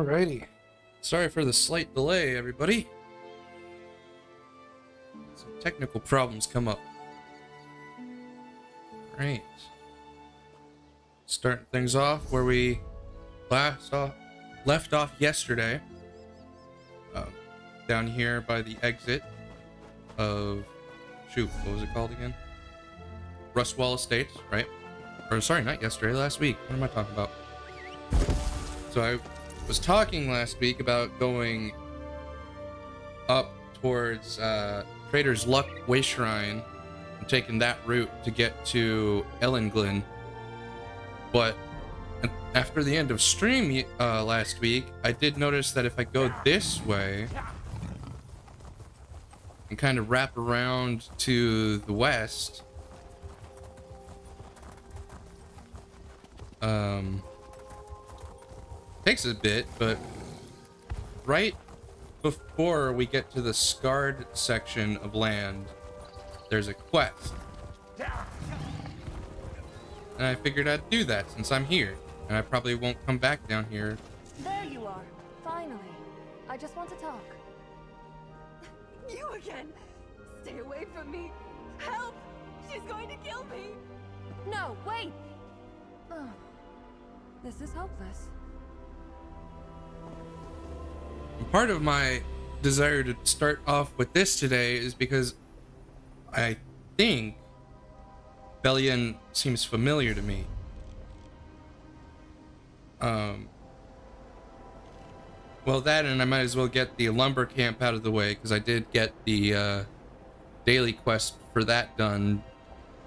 Alrighty. Sorry for the slight delay, everybody. Some technical problems come up. Alright. Starting things off where we left off yesterday. Down here by the exit of... Shoot, what was it called again? Rustwall Estates, right? Or sorry, not yesterday, last week. What am I talking about? So I was talking last week about going up towards Trader's Luck Way Shrine and taking that route to get to Ellenglen. But after the end of stream last week, I did notice that if I go this way and kind of wrap around to the west, takes a bit, but right before we get to the scarred section of land, there's a quest. And I figured I'd do that since I'm here, and I probably won't come back down here. There you are, finally. I just want to talk. You again! Stay away from me! Help! She's going to kill me! No, wait! Oh, this is hopeless. Part of my desire to start off with this today is because I think Bellion seems familiar to me. Well, that, and I might as well get the lumber camp out of the way, because I did get the daily quest for that done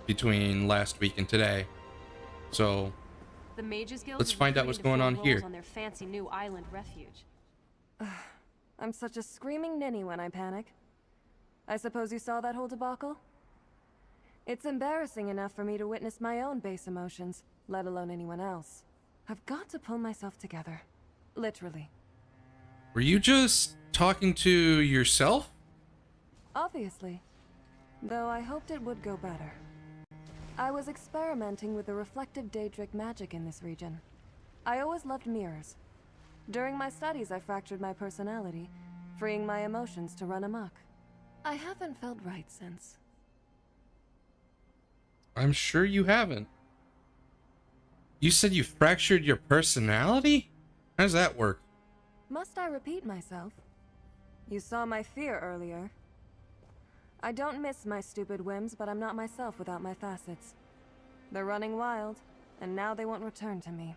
between last week and today. So The Mages Guild let's find out what's going on here. on their fancy new island refuge. I'm such a screaming ninny when I panic. I suppose you saw that whole debacle? It's embarrassing enough for me to witness my own base emotions, let alone anyone else. I've got to pull myself together. Literally. Were you just talking to yourself? Obviously. Though I hoped it would go better. I was experimenting with the reflective Daedric magic in this region. I always loved mirrors. During my studies, I fractured my personality, freeing my emotions to run amok. I haven't felt right since. I'm sure you haven't. You said you fractured your personality? How does that work? Must I repeat myself? You saw my fear earlier. I don't miss my stupid whims, but I'm not myself without my facets. They're running wild, and now they won't return to me.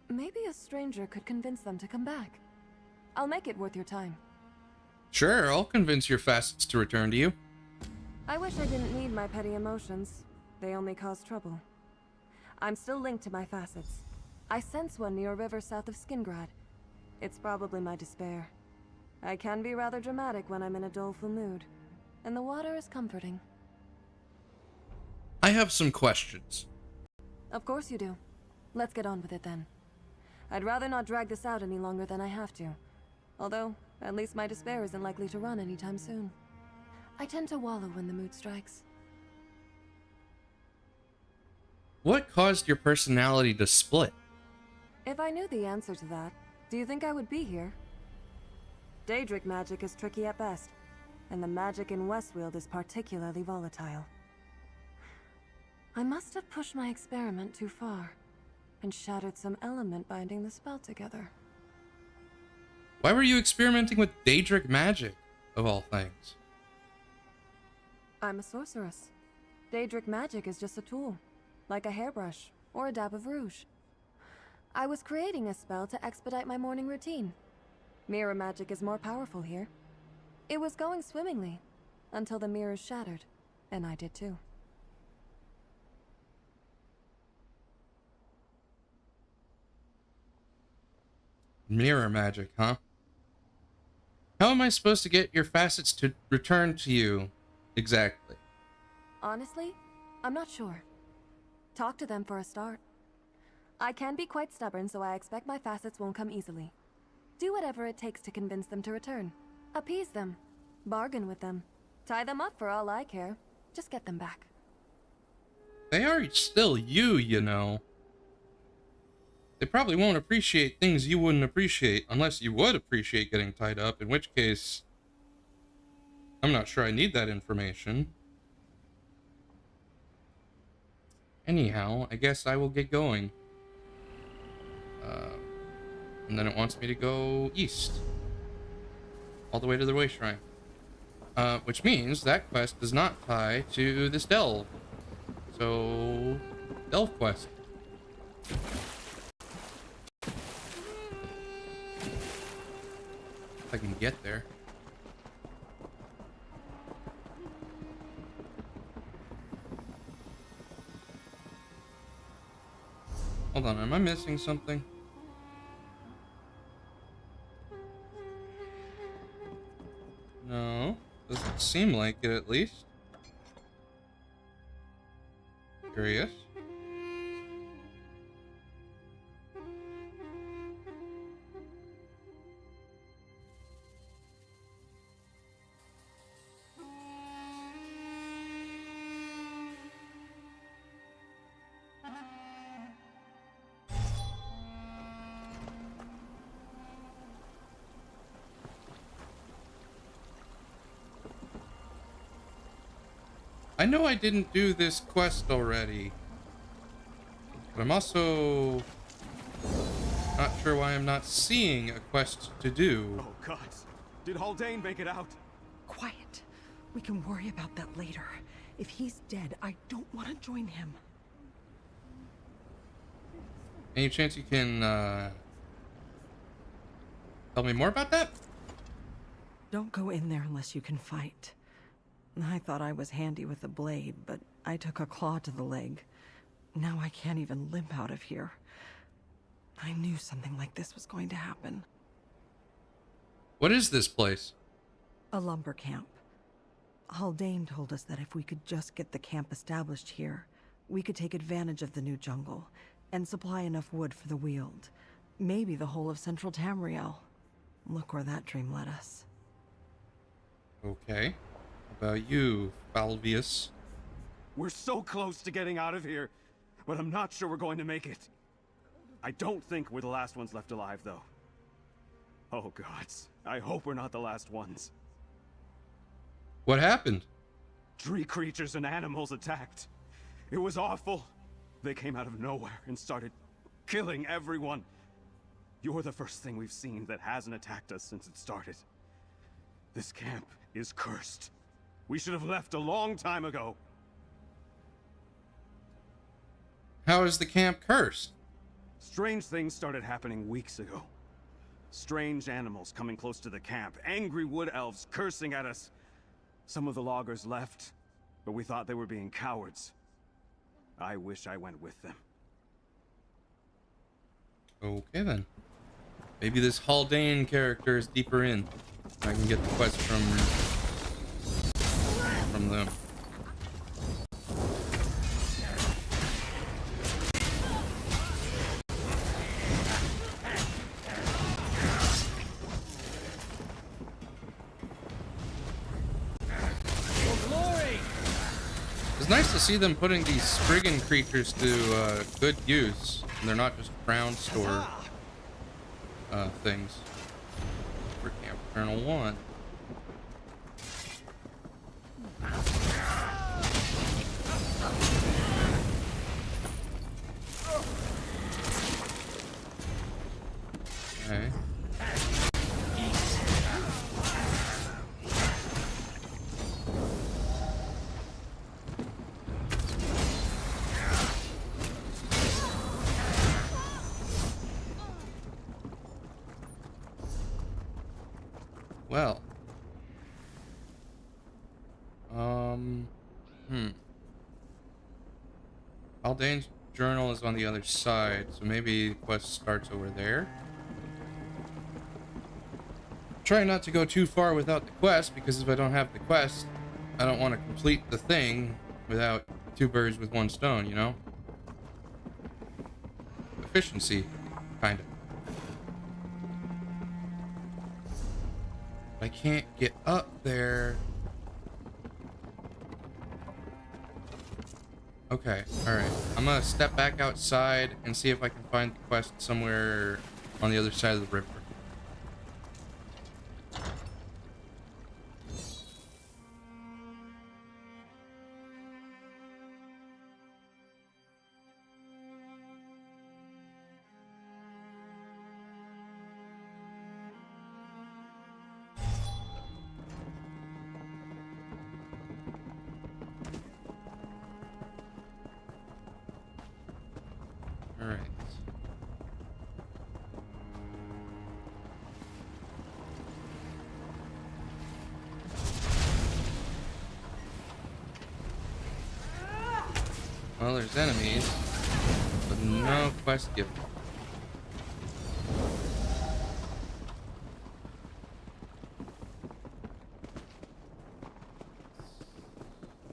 Maybe a stranger could convince them to come back. I'll make it worth your time. Sure, I'll convince your facets to return to you. I wish I didn't need my petty emotions. They only cause trouble. I'm still linked to my facets. I sense one near a river south of Skingrad. It's probably my despair. I can be rather dramatic when I'm in a doleful mood, and the water is comforting. I have some questions. Of course you do. Let's get on with it then. I'd rather not drag this out any longer than I have to. Although, at least my despair isn't likely to run anytime soon. I tend to wallow when the mood strikes. What caused your personality to split? If I knew the answer to that, do you think I would be here? Daedric magic is tricky at best, and the magic in Westweald is particularly volatile. I must have pushed my experiment too far, and shattered some element binding the spell together. Why were you experimenting with Daedric magic, of all things? I'm a sorceress. Daedric magic is just a tool, like a hairbrush or a dab of rouge. I was creating a spell to expedite my morning routine. Mirror magic is more powerful here. It was going swimmingly, until the mirrors shattered, and I did too. Mirror magic, huh? How am I supposed to get your facets to return to you, exactly? Honestly, I'm not sure. Talk to them for a start. I can be quite stubborn, so I expect my facets won't come easily. Do whatever it takes to convince them to return. Appease them. Bargain with them. Tie them up for all I care. Just get them back. They are still you, you know. They probably won't appreciate things you wouldn't appreciate unless you would appreciate getting tied up, in which case, I'm not sure I need that information. Anyhow, I guess I will get going. And then it wants me to go east. All the way to the Way Shrine. Which means that quest does not tie to this delve. So, delve quest. If I can get there. Hold on, am I missing something? No, doesn't seem like it at least. Curious. I know I didn't do this quest already, but I'm also not sure why I'm not seeing a quest to do. Oh, God. Did Haldane make it out? Quiet. We can worry about that later. If he's dead, I don't want to join him. Any chance you can tell me more about that? Don't go in there unless you can fight. I thought I was handy with a blade, but I took a claw to the leg. Now I can't even limp out of here. I knew something like this was going to happen. What is this place? A lumber camp. Haldane told us that if we could just get the camp established here, we could take advantage of the new jungle and supply enough wood for the Weald. Maybe the whole of Central Tamriel. Look where that dream led us. Okay. How about you, Falvius? We're so close to getting out of here, but I'm not sure we're going to make it. I don't think we're the last ones left alive, though. Oh, gods. I hope we're not the last ones. What happened? Tree creatures and animals attacked. It was awful. They came out of nowhere and started killing everyone. You're the first thing we've seen that hasn't attacked us since it started. This camp is cursed. We should have left a long time ago. How is the camp cursed? Strange things started happening weeks ago. Strange animals coming close to the camp, angry wood elves cursing at us. Some of the loggers left, but we thought they were being cowards. I wish I went with them. Okay then. Maybe this Haldane character is deeper in. I can get the quest from them. It's nice to see them putting these Spriggan creatures to good use, and they're not just ground store things. For Camp Colonel 1. Okay. Well. Haldane's journal is on the other side, so maybe the quest starts over there. Try not to go too far without the quest, because if I don't have the quest, I don't want to complete the thing without two birds with one stone, you know? Efficiency, kind of. I can't get up there. Okay, alright. I'm gonna step back outside and see if I can find the quest somewhere on the other side of the river. Alright. Well, there's enemies, but no quest given.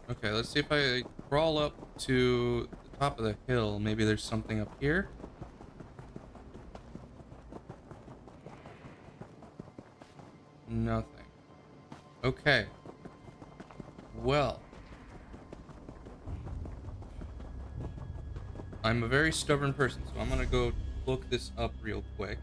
Okay, let's see if I crawl up to the top of the hill. Maybe there's something up here. Nothing. Okay. Well. I'm a very stubborn person, so I'm gonna go look this up real quick.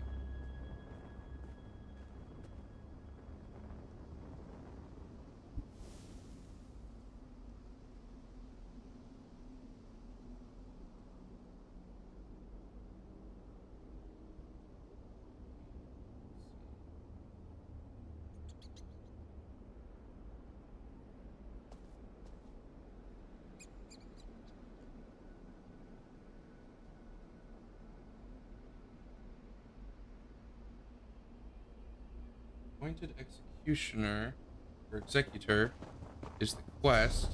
Appointed executioner or executor is the quest.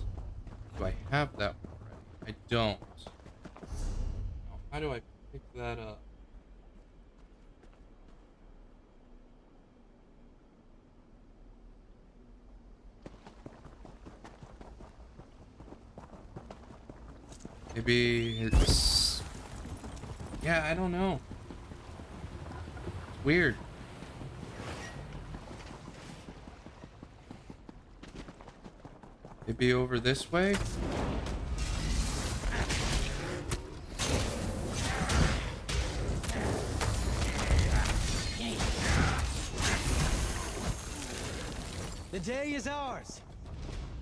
Do I have that one already? I don't. Now, how do I pick that up? Maybe it's... Yeah, I don't know. It's weird. Maybe over this way? The day is ours.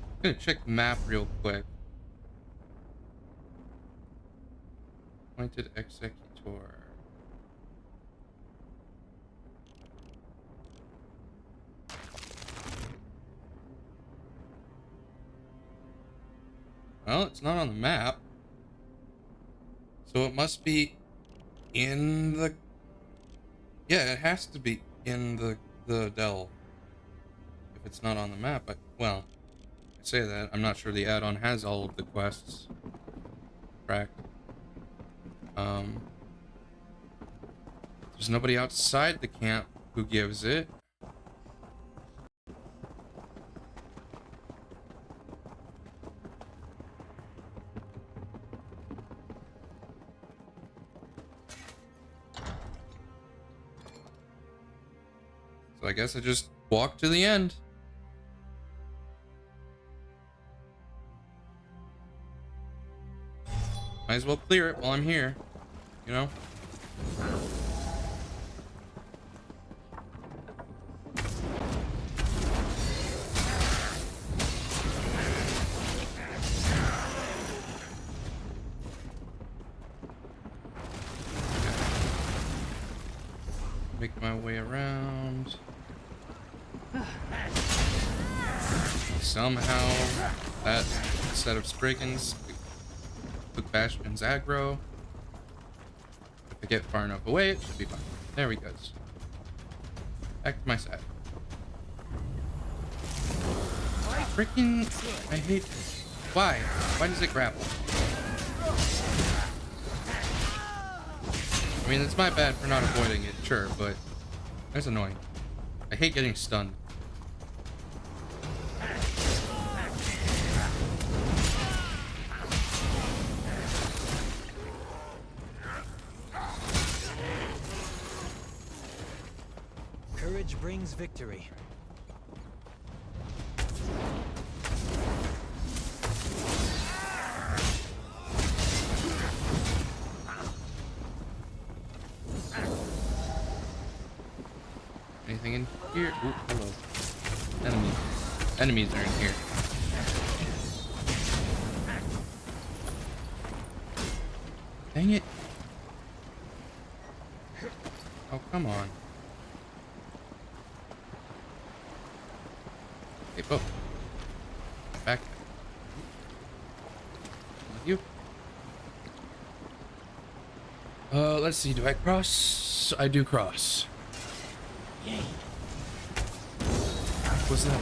I'm gonna check the map real quick. Appointed executor. Well, it's not on the map. So it must be in the... Yeah, it has to be in the delve. If it's not on the map, well, I say that. I'm not sure the add-on has all of the quests. Correct. There's nobody outside the camp who gives it. So I guess I just walk to the end. Might as well clear it while I'm here, you know? Make my way around. Somehow that set of Spriggans took Bastion's aggro. If I get far enough away, it should be fine. There we go. Back to my side. Freaking, I hate this. Why? Why does it grapple? I mean, it's my bad for not avoiding it, sure, but that's annoying. I hate getting stunned. Courage brings victory. anything in here? Ooh, hello. Enemies. Enemies are in here. Dang it. Oh, come on. Hey, whoa. Back. You. Let's see. Do I cross? I do cross. What's that?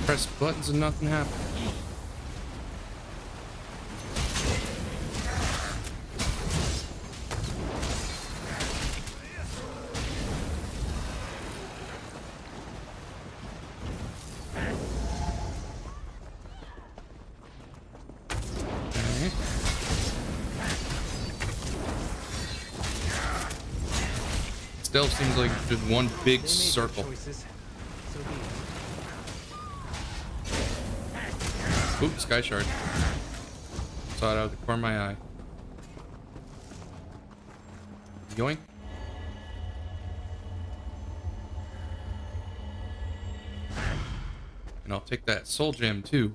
Press buttons and nothing happens. Still seems like just one big circle. Oops, sky shard. Saw it out of the corner of my eye. Yoink. And I'll take that soul gem too.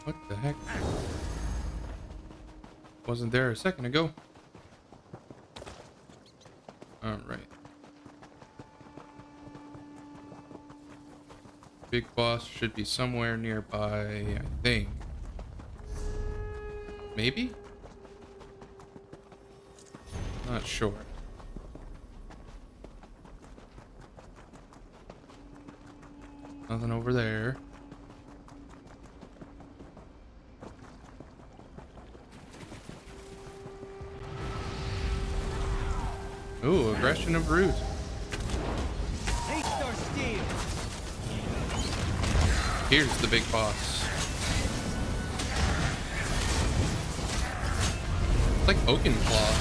What the heck? Wasn't there a second ago. All right. Big boss should be somewhere nearby, I think. Maybe? Not sure. Nothing over there. Ooh, aggression of root. Here's the big boss. It's like Oakenclaw.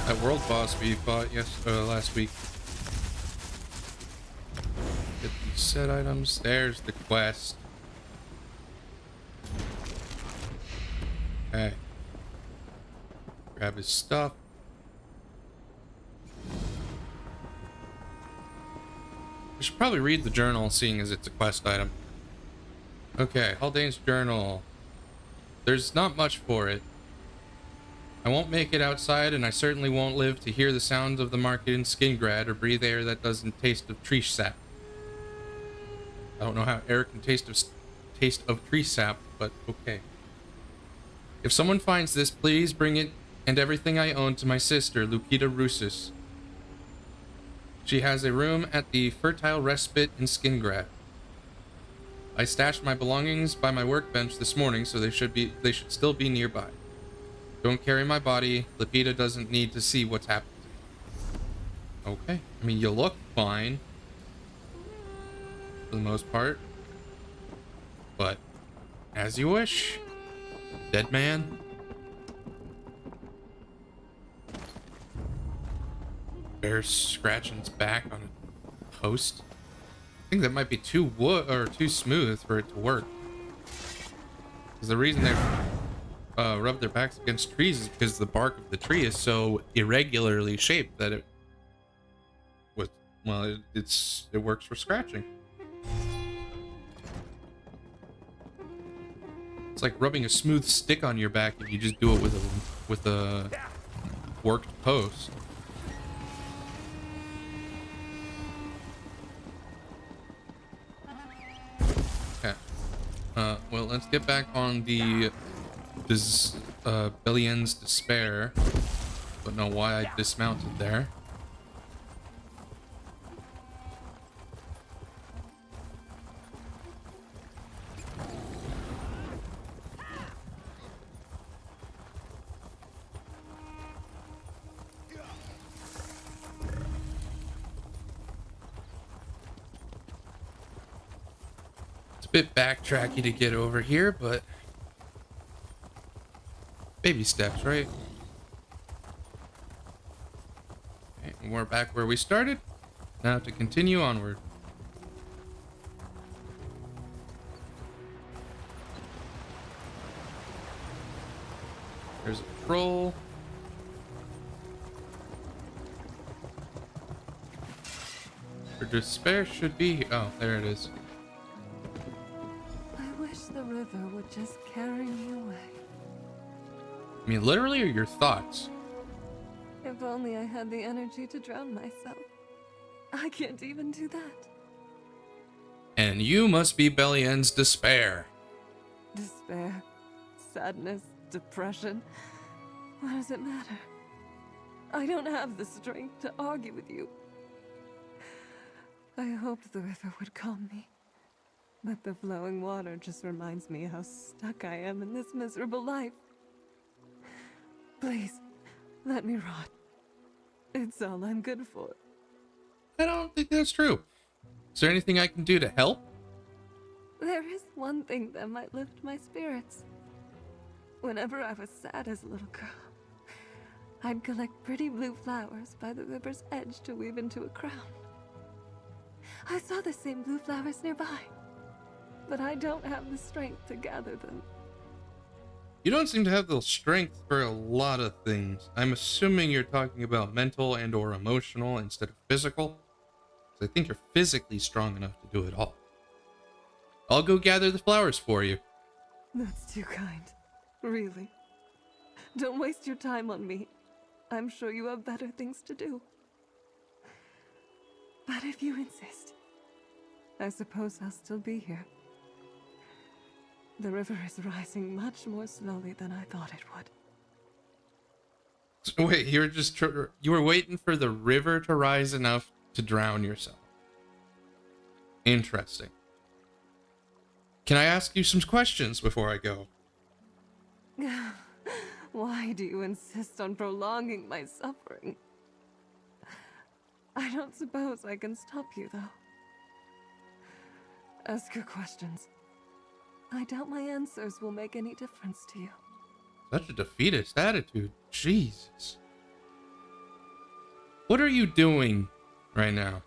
That world boss we fought last week. Get these set items. There's the quest. Okay. Grab his stuff. I should probably read the journal, seeing as it's a quest item. Okay, Haldane's journal. There's not much for it. I won't make it outside, and I certainly won't live to hear the sounds of the market in Skingrad or breathe air that doesn't taste of tree sap. I don't know how air can taste of tree sap, but okay. If someone finds this, please bring it and everything I own to my sister, Lupita Russus. She has a room at the Fertile Respite in Skingrad. I stashed my belongings by my workbench this morning, so they should still be nearby. Don't carry my body. Lupita doesn't need to see what's happened to me. Okay. I mean, you look fine. For the most part. But, as you wish. Dead man. Bear scratching its back on a post. I think that might be too too smooth for it to work. Because the reason they rub their backs against trees is because the bark of the tree is so irregularly shaped that it works for scratching. It's like rubbing a smooth stick on your back if you just do it with a worked post. Well, let's get back on the Billion's Despair. Don't know why I dismounted there. Bit backtracky to get over here, but baby steps, right? Okay, and we're back where we started. Now to continue onward. There's a troll. Her despair should be. Oh, there it is. I wish the river would just carry me away. I mean, literally, or your thoughts? If only I had the energy to drown myself. I can't even do that. And you must be Belien's despair. Despair, sadness, depression. What does it matter? I don't have the strength to argue with you. I hoped the river would calm me. But the flowing water just reminds me how stuck I am in this miserable life. Please, let me rot. It's all I'm good for. I don't think that's true. Is there anything I can do to help? There is one thing that might lift my spirits. Whenever I was sad as a little girl, I'd collect pretty blue flowers by the river's edge to weave into a crown. I saw the same blue flowers nearby, but I don't have the strength to gather them. You don't seem to have the strength for a lot of things. I'm assuming you're talking about mental and or emotional instead of physical. 'Cause I think you're physically strong enough to do it all. I'll go gather the flowers for you. That's too kind. Really. Don't waste your time on me. I'm sure you have better things to do. But if you insist, I suppose I'll still be here. The river is rising much more slowly than I thought it would. So wait, you were just you were waiting for the river to rise enough to drown yourself. Interesting. Can I ask you some questions before I go? Why do you insist on prolonging my suffering? I don't suppose I can stop you, though. Ask your questions. I doubt my answers will make any difference to you. Such a defeatist attitude. Jesus. What are you doing right now?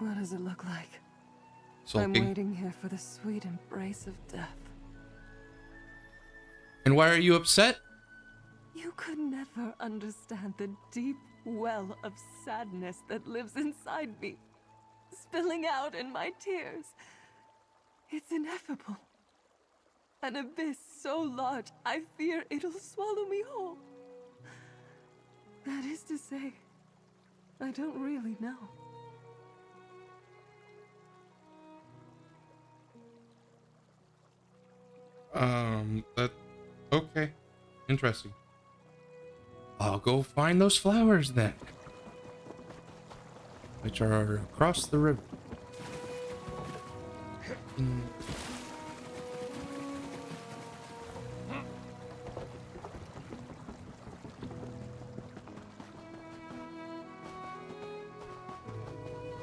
What does it look like? Sulking. I'm waiting here for the sweet embrace of death. And why are you upset? You could never understand the deep well of sadness that lives inside me, spilling out in my tears. It's ineffable. An abyss so large, I fear it'll swallow me whole. That is to say, I don't really know. Okay. Interesting. I'll go find those flowers then. Which are across the river.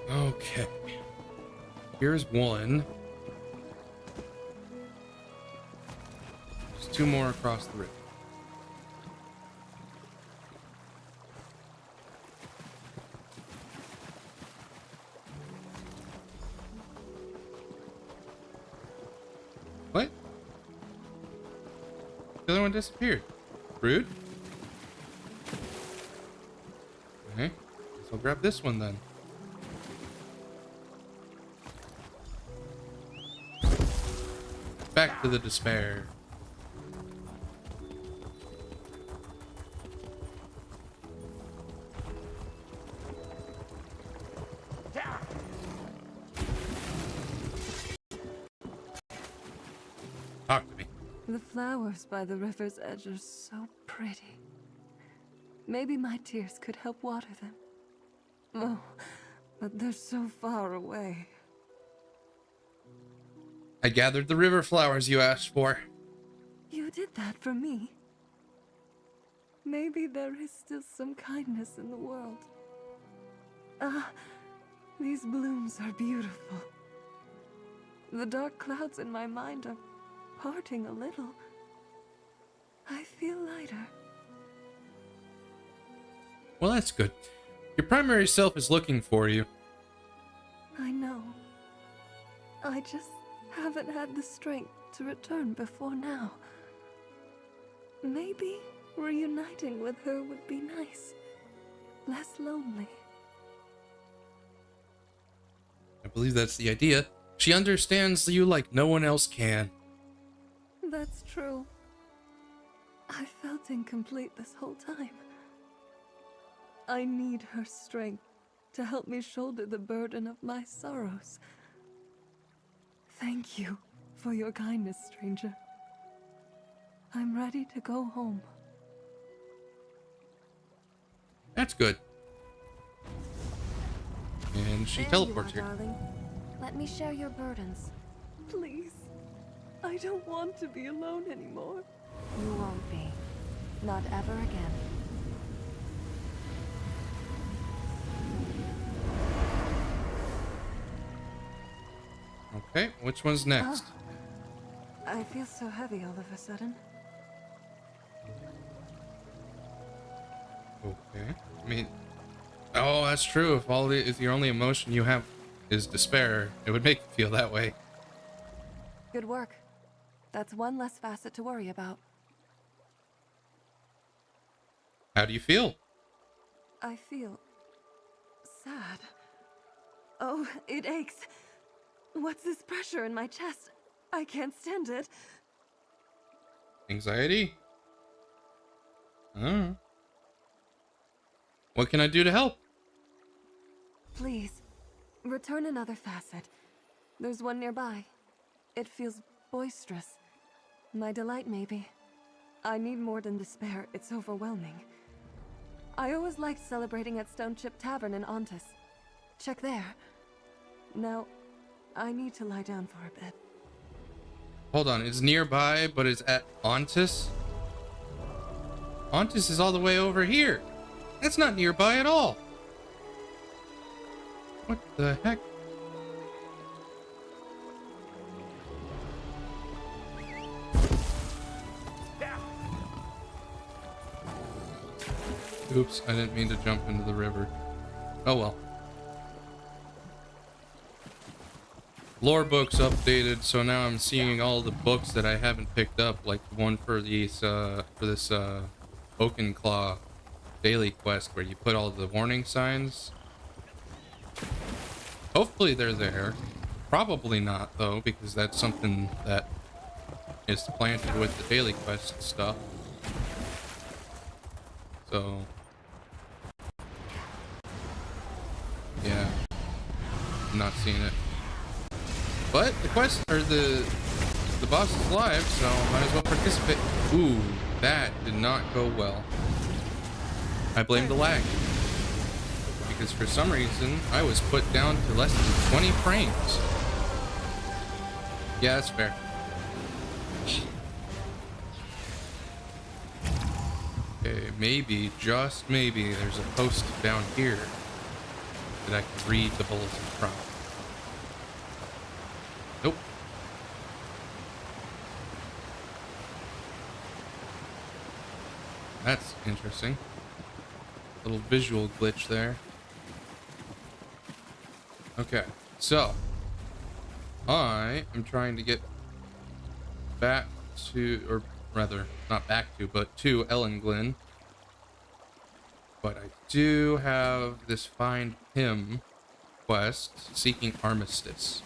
Okay. Here's one. There's two more across the river. What? The other one disappeared. Rude. Okay. Guess I'll grab this one then. Back to the despair. Talk to me. The flowers by the river's edge are so pretty. Maybe my tears could help water them. Oh, but they're so far away. I gathered the river flowers you asked for. You did that for me. Maybe there is still some kindness in the world. Ah, these blooms are beautiful. The dark clouds in my mind are parting a little. I feel lighter. Well, that's good. Your primary self is looking for you. I know. I just haven't had the strength to return before now. Maybe reuniting with her would be nice. Less lonely. I believe that's the idea. She understands you like no one else can. That's true. I felt incomplete this whole time. I need her strength to help me shoulder the burden of my sorrows. Thank you for your kindness, stranger. I'm ready to go home. That's good. And she There teleports you are, here. darling. Let me share your burdens. Please. I don't want to be alone anymore. You won't be. Not ever again. Okay, which one's next? I feel so heavy all of a sudden. Okay. I mean, oh, that's true. If your only emotion you have is despair, it would make you feel that way. Good work. That's one less facet to worry about. How do you feel? I feel sad. Oh, it aches. What's this pressure in my chest? I can't stand it. Anxiety? What can I do to help? Please, return another facet. There's one nearby. It feels boisterous. My delight, maybe. I need more than despair. It's overwhelming. I always liked celebrating at Stone Chip Tavern in Ontis. Check there. Now, I need to lie down for a bit. Hold on, it's nearby, but it's at Ontis? Ontis is all the way over here. That's not nearby at all. What the heck? Oops, I didn't mean to jump into the river. Oh well. Lore books updated, so now I'm seeing all the books that I haven't picked up, like the one for these this Oakenclaw daily quest where you put all the warning signs. Hopefully they're there. Probably not though, because that's something that is planted with the daily quest stuff. So yeah, I'm not seeing it. But the quest or the boss is live, so might as well participate. Ooh, that did not go well. I blame the lag. Because for some reason I was put down to less than 20 frames. Yeah, that's fair. Okay, maybe, just maybe, there's a post down here that I can read the bulletin from. Nope. That's interesting. Little visual glitch there. Okay, so I am trying to get back to, or rather, not back to, but to Ellenglen. But I do have this Find Him quest, Seeking Armistice.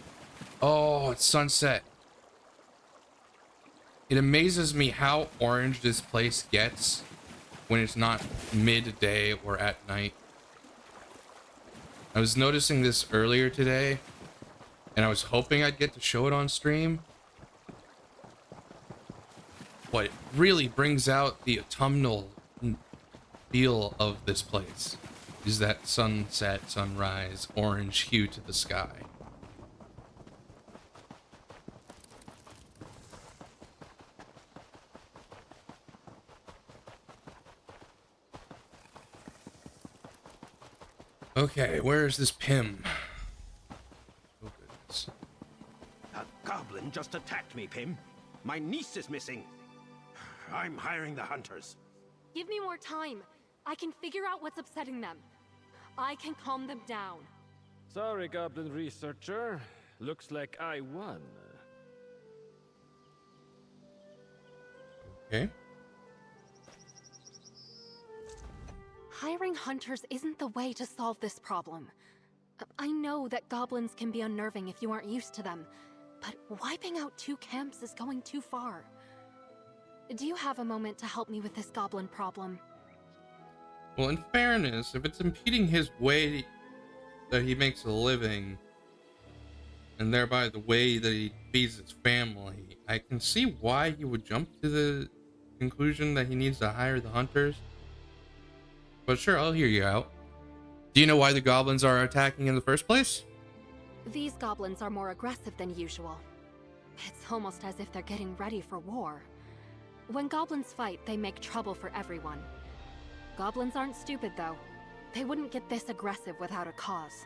Oh, it's sunset. It amazes me how orange this place gets when it's not midday or at night. I was noticing this earlier today, and I was hoping I'd get to show it on stream. What it really brings out the autumnal feel of this place is that sunset, sunrise, orange hue to the sky. Okay, where is this Pym? Oh goodness. A goblin just attacked me, Pym. My niece is missing. I'm hiring the hunters. Give me more time. I can figure out what's upsetting them. I can calm them down. Sorry, Goblin Researcher. Looks like I won. Okay. Hiring hunters isn't the way to solve this problem. I know that goblins can be unnerving if you aren't used to them, but wiping out 2 camps is going too far. Do you have a moment to help me with this goblin problem? Well, in fairness, if it's impeding his way that he makes a living, and thereby the way that he feeds his family, I can see why he would jump to the conclusion that he needs to hire the hunters. But sure, I'll hear you out. Do you know why the goblins are attacking in the first place? These goblins are more aggressive than usual. It's almost as if they're getting ready for war. When goblins fight, they make trouble for everyone. Goblins aren't stupid, though. They wouldn't get this aggressive without a cause.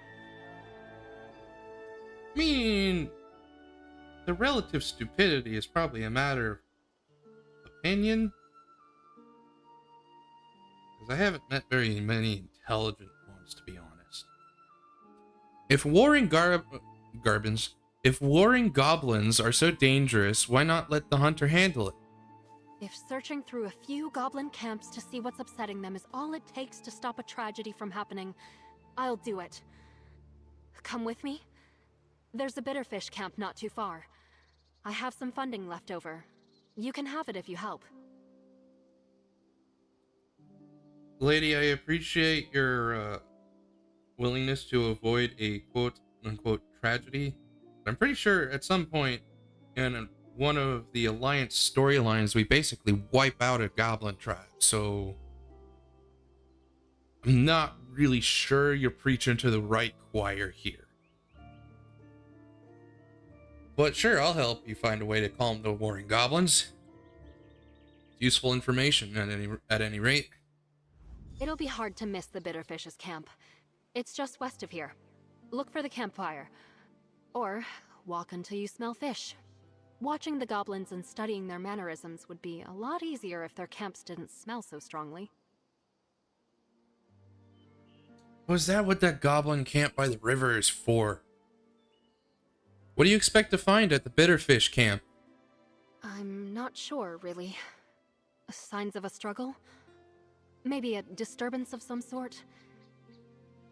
I mean, the relative stupidity is probably a matter of opinion. Because I haven't met very many intelligent ones, to be honest. If warring goblins are so dangerous, why not let the hunter handle it? If searching through a few goblin camps to see what's upsetting them is all it takes to stop a tragedy from happening, I'll do it. Come with me? There's a bitterfish camp not too far. I have some funding left over. You can have it if you help. Lady, I appreciate your willingness to avoid a quote-unquote tragedy. I'm pretty sure at some point in one of the Alliance storylines, we basically wipe out a goblin tribe, so I'm not really sure you're preaching to the right choir here. But sure, I'll help you find a way to calm the warring goblins. It's useful information at any rate. It'll be hard to miss the Bitterfish's camp. It's just west of here. Look for the campfire. Or walk until you smell fish. Watching the goblins and studying their mannerisms would be a lot easier if their camps didn't smell so strongly. Was that what that goblin camp by the river is for? What do you expect to find at the Bitterfish camp? I'm not sure, really. Signs of a struggle? Maybe a disturbance of some sort?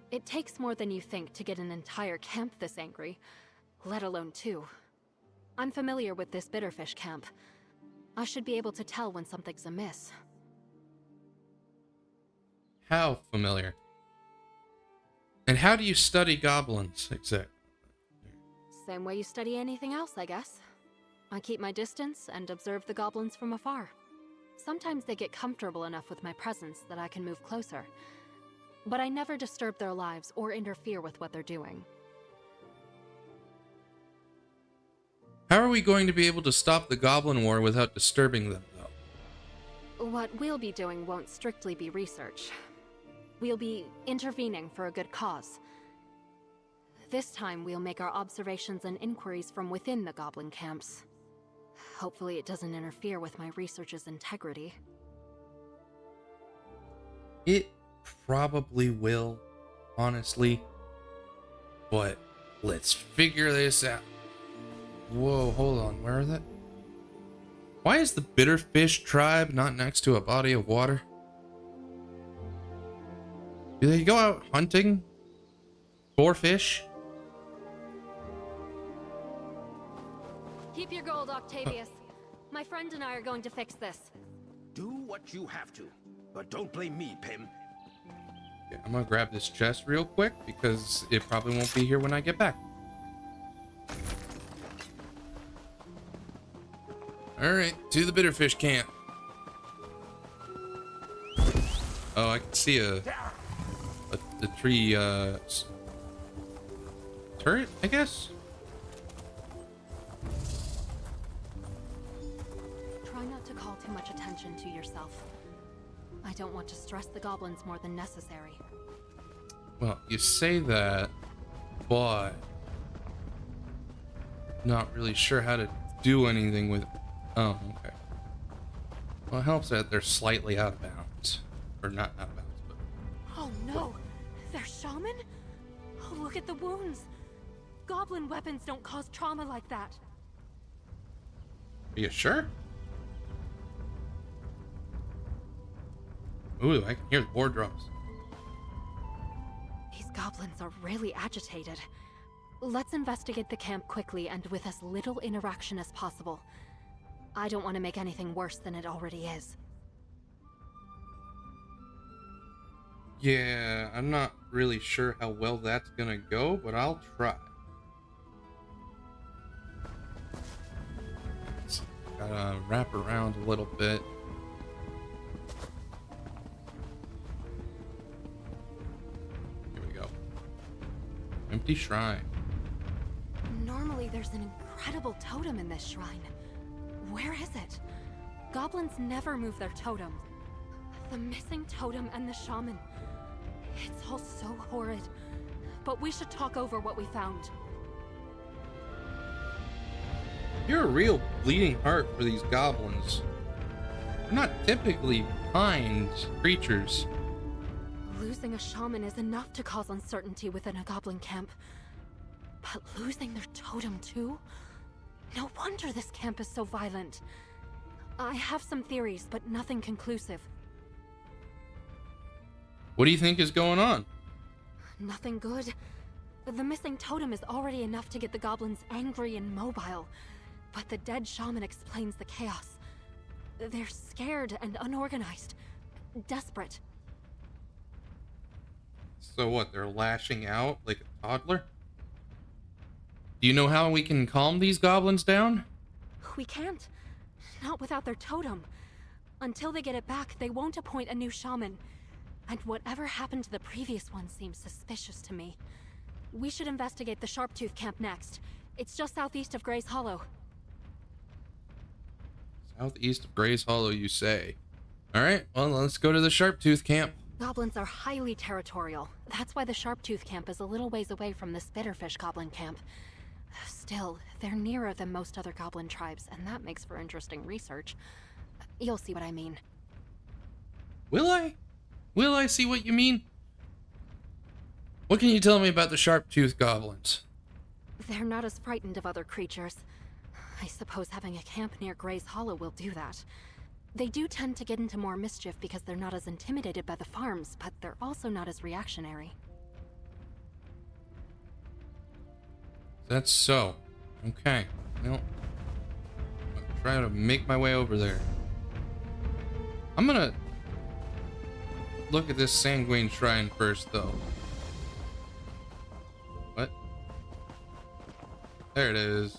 It takes more than you think to get an entire camp this angry, let alone 2. I'm familiar with this Bitterfish camp. I should be able to tell when something's amiss. How familiar? And how do you study goblins, exactly? Same way you study anything else, I guess. I keep my distance and observe the goblins from afar. Sometimes they get comfortable enough with my presence that I can move closer. But I never disturb their lives or interfere with what they're doing. How are we going to be able to stop the Goblin War without disturbing them, though? What we'll be doing won't strictly be research. We'll be intervening for a good cause. This time, we'll make our observations and inquiries from within the Goblin camps. Hopefully it doesn't interfere with my research's integrity. It probably will, honestly. But let's figure this out. Whoa, hold on, where is that? Why is the Bitterfish tribe not next to a body of water? Do they go out hunting for fish? Keep your gold, Octavius. My friend and I are going to fix this. Do what you have to, but don't blame me, Pym. Yeah, I'm gonna grab this chest real quick because it probably won't be here when I get back. Alright, to the Bitterfish camp. Oh, I can see a tree, turret, I guess? Try not to call too much attention to yourself. I don't want to stress the goblins more than necessary. Well, you say that, but not really sure how to do anything with... Oh, okay. Well, it helps that they're slightly out of bounds. Or not out of bounds, but... Oh no! They're shaman? Oh, look at the wounds! Goblin weapons don't cause trauma like that. Are you sure? Ooh, I can hear the war drums. goblins are really agitated. Let's investigate the camp quickly and with as little interaction as possible. I don't want to make anything worse than it already is. Yeah, I'm not really sure how well that's gonna go, but I'll try. Gotta wrap around a little bit. Here we go. Empty shrine. Normally there's an incredible totem in this shrine. Where is it? Goblins never move their totem. The missing totem and the shaman. It's all so horrid. But we should talk over what we found. You're a real bleeding heart for these goblins. They're not typically kind creatures. Losing a shaman is enough to cause uncertainty within a goblin camp. But losing their totem too? No wonder this camp is so violent. I have some theories, but nothing conclusive. What do you think is going on? Nothing good. The missing totem is already enough to get the goblins angry and mobile. But the dead shaman explains the chaos. They're scared and unorganized. Desperate. So what, they're lashing out like a toddler? Do you know how we can calm these goblins down? We can't. Not without their totem. Until they get it back, they won't appoint a new shaman. And whatever happened to the previous one seems suspicious to me. We should investigate the Sharptooth camp next. It's just southeast of Gray's Hollow. Southeast of Gray's Hollow, you say? Alright, well, let's go to the Sharptooth camp. Goblins are highly territorial. That's why the Sharptooth camp is a little ways away from the Spitterfish goblin camp. Still, they're nearer than most other goblin tribes, and that makes for interesting research. You'll see what I mean. Will I? Will I see what you mean? What can you tell me about the Sharptooth goblins? They're not as frightened of other creatures. I suppose having a camp near Gray's Hollow will do that. They do tend to get into more mischief because they're not as intimidated by the farms, but they're also not as reactionary. That's so. Okay. Well, I'll try to make my way over there. I'm gonna look at this Sanguine Shrine first, though. What? There it is.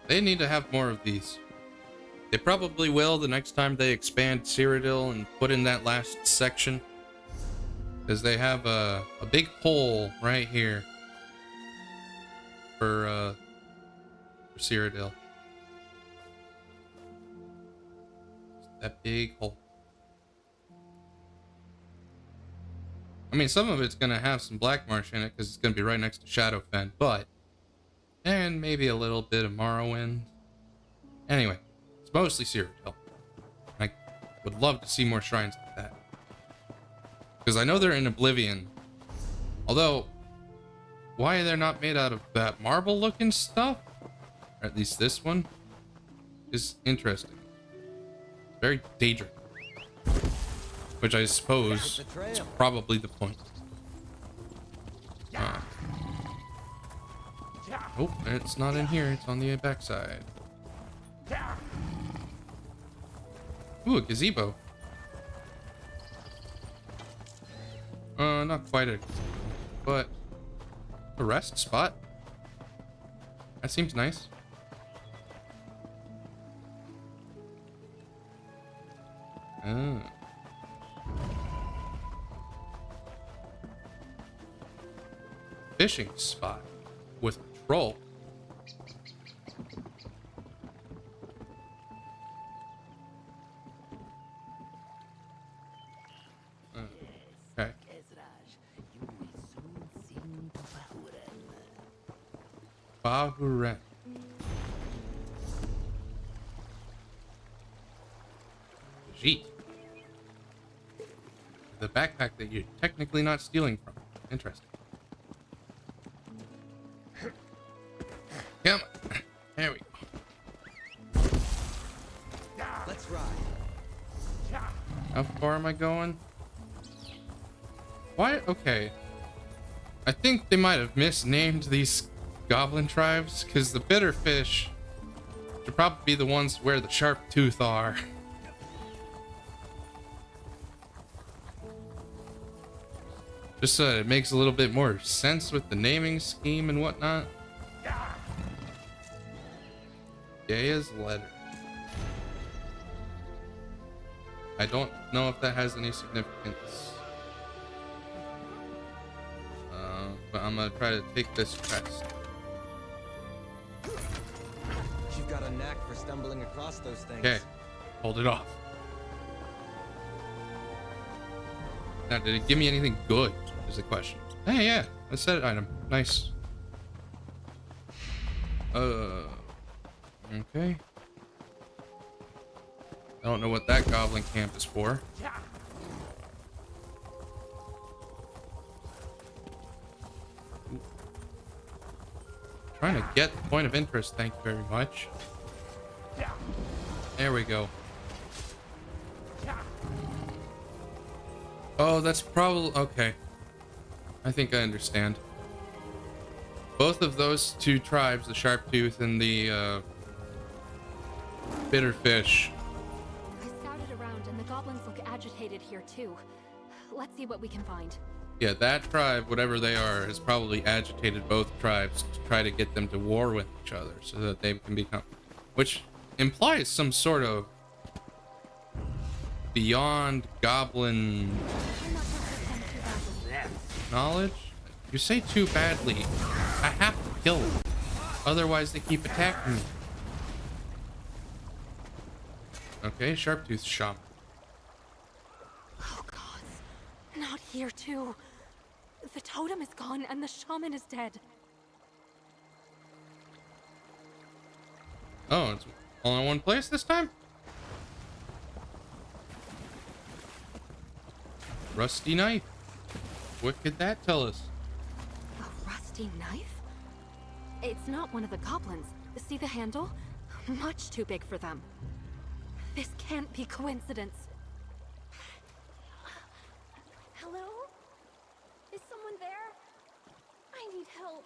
They need to have more of these. They probably will the next time they expand Cyrodiil and put in that last section. Because they have a big hole right here for Cyrodiil. That big hole. I mean, some of it's going to have some Black Marsh in it because it's going to be right next to Shadowfen, but... And maybe a little bit of Morrowind. Anyway, it's mostly Cyrodiil. I would love to see more shrines like that. Because I know they're in Oblivion. Although, why they're not made out of that marble-looking stuff? Or at least this one is interesting. Very Daedric. Which I suppose is probably the point. Oh, it's not in here. It's on the backside. Ooh, a gazebo. Not quite a gazebo, but a rest spot. That seems nice. Oh. Fishing spot with troll. Okay. Bahuren. Jeet. The backpack that you're technically not stealing from. Interesting. Come on. There we go. try. How far am I going? Why? Okay. I think they might have misnamed these goblin tribes, because the bitter fish should probably be the ones where the sharp tooth are. Just so it makes a little bit more sense with the naming scheme and whatnot. Gaia's letter. I don't know if that has any significance. But I'm gonna try to take this quest. You've got a knack for stumbling across those things. Okay, hold it off. Now, did it give me anything good? Is the question. Hey, yeah, a set item. Nice. Okay. I don't know what that goblin camp is for. Ooh. Trying to get the point of interest, thank you very much. There we go. Oh, that's probably okay. I think I understand. Both of those two tribes, the Sharptooth and the Bitterfish. I scouted around and the goblins look agitated here too. Let's see what we can find. Yeah, that tribe, whatever they are, has probably agitated both tribes to try to get them to war with each other so that they can become, which implies some sort of beyond goblin knowledge. You say too badly. I have to kill them, otherwise they keep attacking me. Okay, Sharptooth Shaman. Oh god, not here too. The totem is gone and the shaman is dead. Oh, it's all in one place this time? Rusty knife. What could that tell us? A rusty knife? It's not one of the goblins. See the handle? Much too big for them. This can't be coincidence. Hello? Is someone there? I need help.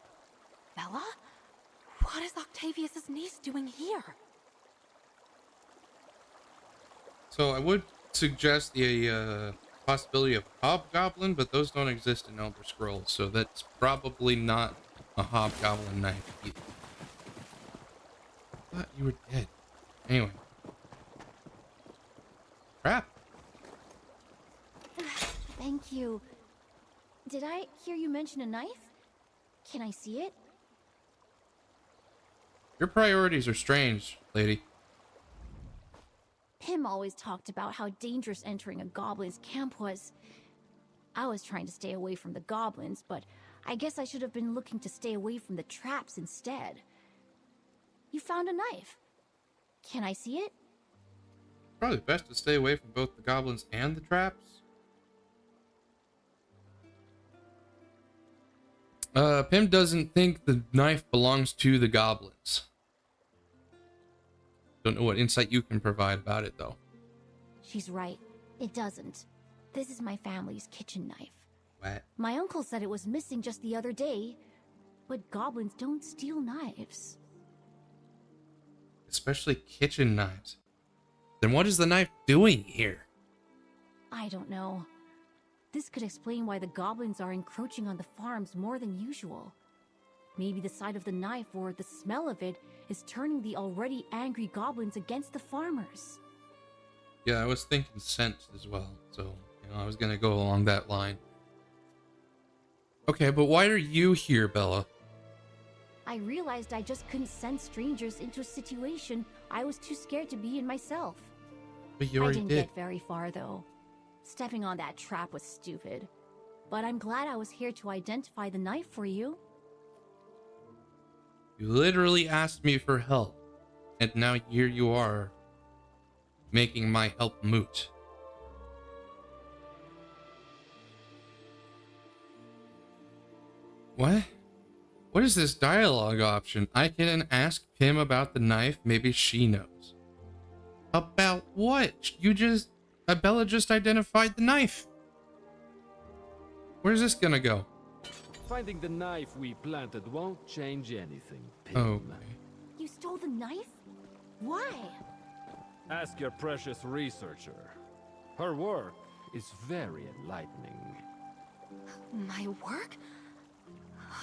Bella? What is Octavius's niece doing here? So I would suggest the possibility of hobgoblin, but those don't exist in Elder Scrolls, so that's probably not a hobgoblin knife either. I thought you were dead. Anyway. Crap. Thank you. Did I hear you mention a knife? Can I see it? Your priorities are strange, lady. Pim always talked about how dangerous entering a goblin's camp was. I was trying to stay away from the goblins, but I guess I should have been looking to stay away from the traps instead. You found a knife. Can I see it? Probably best to stay away from both the goblins and the traps. Pim doesn't think the knife belongs to the goblins. Don't know what insight you can provide about it, though. She's right. It doesn't. This is my family's kitchen knife. What? My uncle said it was missing just the other day, but goblins don't steal knives. Especially kitchen knives. Then what is the knife doing here? I don't know. This could explain why the goblins are encroaching on the farms more than usual. Maybe the sight of the knife or the smell of it is turning the already angry goblins against the farmers. Yeah, I was thinking scent as well, so I was gonna go along that line. Okay, but why are you here, Bella? I realized I just couldn't send strangers into a situation I was too scared to be in myself. But you I already didn't did. get very far, though. Stepping on that trap was stupid. But I'm glad I was here to identify the knife for you. You literally asked me for help, and now here you are, making my help moot. What? What is this dialogue option? I can ask Pim about the knife, maybe she knows. About what? Bella just identified the knife. Where's this gonna go? Finding the knife we planted won't change anything, Pym. Okay. You stole the knife? Why? Ask your precious researcher. Her work is very enlightening. My work?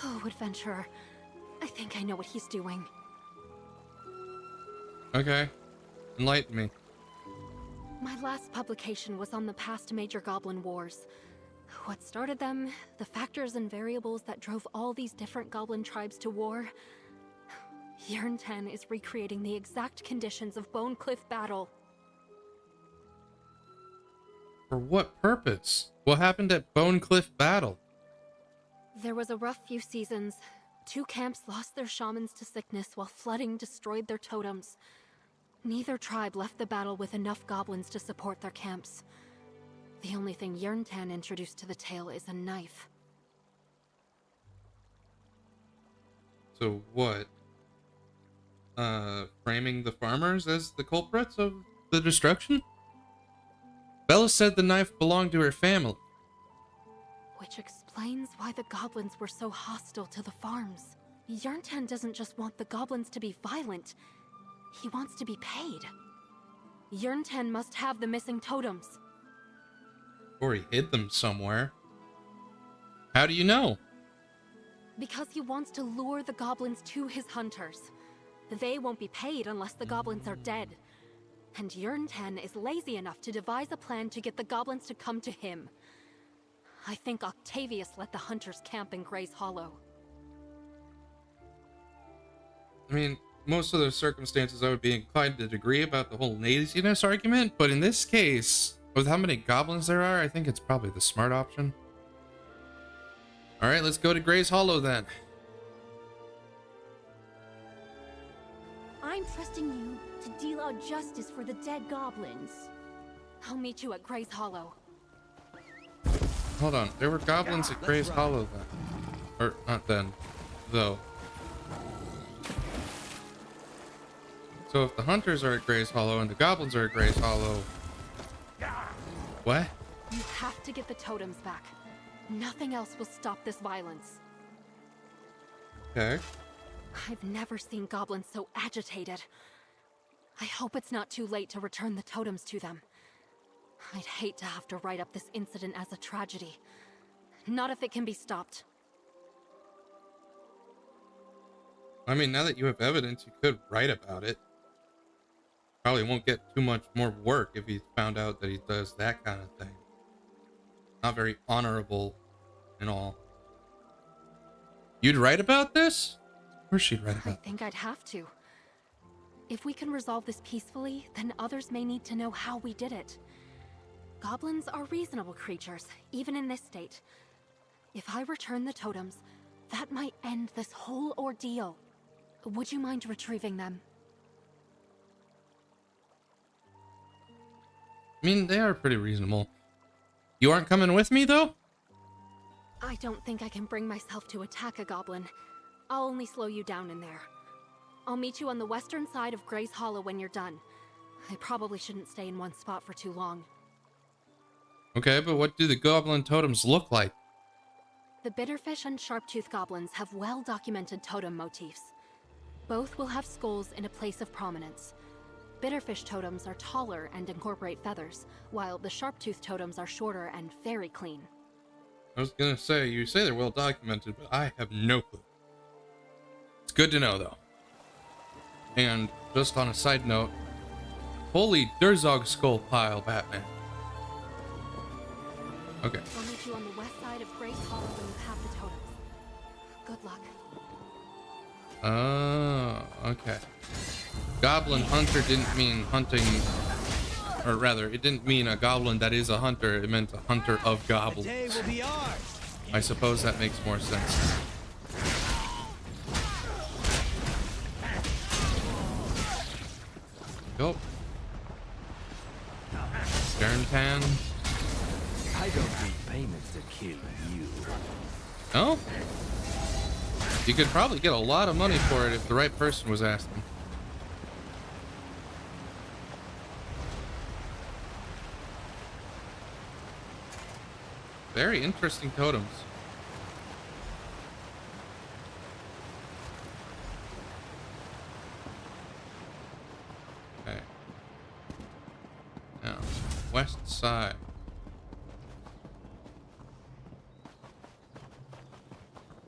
Oh, adventurer. I think I know what he's doing. Okay. Enlighten me. My last publication was on the past major goblin wars. What started them, the factors and variables that drove all these different goblin tribes to war. Yern Ten is recreating the exact conditions of Bone Cliff battle. For what purpose? What happened at Bone Cliff Battle? There was a rough few seasons. 2 camps lost their shamans to sickness while flooding destroyed their totems. Neither tribe left the battle with enough goblins to support their camps. The only thing Yern Ten introduced to the tale is a knife. So what? Framing the farmers as the culprits of the destruction? Bella said the knife belonged to her family. Which explains why the goblins were so hostile to the farms. Yern Ten doesn't just want the goblins to be violent, he wants to be paid. Yern Ten must have the missing totems. Or he hid them somewhere. How do you know? Because he wants to lure the goblins to his hunters. They won't be paid unless the goblins are dead. And Yern Ten is lazy enough to devise a plan to get the goblins to come to him. I think Octavius let the hunters camp in Gray's Hollow. I mean, most of those circumstances I would be inclined to agree about the whole laziness argument, but in this case, with how many goblins there are, I think it's probably the smart option. Alright, let's go to Gray's Hollow then. I'm trusting you to deal out justice for the dead goblins. I'll meet you at Gray's Hollow. Hold on, there were goblins at Gray's Hollow then. Or, not then, though. So if the hunters are at Gray's Hollow and the goblins are at Gray's Hollow... What? You have to get the totems back. Nothing else will stop this violence. Okay. I've never seen goblins so agitated. I hope it's not too late to return the totems to them. I'd hate to have to write up this incident as a tragedy. Not if it can be stopped. I mean, now that you have evidence, you could write about it. Probably won't get too much more work if he found out that he does that kind of thing. Not very honorable and all. You'd write about this? Or she'd write I about think I'd have to. If we can resolve this peacefully, then others may need to know how we did it. Goblins are reasonable creatures, even in this state. If I return the totems, that might end this whole ordeal. Would you mind retrieving them? I mean, they are pretty reasonable. You aren't coming with me, though? I don't think I can bring myself to attack a goblin. I'll only slow you down in there. I'll meet you on the western side of Gray's Hollow when you're done. I probably shouldn't stay in one spot for too long. Okay, but what do the goblin totems look like? The Bitterfish and Sharptooth goblins have well-documented totem motifs. Both will have skulls in a place of prominence. Bitterfish totems are taller and incorporate feathers, while the Sharptooth totems are shorter and very clean. I was gonna say, you say they're well documented, but I have no clue. It's good to know, though. And just on a side note, holy Durzog skull pile, Batman. Okay. I'll meet you on the west side of Gray's Hollow when you have the totems. Good luck. Oh, okay. Goblin hunter didn't mean hunting, or rather, it didn't mean a goblin that is a hunter. It meant a hunter of goblins. Today will be ours. I suppose that makes more sense. Go. Sterntan. I don't need payment to kill you. No? You could probably get a lot of money for it if the right person was asking. Very interesting totems. Okay. Now, west side.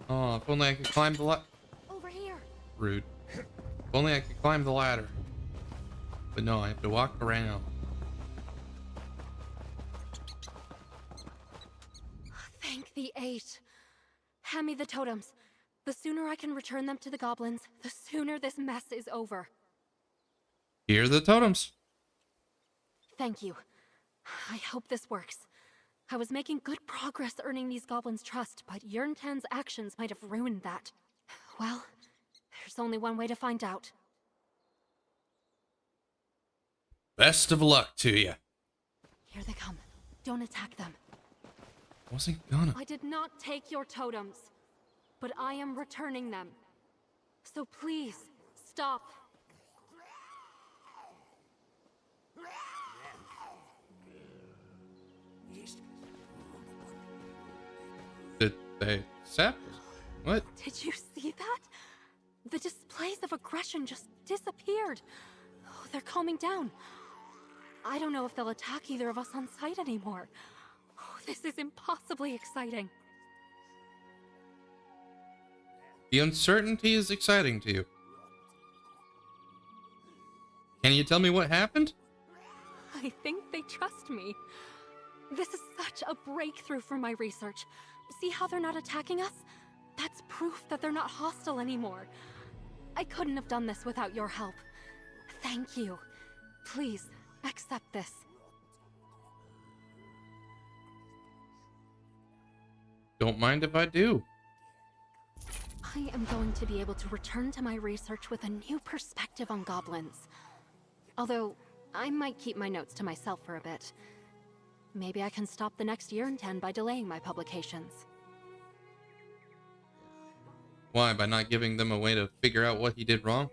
Oh, if only I could climb the ladder. Over here. Rude. If only I could climb the ladder. But no, I have to walk around. Thank the eight. Hand me the totems. The sooner I can return them to the goblins, the sooner this mess is over. Here are the totems. Thank you. I hope this works. I was making good progress earning these goblins' trust, but Yerntan's actions might have ruined that. Well, there's only one way to find out. Best of luck to you. Here they come. Don't attack them. Wasn't gonna. I did not take your totems, but I am returning them. So please, stop. Did they accept? What? Did you see that? The displays of aggression just disappeared. Oh, they're calming down. I don't know if they'll attack either of us on sight anymore. Oh, this is impossibly exciting. The uncertainty is exciting to you. Can you tell me what happened? I think they trust me. This is such a breakthrough for my research. See how they're not attacking us? That's proof that they're not hostile anymore. I couldn't have done this without your help. Thank you. Please, accept this. Don't mind if I do. I am going to be able to return to my research with a new perspective on goblins. Although, I might keep my notes to myself for a bit. Maybe I can stop the next Yerntan by delaying my publications. Why? By not giving them a way to figure out what he did wrong?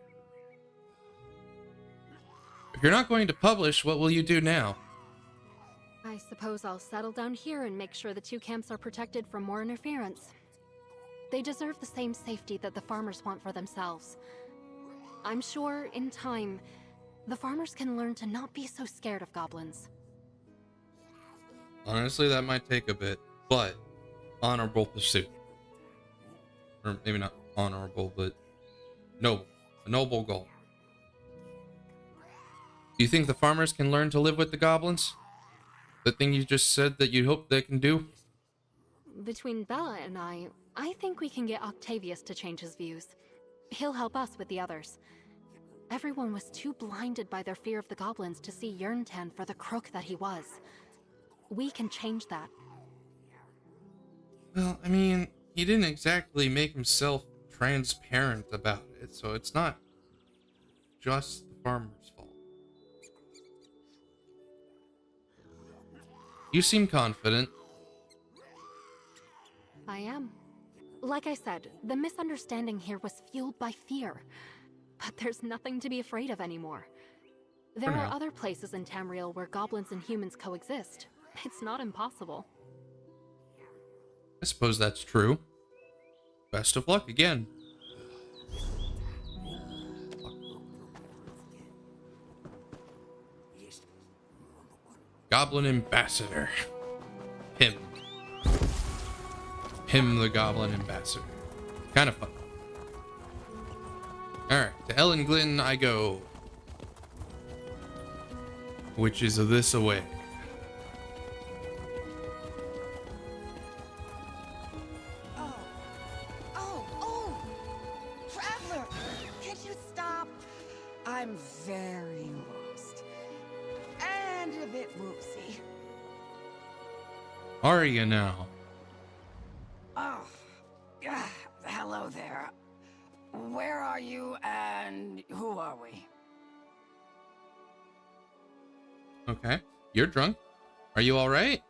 If you're not going to publish, what will you do now? I suppose I'll settle down here and make sure the two camps are protected from more interference. They deserve the same safety that the farmers want for themselves. I'm sure, in time, the farmers can learn to not be so scared of goblins. Honestly, that might take a bit, but honorable pursuit. Or maybe not honorable, but noble. A noble goal. Do you think the farmers can learn to live with the goblins? The thing you just said that you hope they can do? Between Bella and I think we can get Octavius to change his views. He'll help us with the others. Everyone was too blinded by their fear of the goblins to see Yerntan for the crook that he was. We can change that. Well, I mean, he didn't exactly make himself transparent about it, so it's not just the farmer's fault. You seem confident. I am. Like I said, the misunderstanding here was fueled by fear. But there's nothing to be afraid of anymore. There are other places in Tamriel where goblins and humans coexist. It's not impossible. I suppose that's true. Best of luck again. Goblin Ambassador. Him. Him, the Goblin Ambassador. Kind of fun. Alright, to Ellen Glynn I go. Which is this away. Oh! Traveler! Can you stop? I'm very lost. And a bit whoopsie. Are you now? Oh, hello there. Where are you and who are we? Okay. You're drunk. Are you alright?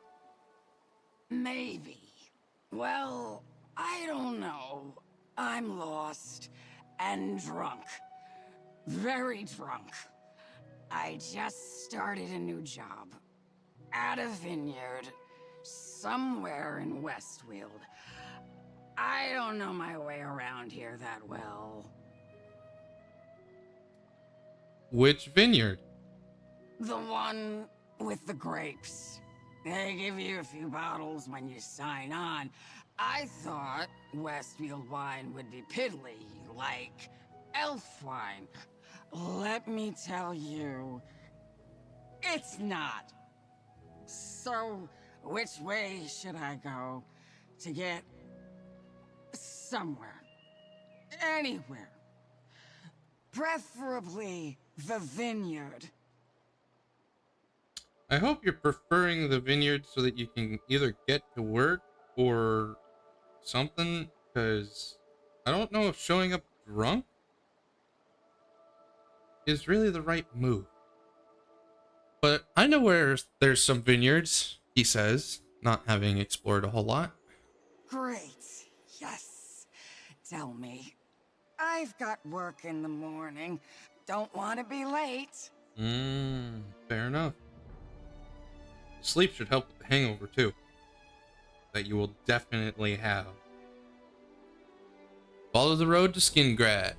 Maybe. Well, I don't know. I'm lost and drunk. Very drunk. I just started a new job. At a vineyard. somewhere in Westfield. I don't know my way around here that well. Which vineyard? The one with the grapes. They give you a few bottles when you sign on. I thought Westfield wine would be piddly, like elf wine. Let me tell you, it's not. So, which way should I go to get somewhere? Anywhere. Preferably the vineyard. I hope you're preferring the vineyard so that you can either get to work or something, because I don't know if showing up drunk is really the right move. But I know where there's some vineyards, he says, not having explored a whole lot. Great. Yes. Tell me. I've got work in the morning. Don't want to be late. Fair enough. Sleep should help with the hangover too, that you will definitely have. Follow the road to Skingrad.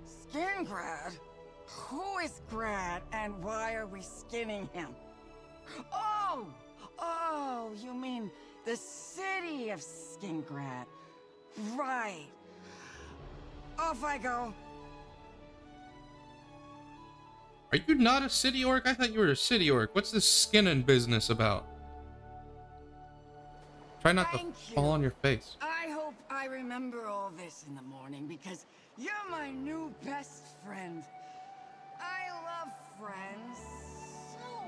Skingrad? Who is Grad and why are we skinning him? Oh, you mean the city of Skingrad. Right. Off I go. Are you not a city orc? I thought you were a city orc. What's this skinning business about? Try not to fall on your face. I hope I remember all this in the morning because you're my new best friend. I love friends so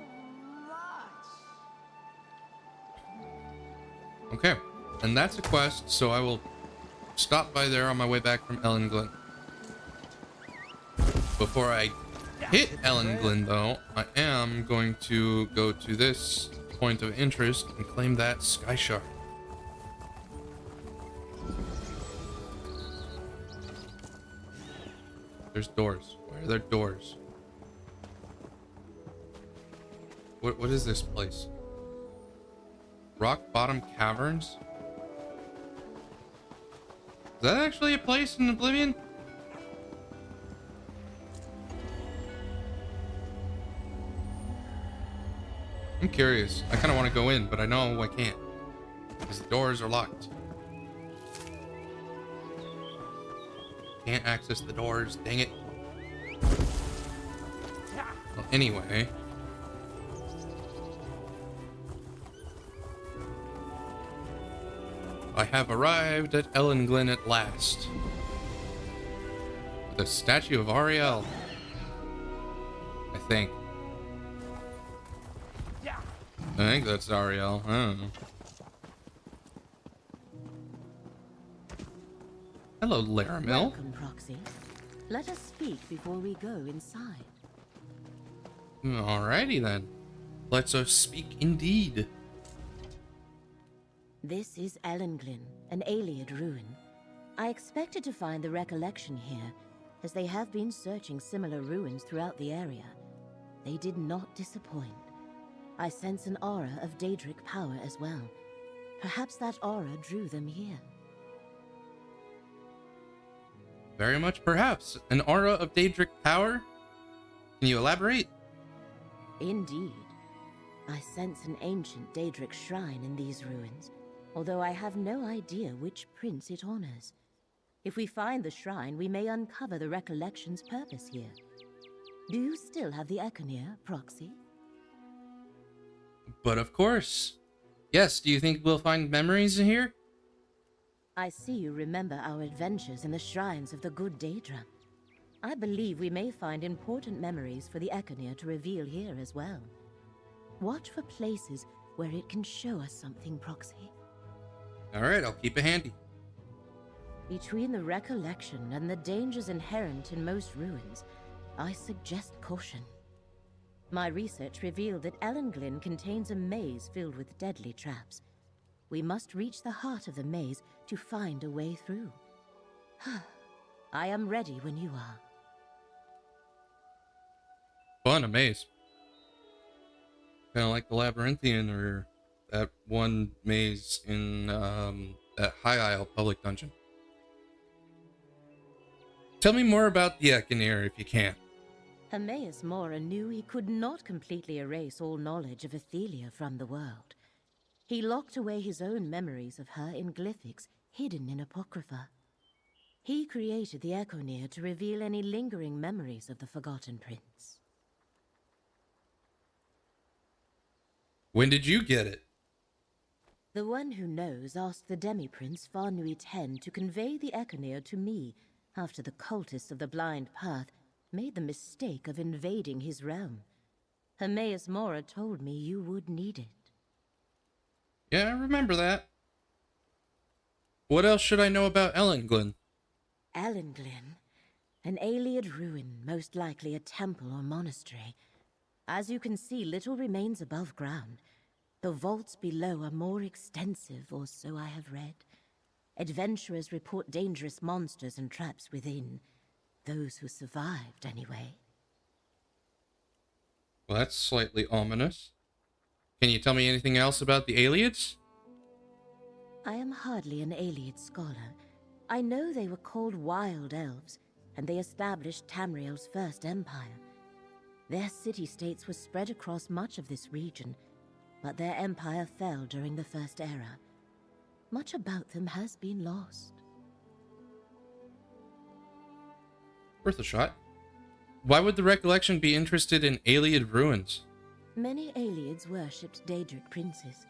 much. Okay, and that's a quest, so I will stop by there on my way back from Ellenglen. Before I hit Ellenglen, though, I am going to go to this point of interest and claim that Sky Shard. There's doors. Where are there doors? What is this place? Rock Bottom Caverns? Is that actually a place in Oblivion? I'm curious. I kind of want to go in, but I know I can't because the doors are locked. Can't access the doors. Dang it. Well, anyway. I have arrived at Ellenglen at last. The statue of Ariel. I think that's Ariel. I don't know. Hello, Laramil. Welcome, Proxy. Let us speak before we go inside. Alrighty then. Let's speak indeed. This is Ellenglen, an Ayleid ruin. I expected to find the recollection here, as they have been searching similar ruins throughout the area. They did not disappoint. I sense an aura of Daedric power as well. Perhaps that aura drew them here. Very much perhaps. An aura of Daedric power? Can you elaborate? Indeed. I sense an ancient Daedric shrine in these ruins, although I have no idea which prince it honors. If we find the shrine, we may uncover the recollection's purpose here. Do you still have the Econyr, Proxy? But of course. Yes, do you think we'll find memories in here? I see you remember our adventures in the shrines of the good Daedra. I believe we may find important memories for the Econyr to reveal here as well. Watch for places where it can show us something, Proxy. Alright, I'll keep it handy. Between the recollection and the dangers inherent in most ruins, I suggest caution. My research revealed that Ellenglen contains a maze filled with deadly traps. We must reach the heart of the maze to find a way through. I am ready when you are. Fun, a maze. Kind of like the Labyrinthian or that one maze in that High Isle public dungeon. Tell me more about the Echinir if you can. Hermaeus Mora knew he could not completely erase all knowledge of Athelia from the world. He locked away his own memories of her in glyphics hidden in Apocrypha. He created the Echinir to reveal any lingering memories of the Forgotten Prince. When did you get it? The one who knows asked the Demi-Prince Farnui Ten to convey the Echinir to me after the cultists of the Blind Path made the mistake of invading his realm. Hermaeus Mora told me you would need it. Yeah, I remember that. What else should I know about Ellenglen? Ellenglen, an Ayleid ruin, most likely a temple or monastery. As you can see, little remains above ground. The vaults below are more extensive, or so I have read. Adventurers report dangerous monsters and traps within. Those who survived, anyway. Well, that's slightly ominous. Can you tell me anything else about the Ayleids? I am hardly an Ayleid scholar. I know they were called Wild Elves, and they established Tamriel's first empire. Their city-states were spread across much of this region, but their empire fell during the First Era. Much about them has been lost. Worth a shot. Why would the Recollection be interested in Ayleid ruins? Many Ayleids worshipped Daedric princes.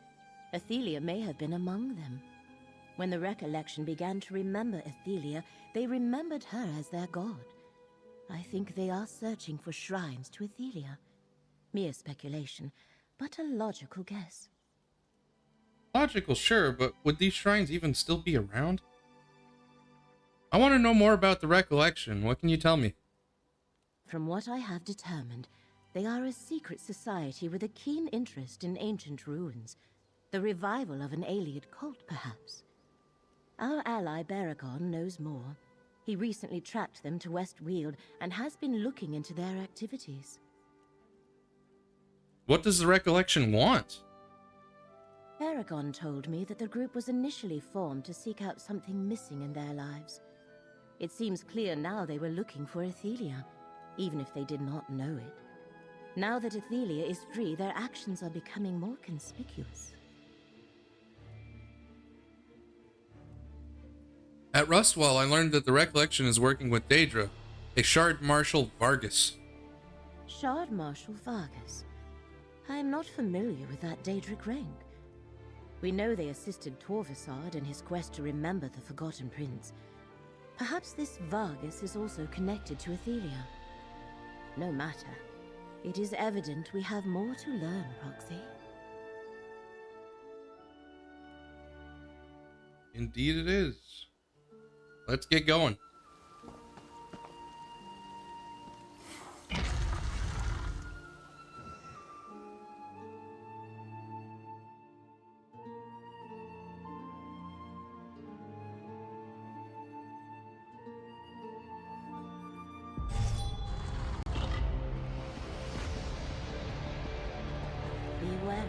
Athelia may have been among them. When the Recollection began to remember Athelia, they remembered her as their god. I think they are searching for shrines to Athelia. Mere speculation, but a logical guess. Logical, sure, but would these shrines even still be around? I want to know more about the Recollection. What can you tell me? From what I have determined, they are a secret society with a keen interest in ancient ruins. The revival of an Ayleid cult, perhaps. Our ally Baragon knows more. He recently tracked them to West Weald and has been looking into their activities. What does the Recollection want? Baragon told me that the group was initially formed to seek out something missing in their lives. It seems clear now they were looking for Athelia, even if they did not know it. Now that Athelia is free, their actions are becoming more conspicuous. At Rustwall, I learned that the Recollection is working with Daedra, a Shard Marshal Vargas. Shard Marshal Vargas? I am not familiar with that Daedric rank. We know they assisted Torvasard in his quest to remember the Forgotten Prince. Perhaps this Vargas is also connected to Athelia. No matter. It is evident we have more to learn, Proxy. Indeed it is. Let's get going. Be wary.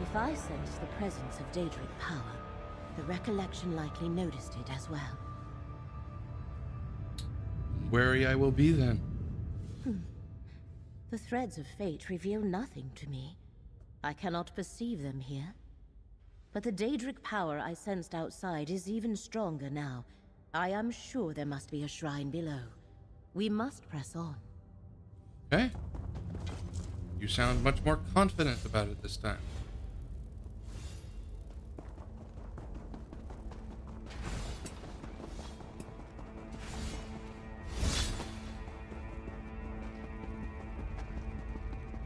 If I sense the presence of Daedric power, the Recollection likely noticed it as well. Wary I will be then. The threads of fate reveal nothing to me. I cannot perceive them here. But the Daedric power I sensed outside is even stronger now. I am sure there must be a shrine below. We must press on. Okay. You sound much more confident about it this time.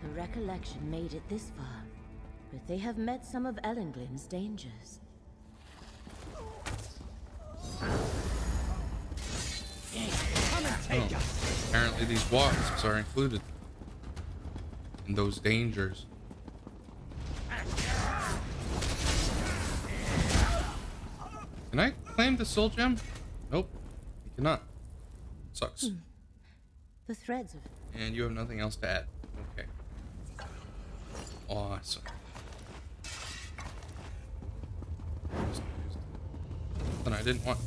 The Recollection made it this far, but they have met some of Ellenglin's dangers. Apparently these wasps are included in those dangers. Can I claim the soul gem? Nope, you cannot. Sucks. The threads of... And you have nothing else to add. Okay. Awesome. something I didn't want.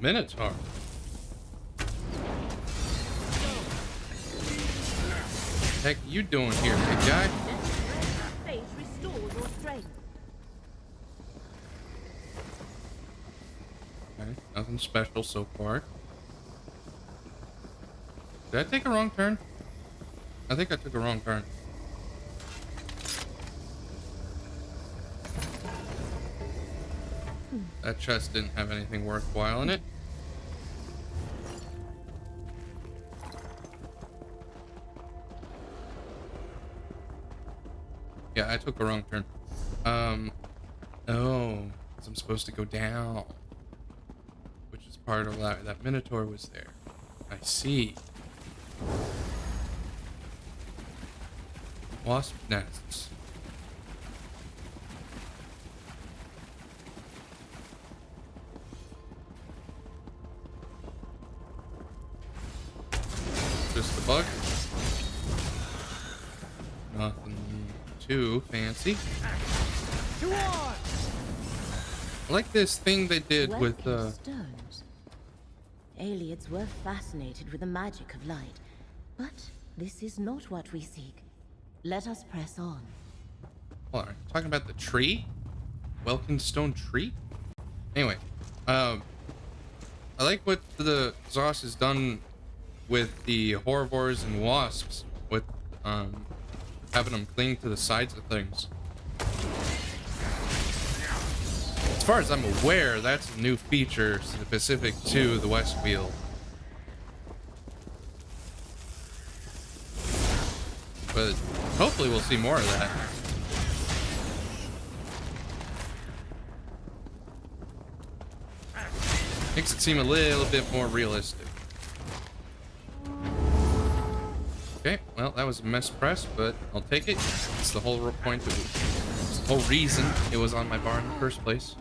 Minotaur. Heck you doing here, big guy? Face restores your strength. Okay, nothing special so far. Did I take a wrong turn? I think I took a wrong turn. That chest didn't have anything worthwhile in it. Yeah, I took a wrong turn. Oh, 'cause I'm supposed to go down, which is part of that Minotaur was there. I see. Wasp nests. Just a bug. Nothing too fancy. I like this thing they did with stones. Aliens were fascinated with the magic of light, but this is not what we seek. Let us press on. Hold on, talking about the tree? Welkinstone tree? Anyway, I like what the Zos has done with the Horvors and Wasps, with having them cling to the sides of things. As far as I'm aware, that's a new feature specific to the Westfield. But hopefully we'll see more of that. Makes it seem a little bit more realistic. Okay, well, that was a mess press, but I'll take it. It's the whole point of it. It's the whole reason it was on my bar in the first place.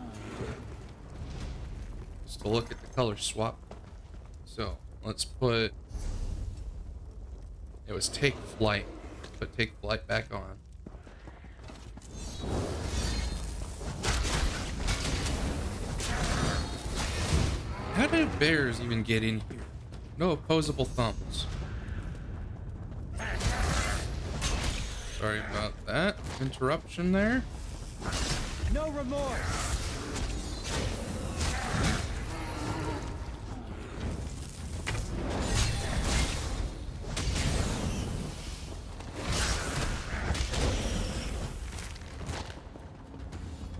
Just to look at the color swap. So, let's put... It was take flight. Put take flight back on. How did bears even get in here? No opposable thumbs. Sorry about that interruption there. No remorse.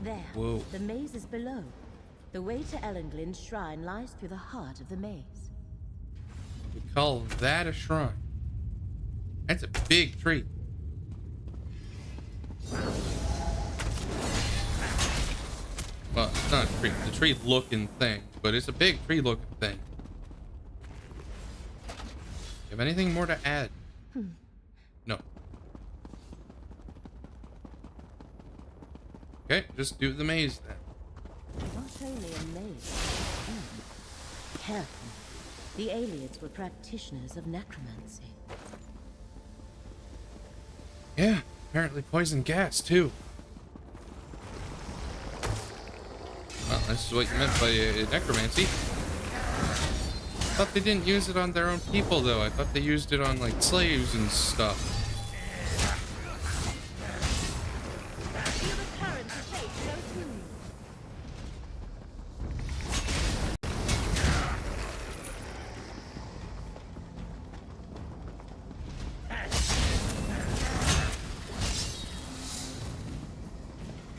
There. Whoa. The maze is below. The way to Ellenglin's shrine lies through the heart of the maze. We call that a shrine. That's a big tree. Well, it's not a tree. It's a tree-looking thing, but it's a big tree-looking thing. You have anything more to add? No. Okay, just do the maze then. Not only a maze. Careful. The aliens were practitioners of necromancy. Yeah, apparently poison gas too. Well, this is what you meant by necromancy. I thought they didn't use it on their own people though. I thought they used it on like slaves and stuff.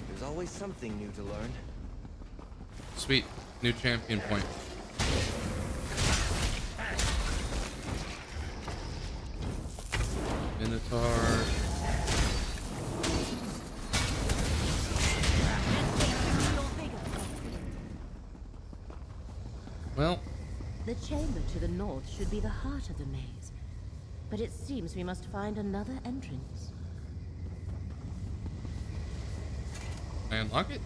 There's always something new to learn. Sweet, new champion point. Minotaur. Well, The chamber to the north should be the heart of the maze, but it seems we must find another entrance. Can I unlock it?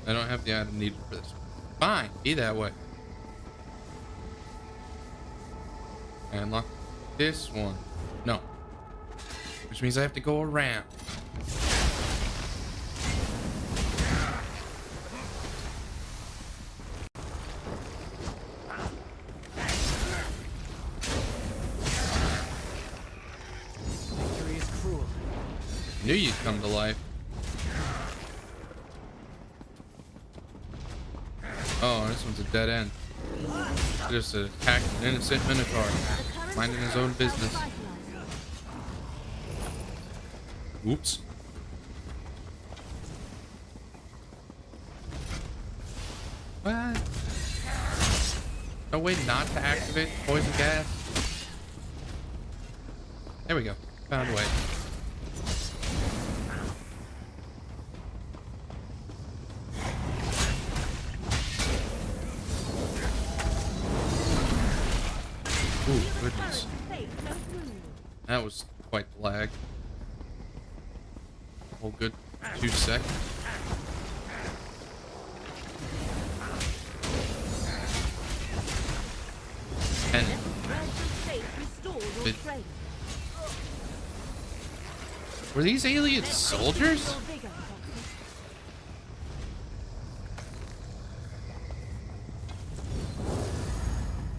I don't have the item needed for this. Fine, be that way. Can I unlock this one? No. Which means I have to go around. Victory is cruel. Knew you'd come to life. Oh, this one's a dead end. Just attacked an innocent Minotaur, minding his own business. Oops. What? No way not to activate poison gas? There we go. Found a way. Ooh, goodness. That was quite the lag. Oh, good 2 seconds. And were these alien soldiers?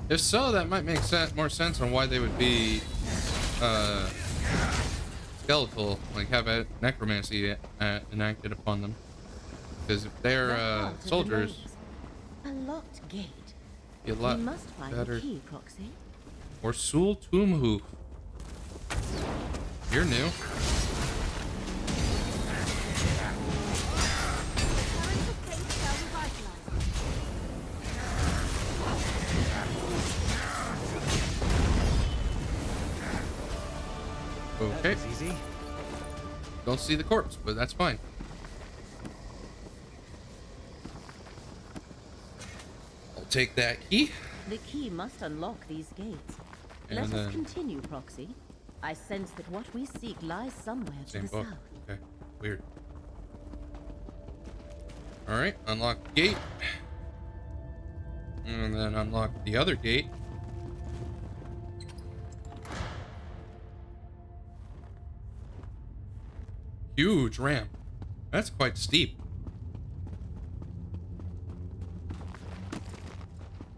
If so, that might make more sense on why they would be skeletal, like have a necromancy enacted upon them. Because if they're soldiers, a locked gate. Be a lot we must find better. The key, Proxy. Or Sul Tumhoof. You're new. Okay. Easy. Don't see the corpse, but that's fine. I'll take that key. The key must unlock these gates. And Let then- us continue, Proxy. I sense that what we seek lies somewhere to Same the book. south. Okay. Weird. Alright, unlock the gate. And then unlock the other gate. Huge ramp. That's quite steep.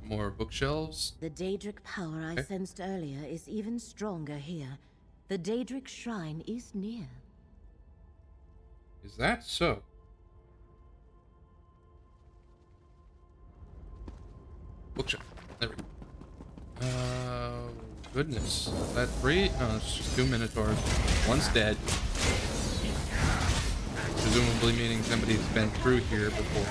More bookshelves. The Daedric power I Okay. sensed earlier is even stronger here. The Daedric shrine is near. Is that so? Bookshelf. There we go. Goodness. Is that 3? No, it's just 2 Minotaurs. One's dead. Presumably meaning somebody's been through here before.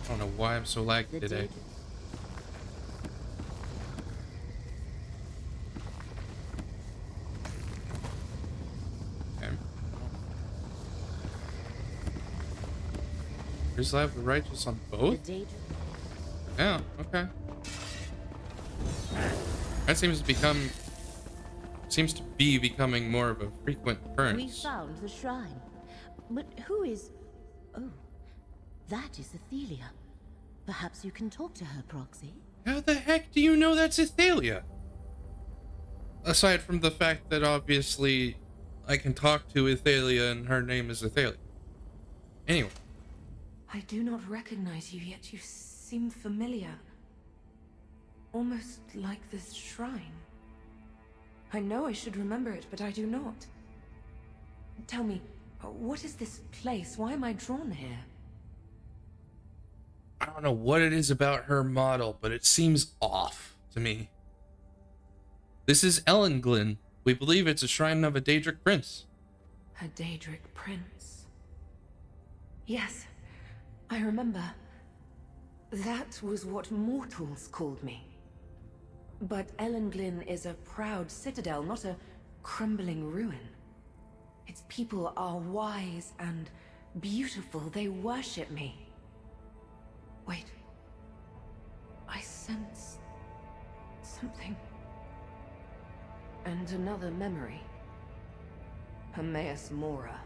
I don't know why I'm so laggy The today. Okay. Here's Life of the Righteous on both? The Daedric Yeah, okay. That seems to be becoming more of a frequent We occurrence. found the shrine. But who is... Oh, that is Athelia. Perhaps you can talk to her, Proxy. How the heck do you know that's Athalia? Aside from the fact that obviously I can talk to Athalia and her name is Athalia. Anyway. I do not recognize you, yet you seem familiar. Almost like this shrine. I know I should remember it, but I do not. Tell me, what is this place? Why am I drawn here? I don't know what it is about her model, but it seems off to me. This is Ellenglyn. We believe it's a shrine of a Daedric prince. A Daedric prince. Yes, I remember. That was what mortals called me. But Ellenglyn is a proud citadel, not a crumbling ruin. Its people are wise and beautiful. They worship me. Wait. I sense something. And another memory. Hermaeus Mora.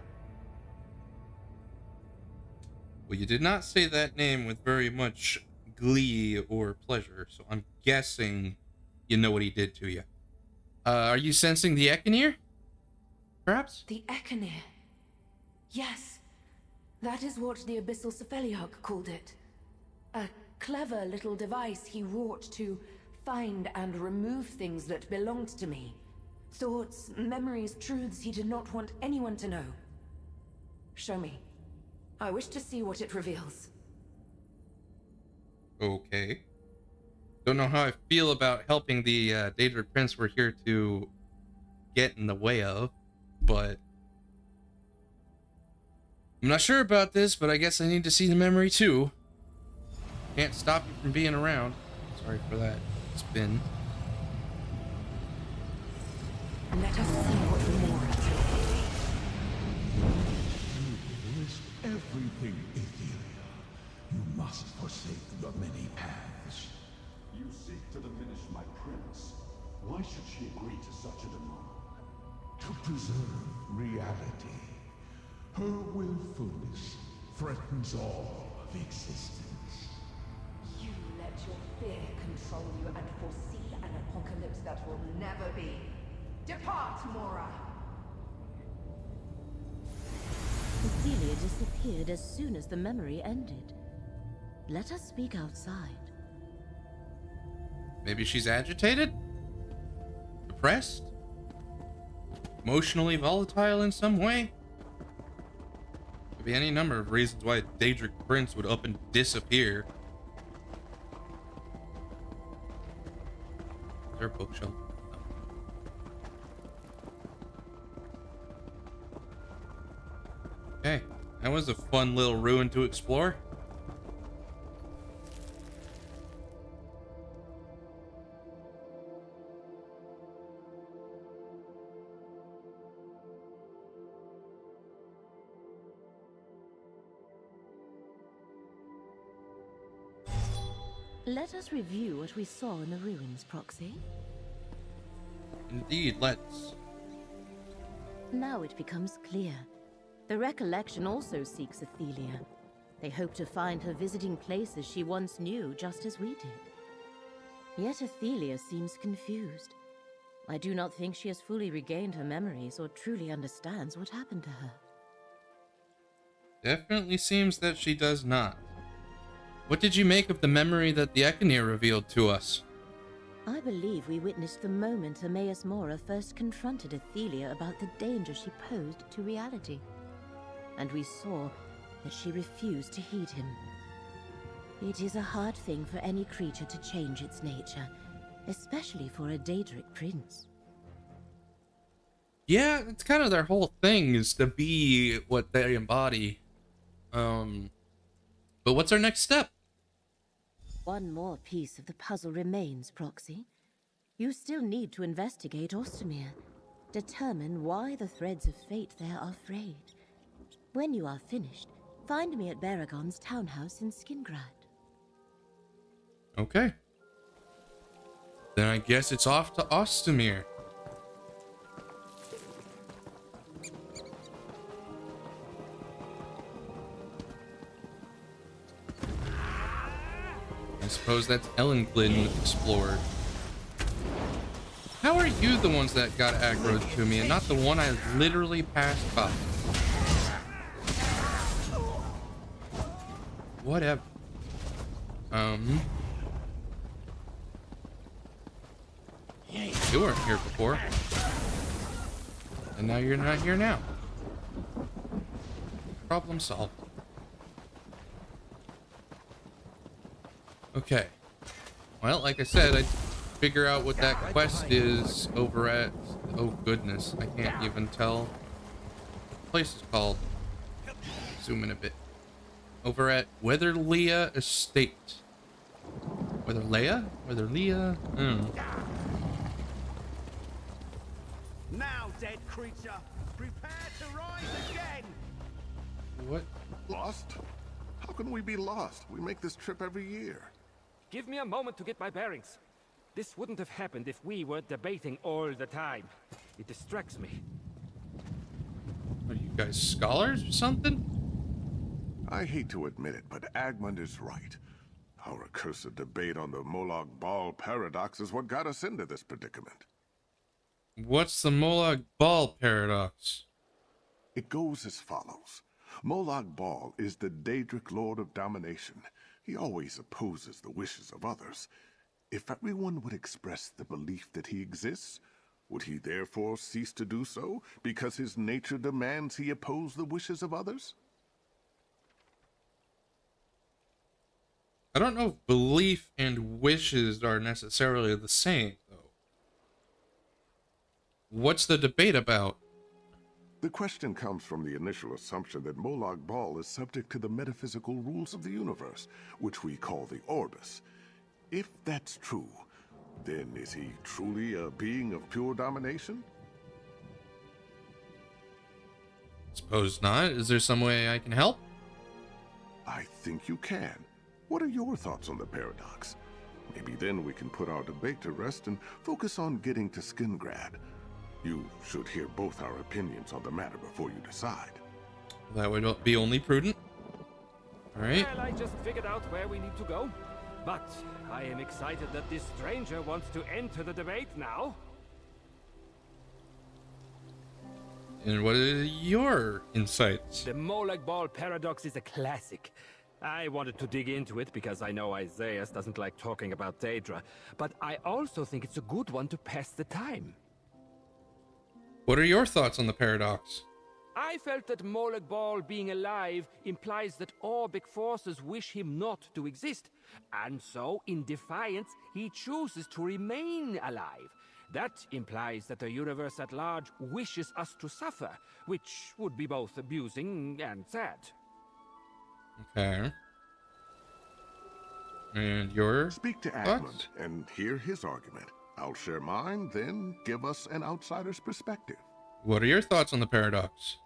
Well, you did not say that name with very much glee or pleasure, so I'm guessing you know what he did to you. Are you sensing the Echenir? Perhaps? The Echenir. Yes. That is what the Abyssal Cephaliarch called it. A clever little device he wrought to find and remove things that belonged to me. Thoughts, memories, truths he did not want anyone to know. Show me. I wish to see what it reveals. Okay. Don't know how I feel about helping the Daedric Prince we're here to get in the way of, but I'm not sure about this, but I guess I need to see the memory too. Can't stop you from being around. Sorry for that spin. Let us see what Mora told. You risk everything, Aethelia. You must forsake the many paths. You seek to diminish my prince. Why should she agree to such a demand? To preserve reality. Her willfulness threatens all of existence. You let your fear control you and foresee an apocalypse that will never be. Depart, Mora! Aethelia disappeared as soon as the memory ended. Let us speak outside. Maybe she's agitated? Depressed? Emotionally volatile in some way? Could be any number of reasons why a Daedric Prince would up and disappear. Is there a bookshelf? Okay, that was a fun little ruin to explore. Let us review what we saw in the ruins, Proxy. Indeed, let's. Now it becomes clear. The recollection also seeks Aethelia. They hope to find her visiting places she once knew, just as we did. Yet Aethelia seems confused. I do not think she has fully regained her memories or truly understands what happened to her. Definitely seems that she does not. What did you make of the memory that the Echenir revealed to us? I believe we witnessed the moment Hermaeus Mora first confronted Aethelia about the danger she posed to reality. And we saw that she refused to heed him. It is a hard thing for any creature to change its nature, especially for a Daedric prince. Yeah, it's kind of their whole thing, is to be what they embody. But what's our next step? One more piece of the puzzle remains, Proxy. You still need to investigate Ostermere. Determine why the threads of fate there are frayed. When you are finished, find me at Baragon's townhouse in Skingrad. Okay. Then I guess it's off to Ostermere. I suppose that's Ellenglin explored. How are you the ones that got aggroed to me and not the one I literally passed by? Whatever. You weren't here before. And now you're not here now. Problem solved. Okay. Well, like I said, I'd figure out what that quest is over at... Oh, goodness. I can't even tell what the place is called. Zoom in a bit. Over at Weatherlea Estate. Weatherlea? Weatherlea? I don't know. Now, dead creature, prepare to rise again! What? Lost? How can we be lost? We make this trip every year. Give me a moment to get my bearings. This wouldn't have happened if we were debating all the time. It distracts me. Are you guys scholars or something? I hate to admit it, but Agmund is right. Our accursed debate on the Molag Bal paradox is what got us into this predicament. What's the Molag Bal paradox? It goes as follows. Molag Bal is the Daedric Lord of Domination. He always opposes the wishes of others. If everyone would express the belief that he exists, would he therefore cease to do so because his nature demands he oppose the wishes of others? I don't know if belief and wishes are necessarily the same, though. What's the debate about? The question comes from the initial assumption that Molag Bal is subject to the metaphysical rules of the universe, which we call the Orbis. If that's true, then is he truly a being of pure domination? Suppose not. Is there some way I can help? I think you can. What are your thoughts on the paradox? Maybe then we can put our debate to rest and focus on getting to Skingrad. You should hear both our opinions on the matter before you decide. That would be only prudent. All right. Well, I just figured out where we need to go. But I am excited that this stranger wants to enter the debate now. And what are your insights? The Molag Bal paradox is a classic. I wanted to dig into it because I know Isaias doesn't like talking about Daedra, but I also think it's a good one to pass the time. What are your thoughts on the paradox? I felt that Molag Bal being alive implies that Orbic forces wish him not to exist, and so, in defiance, he chooses to remain alive. That implies that the universe at large wishes us to suffer, which would be both abusing and sad. Okay. And your Speak to Agmund and hear his argument. I'll share mine, then give us an outsider's perspective. What are your thoughts on the paradox?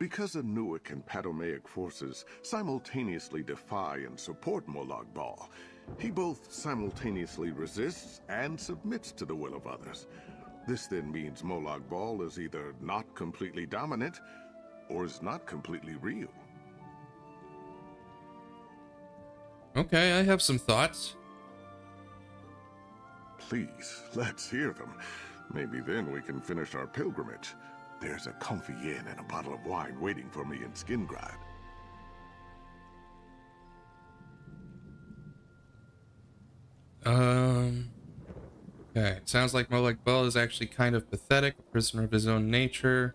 Because Anuic and Patomaic forces simultaneously defy and support Molag Bal, he both simultaneously resists and submits to the will of others. This then means Molag Bal is either not completely dominant, or is not completely real. Okay, I have some thoughts. Please, let's hear them. Maybe then we can finish our pilgrimage. There's a comfy inn and a bottle of wine waiting for me in Skingrad. Okay, it sounds like Molag Bal is actually kind of pathetic, a prisoner of his own nature.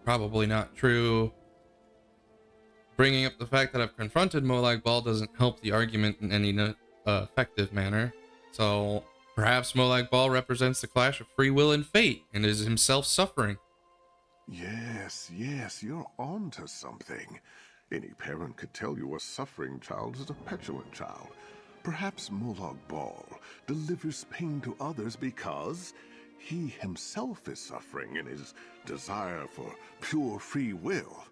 Probably not true. Bringing up the fact that I've confronted Molag Bal doesn't help the argument in any effective manner. So perhaps Molag Bal represents the clash of free will and fate, and is himself suffering. Yes, you're on to something. Any parent could tell you a suffering child is a petulant child. Perhaps Molag Bal delivers pain to others because he himself is suffering in his desire for pure free will,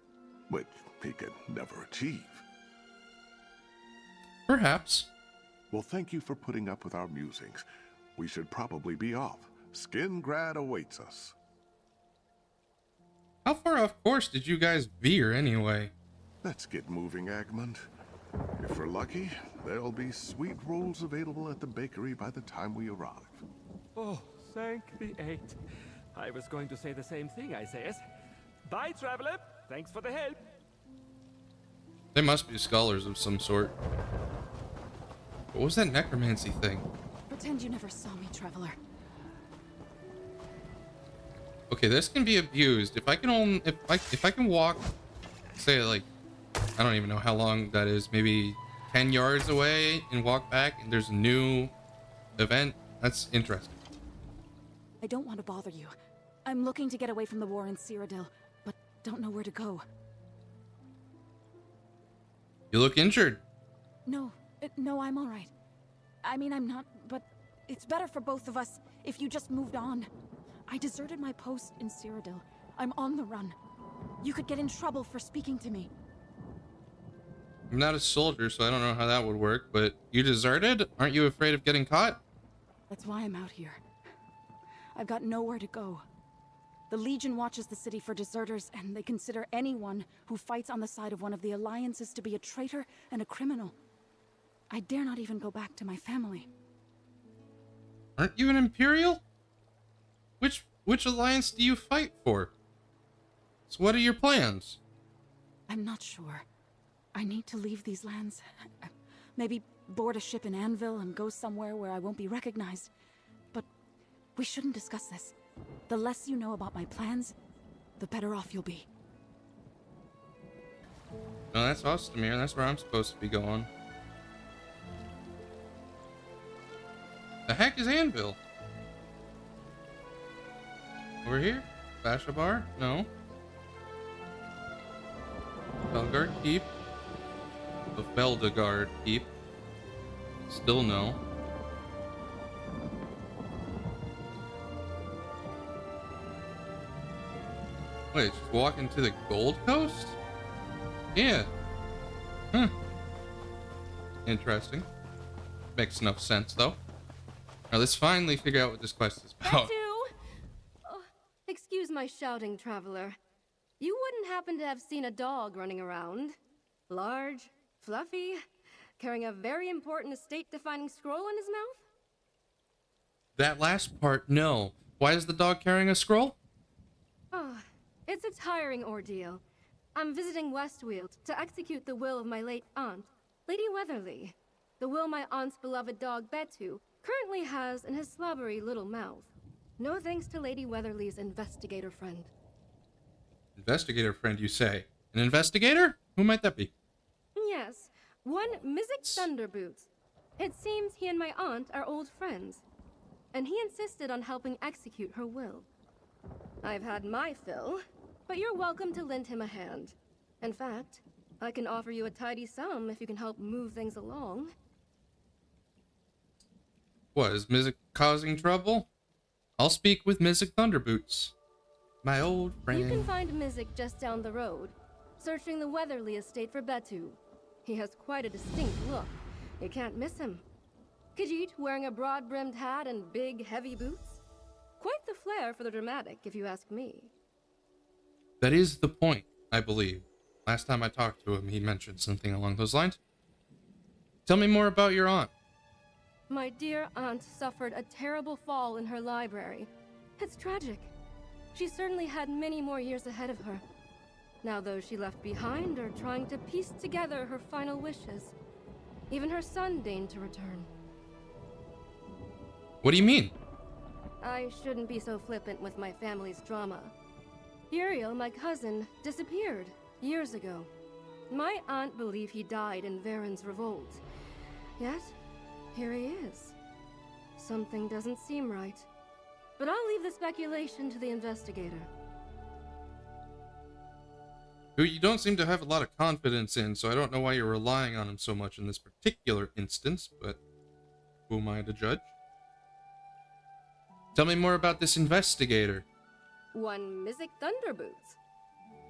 which he could never achieve. Perhaps. Well, thank you for putting up with our musings. We should probably be off. Skingrad awaits us. How far off course did you guys veer anyway? Let's get moving, Agmund. If we're lucky, there'll be sweet rolls available at the bakery by the time we arrive. Oh, thank the eight. I was going to say the same thing, Isaias. Bye, traveler. Thanks for the help. They must be scholars of some sort. What was that necromancy thing? Pretend you never saw me, traveler. Okay, this can be abused. If I can if I can walk, say like, I don't even know how long that is, maybe 10 yards away and walk back, and there's a new event. That's interesting. I don't want to bother you. I'm looking to get away from the war in Cyrodiil, but don't know where to go. You look injured. No, I'm all right. I mean, I'm not, but it's better for both of us if you just moved on. I deserted my post in Cyrodiil. I'm on the run. You could get in trouble for speaking to me. I'm not a soldier, so I don't know how that would work, but you deserted? Aren't you afraid of getting caught? That's why I'm out here. I've got nowhere to go. The Legion watches the city for deserters, and they consider anyone who fights on the side of one of the alliances to be a traitor and a criminal. I dare not even go back to my family. Aren't you an Imperial? Which alliance do you fight for? So what are your plans? I'm not sure. I need to leave these lands. Maybe board a ship in Anvil and go somewhere where I won't be recognized. But we shouldn't discuss this. The less you know about my plans, the better off you'll be. No, that's Ozdemir. That's where I'm supposed to be going. The heck is Anvil? Over here? Bashabar? No. Felgard Keep. The Feldegard Keep. Still no. Wait, just walking to the Gold Coast? Yeah. Huh. Interesting. Makes enough sense, though. Now let's finally figure out what this quest is about. Oh, excuse my shouting, traveler. You wouldn't happen to have seen a dog running around? Large, fluffy, carrying a very important estate-defining scroll in his mouth? That last part, no. Why is the dog carrying a scroll? Oh, it's a tiring ordeal. I'm visiting Westweald to execute the will of my late aunt, Lady Weatherly. The will my aunt's beloved dog, Betu, currently has in his slobbery little mouth. No thanks to Lady Weatherly's investigator friend. Investigator friend, you say? An investigator? Who might that be? Yes, one Mizik Thunderboots. It seems he and my aunt are old friends, and he insisted on helping execute her will. I've had my fill, but you're welcome to lend him a hand. In fact, I can offer you a tidy sum if you can help move things along. What, is Mizik causing trouble? I'll speak with Mizik Thunderboots. My old friend. You can find Mizik just down the road, searching the Weatherly estate for Betu. He has quite a distinct look. You can't miss him. Khajiit wearing a broad-brimmed hat and big, heavy boots. Quite the flair for the dramatic, if you ask me. That is the point, I believe. Last time I talked to him, he mentioned something along those lines. Tell me more about your aunt. My dear aunt suffered a terrible fall in her library. It's tragic. She certainly had many more years ahead of her. Now those she left behind are trying to piece together her final wishes. Even her son deigned to return. What do you mean? I shouldn't be so flippant with my family's drama. Uriel, my cousin, disappeared years ago. My aunt believed he died in Varen's revolt. Yet, here he is. Something doesn't seem right. But I'll leave the speculation to the investigator. Who you don't seem to have a lot of confidence in, so I don't know why you're relying on him so much in this particular instance, but who am I to judge? Tell me more about this investigator. One Mizik Thunderboots.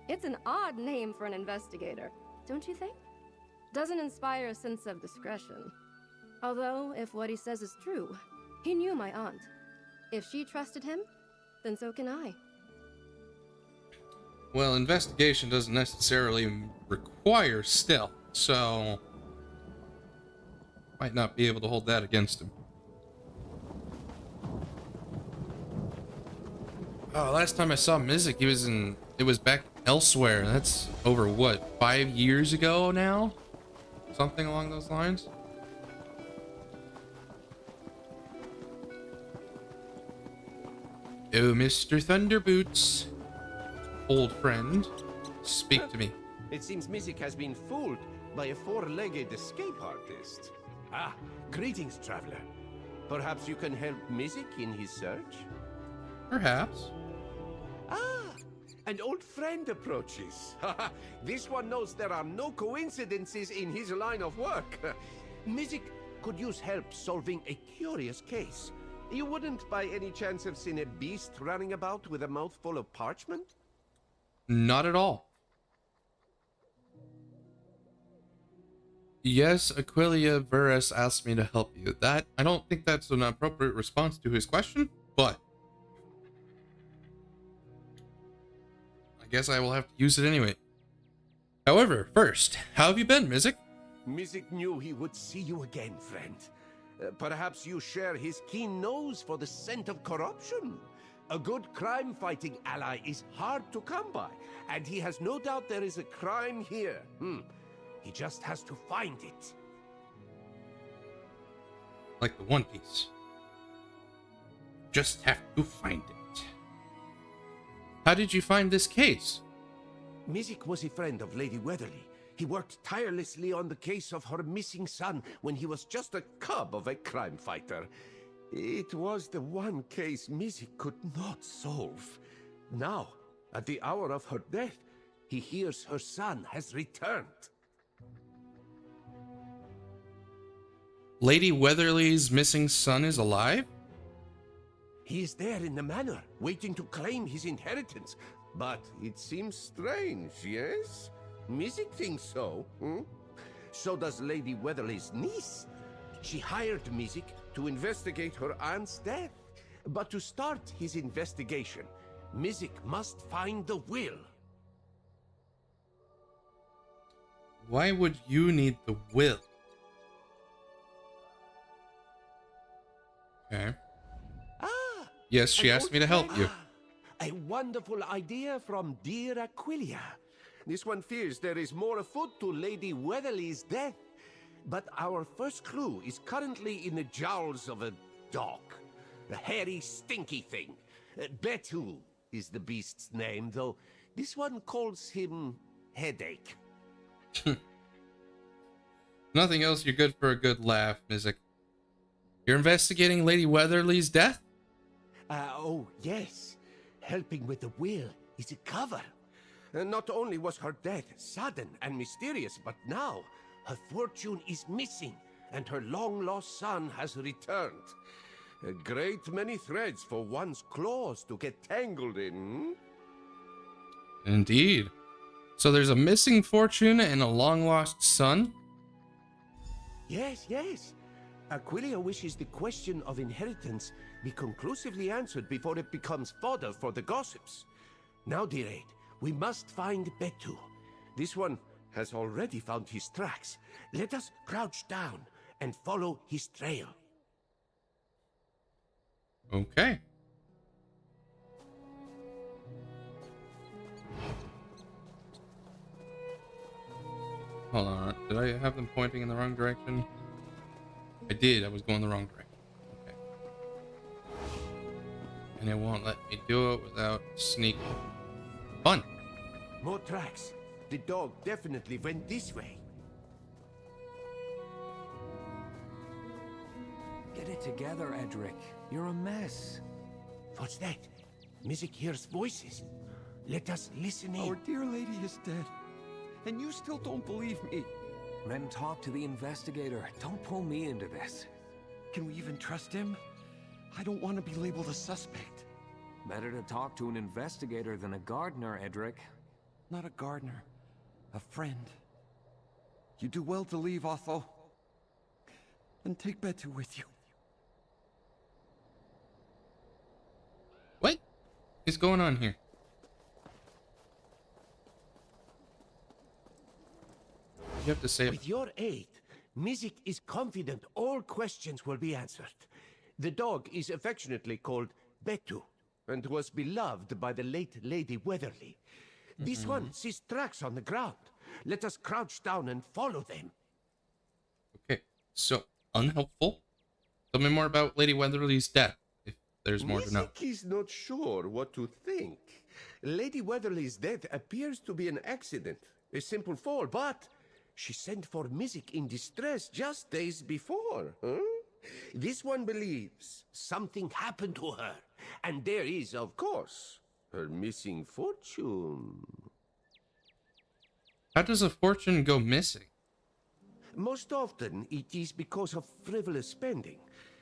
It's an odd name for an investigator, don't you think? Doesn't inspire a sense of discretion. Although, if what he says is true, he knew my aunt. If she trusted him, then so can I. Well, investigation doesn't necessarily require stealth, so might not be able to hold that against him. Oh, last time I saw Mizik, it was back elsewhere. That's over what, 5 years ago now? Something along those lines. Oh, Mr. Thunderboots. Old friend, speak to me. It seems Mizik has been fooled by a four-legged escape artist. Ah, greetings, traveler. Perhaps you can help Mizik in his search? Perhaps. Ah, an old friend approaches. This one knows there are no coincidences in his line of work. Mizik could use help solving a curious case. You wouldn't by any chance have seen a beast running about with a mouthful of parchment? Not at all. Yes, Aquilia Verus asked me to help you. That, I don't think that's an appropriate response to his question, but I guess I will have to use it anyway. However, first, how have you been, Mizik? Mizik knew he would see you again, friend. Perhaps you share his keen nose for the scent of corruption. A good crime-fighting ally is hard to come by, and he has no doubt there is a crime here. He just has to find it. Like the One Piece. Just have to find it. How did you find this case? Mizik was a friend of Lady Weatherly. He worked tirelessly on the case of her missing son when he was just a cub of a crime fighter. It was the one case Mizik could not solve. Now, at the hour of her death, he hears her son has returned. Lady Weatherly's missing son is alive? He is there in the manor, waiting to claim his inheritance. But it seems strange, yes? Mizik thinks so, So does Lady Weatherly's niece. She hired Mizik to investigate her aunt's death. But to start his investigation, Mizik must find the will. Why would you need the will? Okay. Yes, she asked me to help you. A wonderful idea from dear Aquilia. This one fears there is more afoot to Lady Weatherly's death. But our first clue is currently in the jowls of a dog. A hairy, stinky thing. Betu is the beast's name, though this one calls him Headache. Nothing else, you're good for a good laugh, Mizik. You're investigating Lady Weatherly's death? Oh, yes. Helping with the will is a cover. Not only was her death sudden and mysterious, but now her fortune is missing and her long-lost son has returned. A great many threads for one's claws to get tangled in. Indeed. So there's a missing fortune and a long-lost son? Yes, yes. Aquilia wishes the question of inheritance be conclusively answered before it becomes fodder for the gossips. Now, dear Aid, we must find Betu. This one has already found his tracks. Let us crouch down and follow his trail. Okay. Hold on. Did I have them pointing in the wrong direction? I did. I was going the wrong direction. Okay. And it won't let me do it without sneaking. Fun. More tracks. The dog definitely went this way. Get it together, Edric. You're a mess. What's that? Mizik hears voices. Let us listen in. Our dear lady is dead. And you still don't believe me. Then talk to the investigator. Don't pull me into this. Can we even trust him? I don't want to be labeled a suspect. Better to talk to an investigator than a gardener, Edric. Not a gardener. A friend. You do well to leave, Otho. And take Betu with you. What is going on here? You have to say it. With your aid, Mizik is confident all questions will be answered. The dog is affectionately called Betu, and was beloved by the late Lady Weatherly. This one sees tracks on the ground. Let us crouch down and follow them. Okay, so unhelpful. Tell me more about Lady Weatherly's death, if there's more to know. Mizik is not sure what to think. Lady Weatherly's death appears to be an accident, a simple fall, but she sent for Mizik in distress just days before. This one believes something happened to her, and there is, of course, her missing fortune. How does a fortune go missing? Most often, it is because of frivolous spending.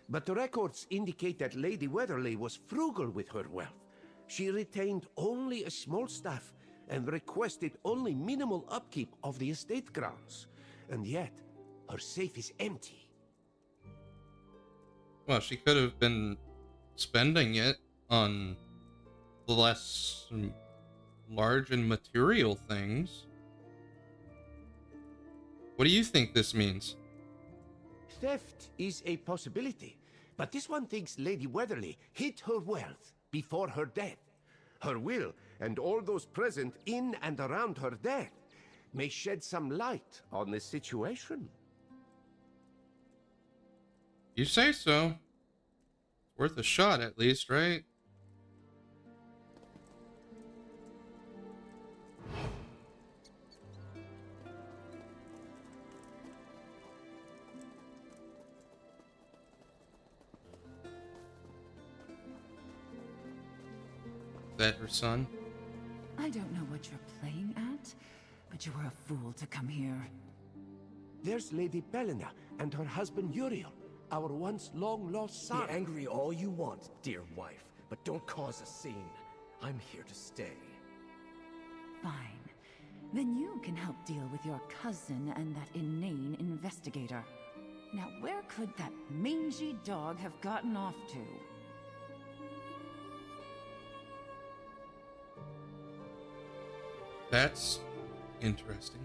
But the records indicate that Lady Weatherly was frugal with her wealth. She retained only a small staff, and requested only minimal upkeep of the estate grounds. And yet, her safe is empty. Well, she could have been spending it on less large and material things. What do you think this means? Theft is a possibility, but this one thinks Lady Weatherly hid her wealth before her death. Her will, and all those present in and around her death, may shed some light on the situation. You say so. Worth a shot at least, right? Is that her son? I don't know what you're playing at, but you were a fool to come here. There's Lady Belena and her husband Uriel, our once long-lost son. Be angry all you want, dear wife, but don't cause a scene. I'm here to stay. Fine. Then you can help deal with your cousin and that inane investigator. Now, where could that mangy dog have gotten off to? That's interesting.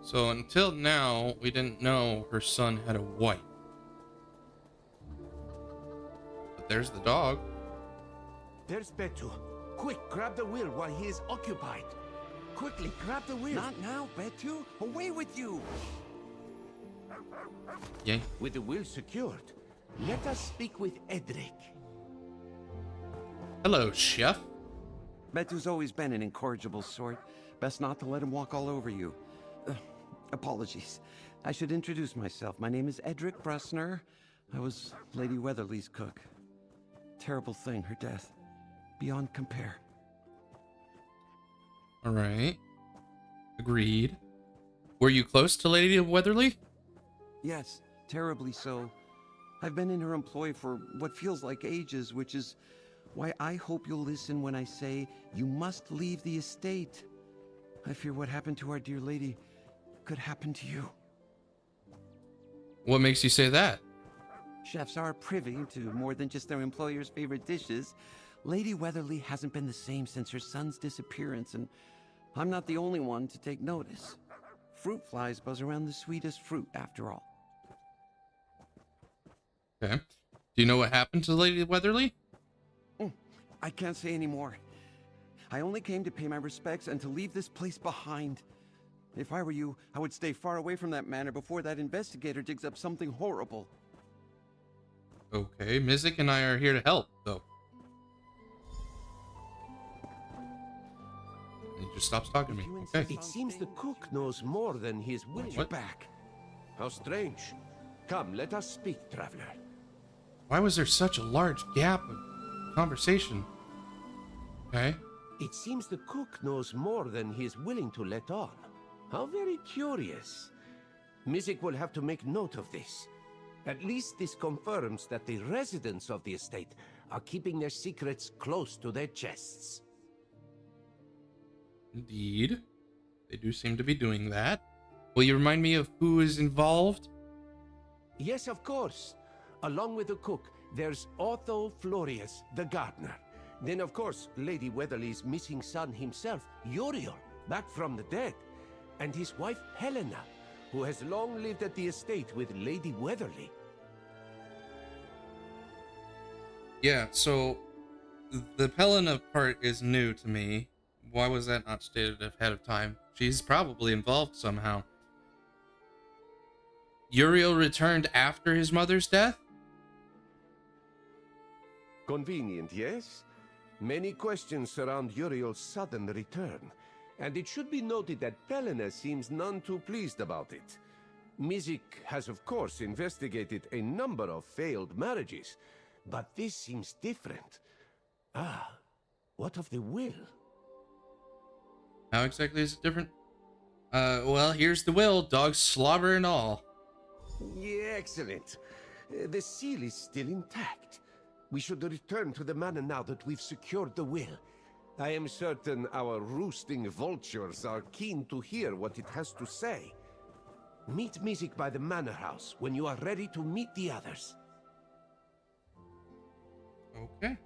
So until now, we didn't know her son had a wife. But there's the dog. There's Betu. Quick, grab the wheel while he is occupied. Quickly, grab the wheel. Not now, Betu. Away with you. Yeah. With the wheel secured, let us speak with Edric. Hello, chef. Betu's always been an incorrigible sort. Best not to let him walk all over you. Apologies. I should introduce myself. My name is Edric Bressner. I was Lady Weatherly's cook. Terrible thing, her death. Beyond compare. All right. Agreed. Were you close to Lady Weatherly? Yes, terribly so. I've been in her employ for what feels like ages, which is why I hope you'll listen when I say you must leave the estate. I fear what happened to our dear lady could happen to you. What makes you say that? Chefs are privy to more than just their employer's favorite dishes. Lady Weatherly hasn't been the same since her son's disappearance, and I'm not the only one to take notice. Fruit flies buzz around the sweetest fruit, after all. Okay. Do you know what happened to Lady Weatherly? I can't say any more. I only came to pay my respects and to leave this place behind. If I were you, I would stay far away from that manor before that investigator digs up something horrible. Okay, Mizik and I are here to help, though. He just stops talking to me. Okay. It seems the cook knows more than he is willing What? back. How strange. Come, let us speak, traveler. Why was there such a large gap of conversation? Okay. It seems the cook knows more than he is willing to let on. How very curious. Mizik will have to make note of this. At least this confirms that the residents of the estate are keeping their secrets close to their chests. Indeed. They do seem to be doing that. Will you remind me of who is involved? Yes, of course. Along with the cook, there's Otho Florius, the gardener. Then, of course, Lady Weatherly's missing son himself, Uriel, back from the dead. And his wife, Helena, who has long lived at the estate with Lady Weatherly. Yeah, so the Helena part is new to me. Why was that not stated ahead of time? She's probably involved somehow. Uriel returned after his mother's death? Convenient, yes? Many questions surround Uriel's sudden return. And it should be noted that Helena seems none too pleased about it. Mizik has, of course, investigated a number of failed marriages, but this seems different. Ah, what of the will? How exactly is it different? Well, here's the will. Dog slobber and all. Yeah, excellent. The seal is still intact. We should return to the manor now that we've secured the will. I am certain our roosting vultures are keen to hear what it has to say. Meet Mizik by the manor house when you are ready to meet the others. Okay.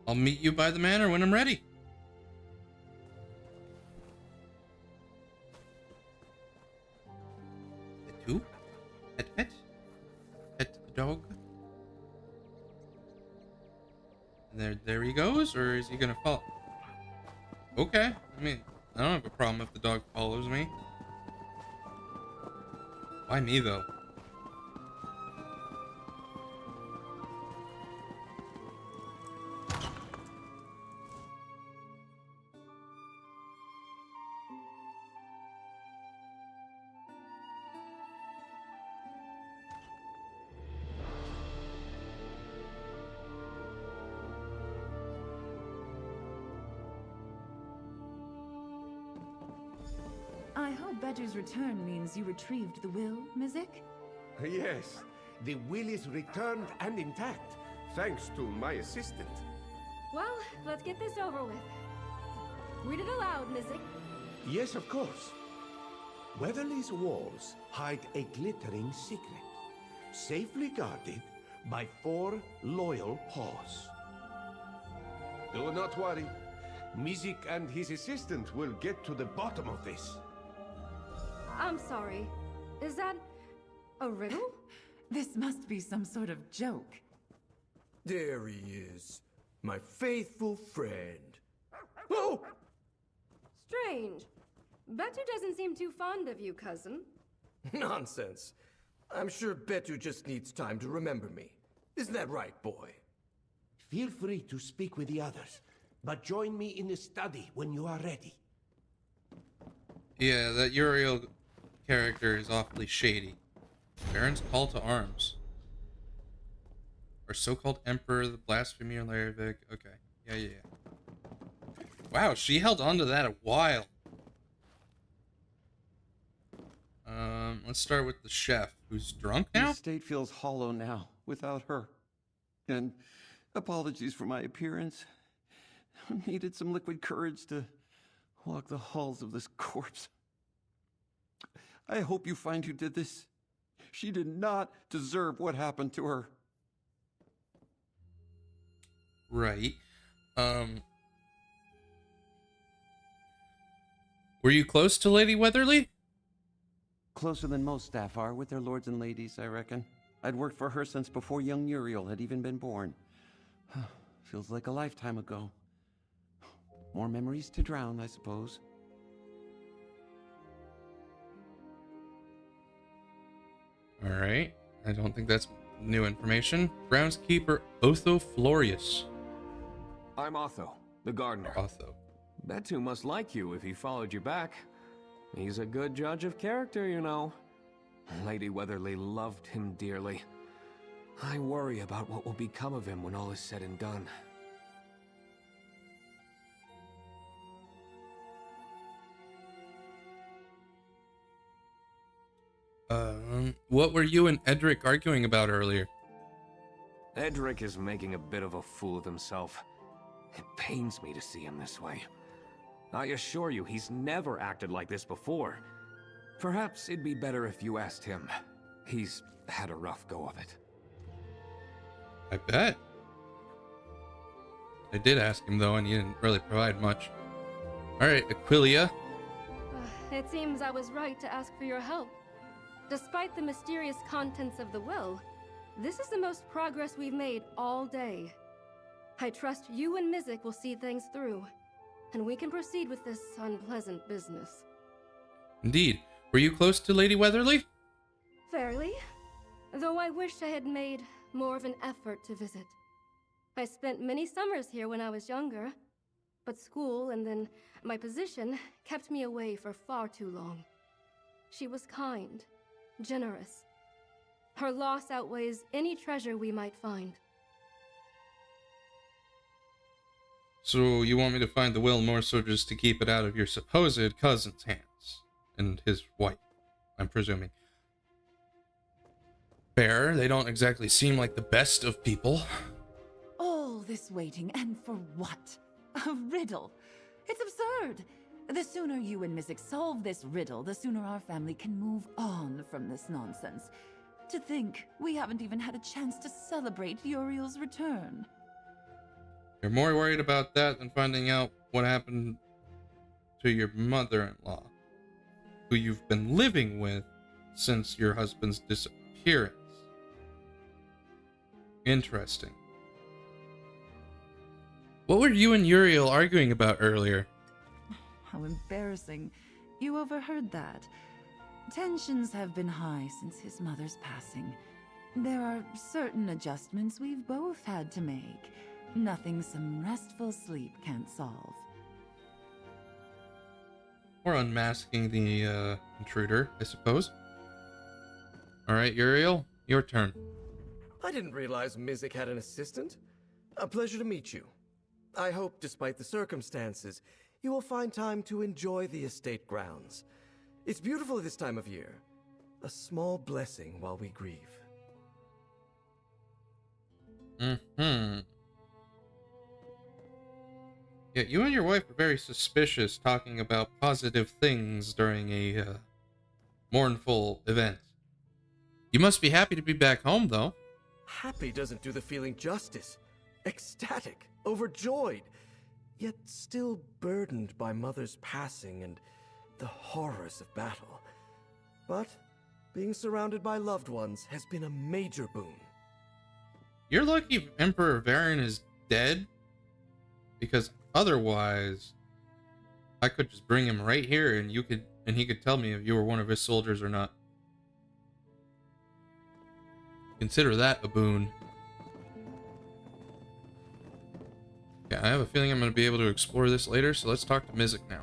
I'll meet you by the manor when I'm ready. Pet who? Pet? Pet the dog? And there he goes, or is he gonna follow? Okay. I mean, I don't have a problem if the dog follows me. Why me, though? I hope Bedou's return means you retrieved the will, Mizik? Yes, the will is returned and intact, thanks to my assistant. Well, let's get this over with. Read it aloud, Mizik. Yes, of course. Weatherly's walls hide a glittering secret, safely guarded by 4 loyal paws. Do not worry. Mizik and his assistant will get to the bottom of this. I'm sorry. Is that a riddle? This must be some sort of joke. There he is, my faithful friend. Oh! Strange. Betu doesn't seem too fond of you, cousin. Nonsense. I'm sure Betu just needs time to remember me. Isn't that right, boy? Feel free to speak with the others, but join me in the study when you are ready. Yeah, that Uriel character is awfully shady. Baron's call to arms. Our so-called emperor, the blasphemer, Larivik. Okay. Yeah. Wow, she held on to that a while. Let's start with the chef, who's drunk now? The estate feels hollow now, without her. And apologies for my appearance. Needed some liquid courage to walk the halls of this corpse. I hope you find who did this. She did not deserve what happened to her. Right. Were you close to Lady Weatherly? Closer than most staff are with their lords and ladies, I reckon. I'd worked for her since before young Uriel had even been born. Feels like a lifetime ago. More memories to drown, I suppose. Alright. I don't think that's new information. Groundskeeper Otho Florius. I'm Otho, the gardener. Otho. Betu must like you if he followed you back. He's a good judge of character, you know. Lady Weatherly loved him dearly. I worry about what will become of him when all is said and done. What were you and Edric arguing about earlier? Edric is making a bit of a fool of himself. It pains me to see him this way. I assure you, he's never acted like this before. Perhaps it'd be better if you asked him. He's had a rough go of it. I bet. I did ask him, though, and he didn't really provide much. Alright, Aquilia. It seems I was right to ask for your help. Despite the mysterious contents of the will, this is the most progress we've made all day. I trust you and Mizik will see things through, and we can proceed with this unpleasant business. Indeed. Were you close to Lady Weatherly? Fairly. Though I wish I had made more of an effort to visit. I spent many summers here when I was younger, but school and then my position kept me away for far too long. She was kind, generous. Her loss outweighs any treasure we might find. So you want me to find the will more so just to keep it out of your supposed cousin's hands and his wife, I'm presuming. Fair, they don't exactly seem like the best of people. All this waiting, and for what? A riddle. It's absurd. The sooner you and Mizik solve this riddle, the sooner our family can move on from this nonsense. To think we haven't even had a chance to celebrate Uriel's return. You're more worried about that than finding out what happened to your mother-in-law, who you've been living with since your husband's disappearance. Interesting. What were you and Uriel arguing about earlier? How embarrassing. You overheard that. Tensions have been high since his mother's passing. There are certain adjustments we've both had to make. Nothing some restful sleep can't solve. Or unmasking the intruder, I suppose. Alright, Uriel, your turn. I didn't realize Mizik had an assistant. A pleasure to meet you. I hope, despite the circumstances, you will find time to enjoy the estate grounds. It's beautiful this time of year. A small blessing while we grieve. Yeah, you and your wife are very suspicious talking about positive things during a mournful event. You must be happy to be back home, though. Happy doesn't do the feeling justice. Ecstatic, overjoyed, yet still burdened by Mother's passing and the horrors of battle. But being surrounded by loved ones has been a major boon. You're lucky Emperor Varen is dead, because otherwise I could just bring him right here and he could tell me if you were one of his soldiers or not. Consider that a boon. Yeah, I have a feeling I'm going to be able to explore this later, so let's talk to Mizik now.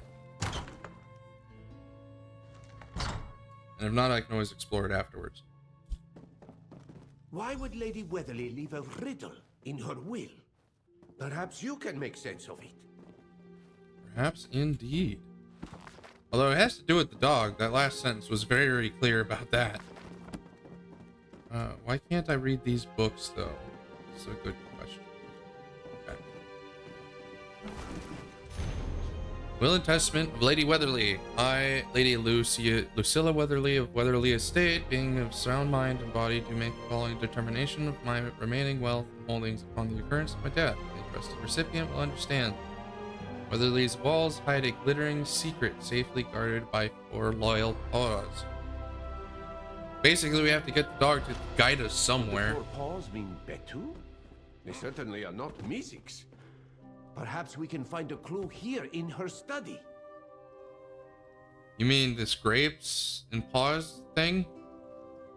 And if not, I can always explore it afterwards. Why would Lady Weatherly leave a riddle in her will? Perhaps you can make sense of it. Perhaps indeed. Although it has to do with the dog. That last sentence was very clear about that. Why can't I read these books, though? That's a good question. Okay. Will and Testament of Lady Weatherly. I, Lady Lucilla Weatherly of Weatherly Estate, being of sound mind and body, do make the following determination of my remaining wealth and holdings upon the occurrence of my death. The trusted recipient will understand. Weatherly's walls hide a glittering secret safely guarded by 4 loyal paws. Basically, we have to get the dog to guide us somewhere. The 4 paws mean Betu? They certainly are not Mizik's. Perhaps we can find a clue here in her study. You mean this grapes and paws thing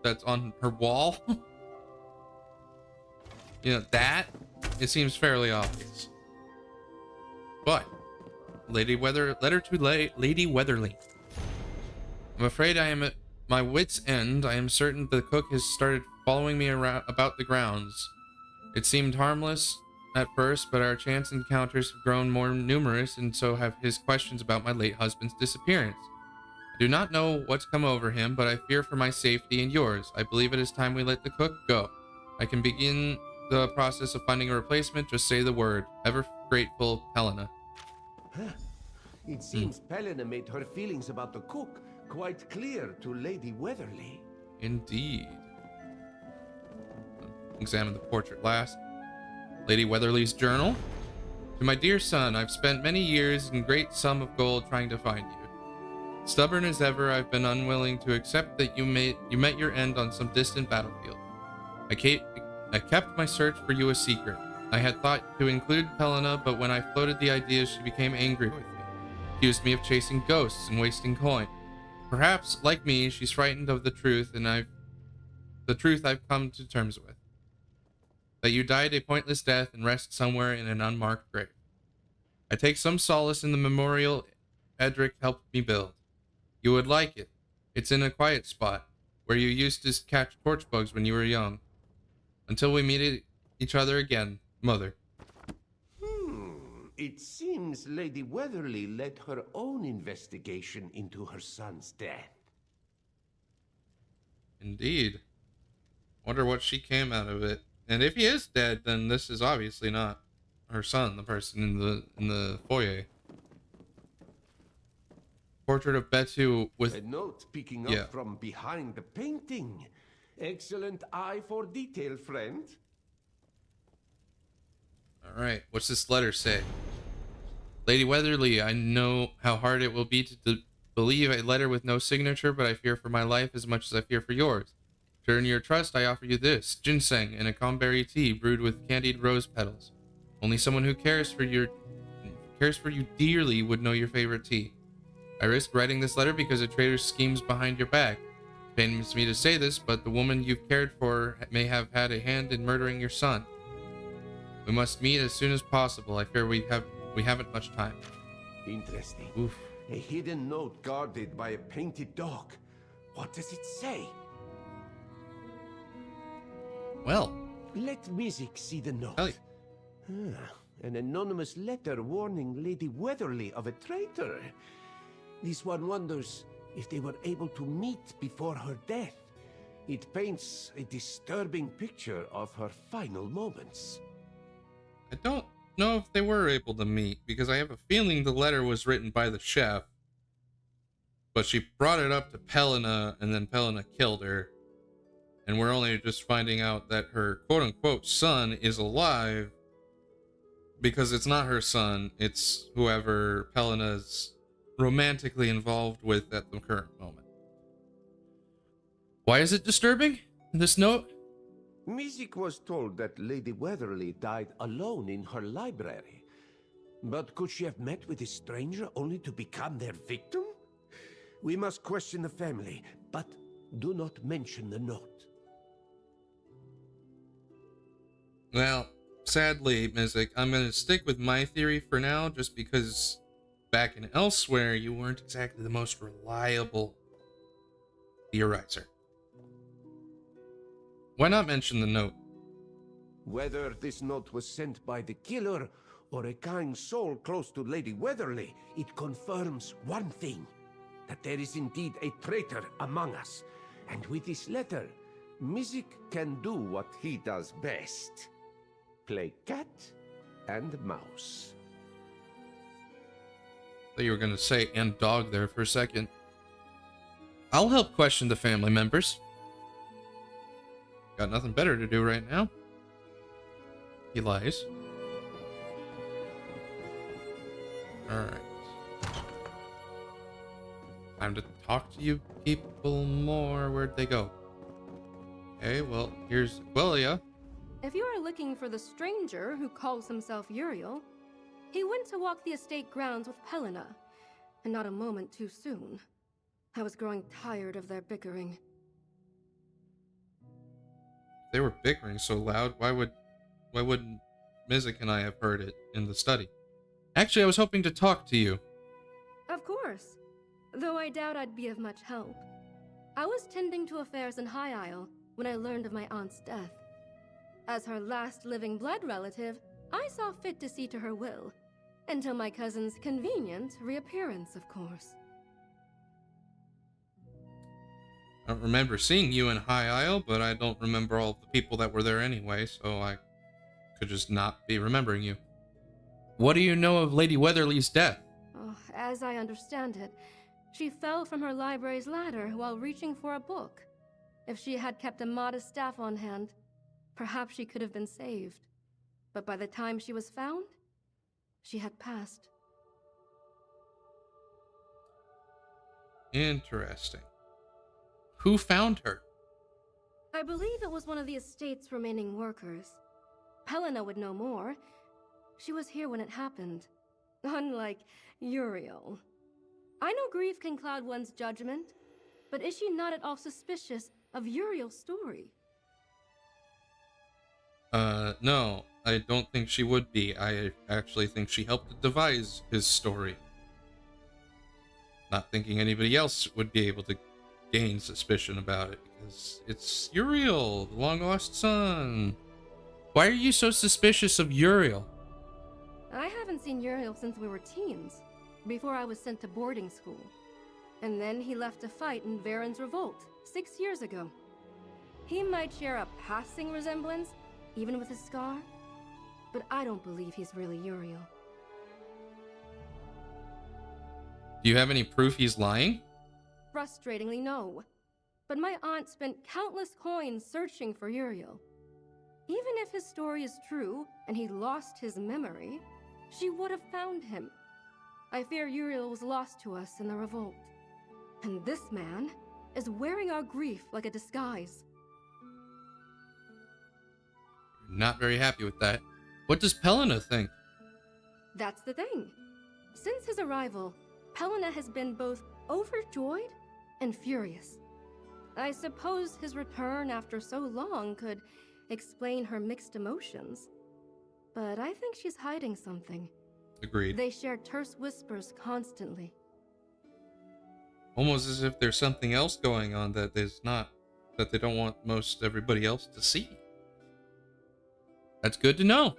that's on her wall? You know, that, it seems fairly obvious. But, letter to Lady Weatherly. I'm afraid I am at my wit's end. I am certain the cook has started following me around about the grounds. It seemed harmless at first, but our chance encounters have grown more numerous, and so have his questions about my late husband's disappearance. I do not know what's come over him, but I fear for my safety and yours. I believe it is time we let the cook go. I can begin the process of finding a replacement. Just say the word. Ever grateful, Helena. It seems Helena made her feelings about the cook quite clear to Lady Weatherly. Indeed. Examine the portrait last. Lady Weatherly's journal. To my dear son, I've spent many years and great sum of gold trying to find you. Stubborn as ever, I've been unwilling to accept that you met your end on some distant battlefield. I kept my search for you a secret. I had thought to include Helena, but when I floated the idea, she became angry with me. Accused me of chasing ghosts and wasting coin. Perhaps, like me, she's frightened of the truth, and I've come to terms with. That you died a pointless death and rest somewhere in an unmarked grave. I take some solace in the memorial Edric helped me build. You would like it. It's in a quiet spot, where you used to catch torch bugs when you were young. Until we meet each other again, Mother. It seems Lady Weatherly led her own investigation into her son's death. Indeed. Wonder what she came out of it. And if he is dead, then this is obviously not her son, the person in the foyer. Portrait of Betu with a note peeking up from behind the painting. Excellent eye for detail, friend. All right, what's this letter say? Lady Weatherly, I know how hard it will be to believe a letter with no signature, but I fear for my life as much as I fear for yours. To earn your trust, I offer you this, ginseng and a comberry tea brewed with candied rose petals. Only someone who cares for you dearly would know your favorite tea. I risk writing this letter because a traitor schemes behind your back. It pains me to say this, but the woman you've cared for may have had a hand in murdering your son. We must meet as soon as possible. I fear we haven't much time. Interesting. Oof. A hidden note guarded by a painted dog. What does it say? Well, let Mizik see the note. An anonymous letter warning Lady Weatherly of a traitor. This one wonders if they were able to meet before her death. It paints a disturbing picture of her final moments. I don't know if they were able to meet, because I have a feeling the letter was written by the chef. But she brought it up to Pelina, and then Pelina killed her. And we're only just finding out that her quote-unquote son is alive, because it's not her son, it's whoever Pelina's romantically involved with at the current moment. Why is it disturbing, this note? Mizik was told that Lady Weatherly died alone in her library. But could she have met with a stranger only to become their victim? We must question the family, but do not mention the note. Well, sadly, Mizik, I'm going to stick with my theory for now, just because back in Elsewhere, you weren't exactly the most reliable theorizer. Why not mention the note? Whether this note was sent by the killer or a kind soul close to Lady Weatherly, it confirms one thing, that there is indeed a traitor among us. And with this letter, Mizik can do what he does best. Play cat and mouse. I thought you were going to say and dog there for a second. I'll help question the family members. Got nothing better to do right now. He lies. Alright. Time to talk to you people more. Where'd they go? Okay, well, here's Aquila. If you are looking for the stranger who calls himself Uriel, he went to walk the estate grounds with Pelina, and not a moment too soon. I was growing tired of their bickering. They were bickering so loud, why wouldn't Mizik and I have heard it in the study? Actually, I was hoping to talk to you. Of course, though I doubt I'd be of much help. I was tending to affairs in High Isle when I learned of my aunt's death. As her last living blood relative, I saw fit to see to her will, until my cousin's convenient reappearance, of course. I don't remember seeing you in High Isle, but I don't remember all the people that were there anyway, so I could just not be remembering you. What do you know of Lady Weatherly's death? Oh, as I understand it, she fell from her library's ladder while reaching for a book. If she had kept a modest staff on hand, perhaps she could have been saved. But by the time she was found, she had passed. Interesting. Who found her? I believe it was one of the estate's remaining workers. Pelina would know more. She was here when it happened. Unlike Uriel. I know grief can cloud one's judgment, but is she not at all suspicious of Uriel's story? No, I don't think she would be. I actually think she helped to devise his story. Not thinking anybody else would be able to gain suspicion about it, because it's Uriel, the long-lost son. Why are you so suspicious of Uriel? I haven't seen Uriel since we were teens, before I was sent to boarding school. And then he left to fight in Varen's revolt 6 years ago. He might share a passing resemblance, even with his scar, but I don't believe he's really Uriel. Do you have any proof he's lying? Frustratingly, no. But my aunt spent countless coins searching for Uriel. Even if his story is true, and he lost his memory, she would have found him. I fear Uriel was lost to us in the revolt. And this man is wearing our grief like a disguise. Not very happy with that. What does Pelina think? That's the thing. Since his arrival, Pelina has been both overjoyed and furious. I suppose his return after so long could explain her mixed emotions. But I think she's hiding something. Agreed. They share terse whispers constantly. Almost as if there's something else going on that there's not, that they don't want most everybody else to see. That's good to know.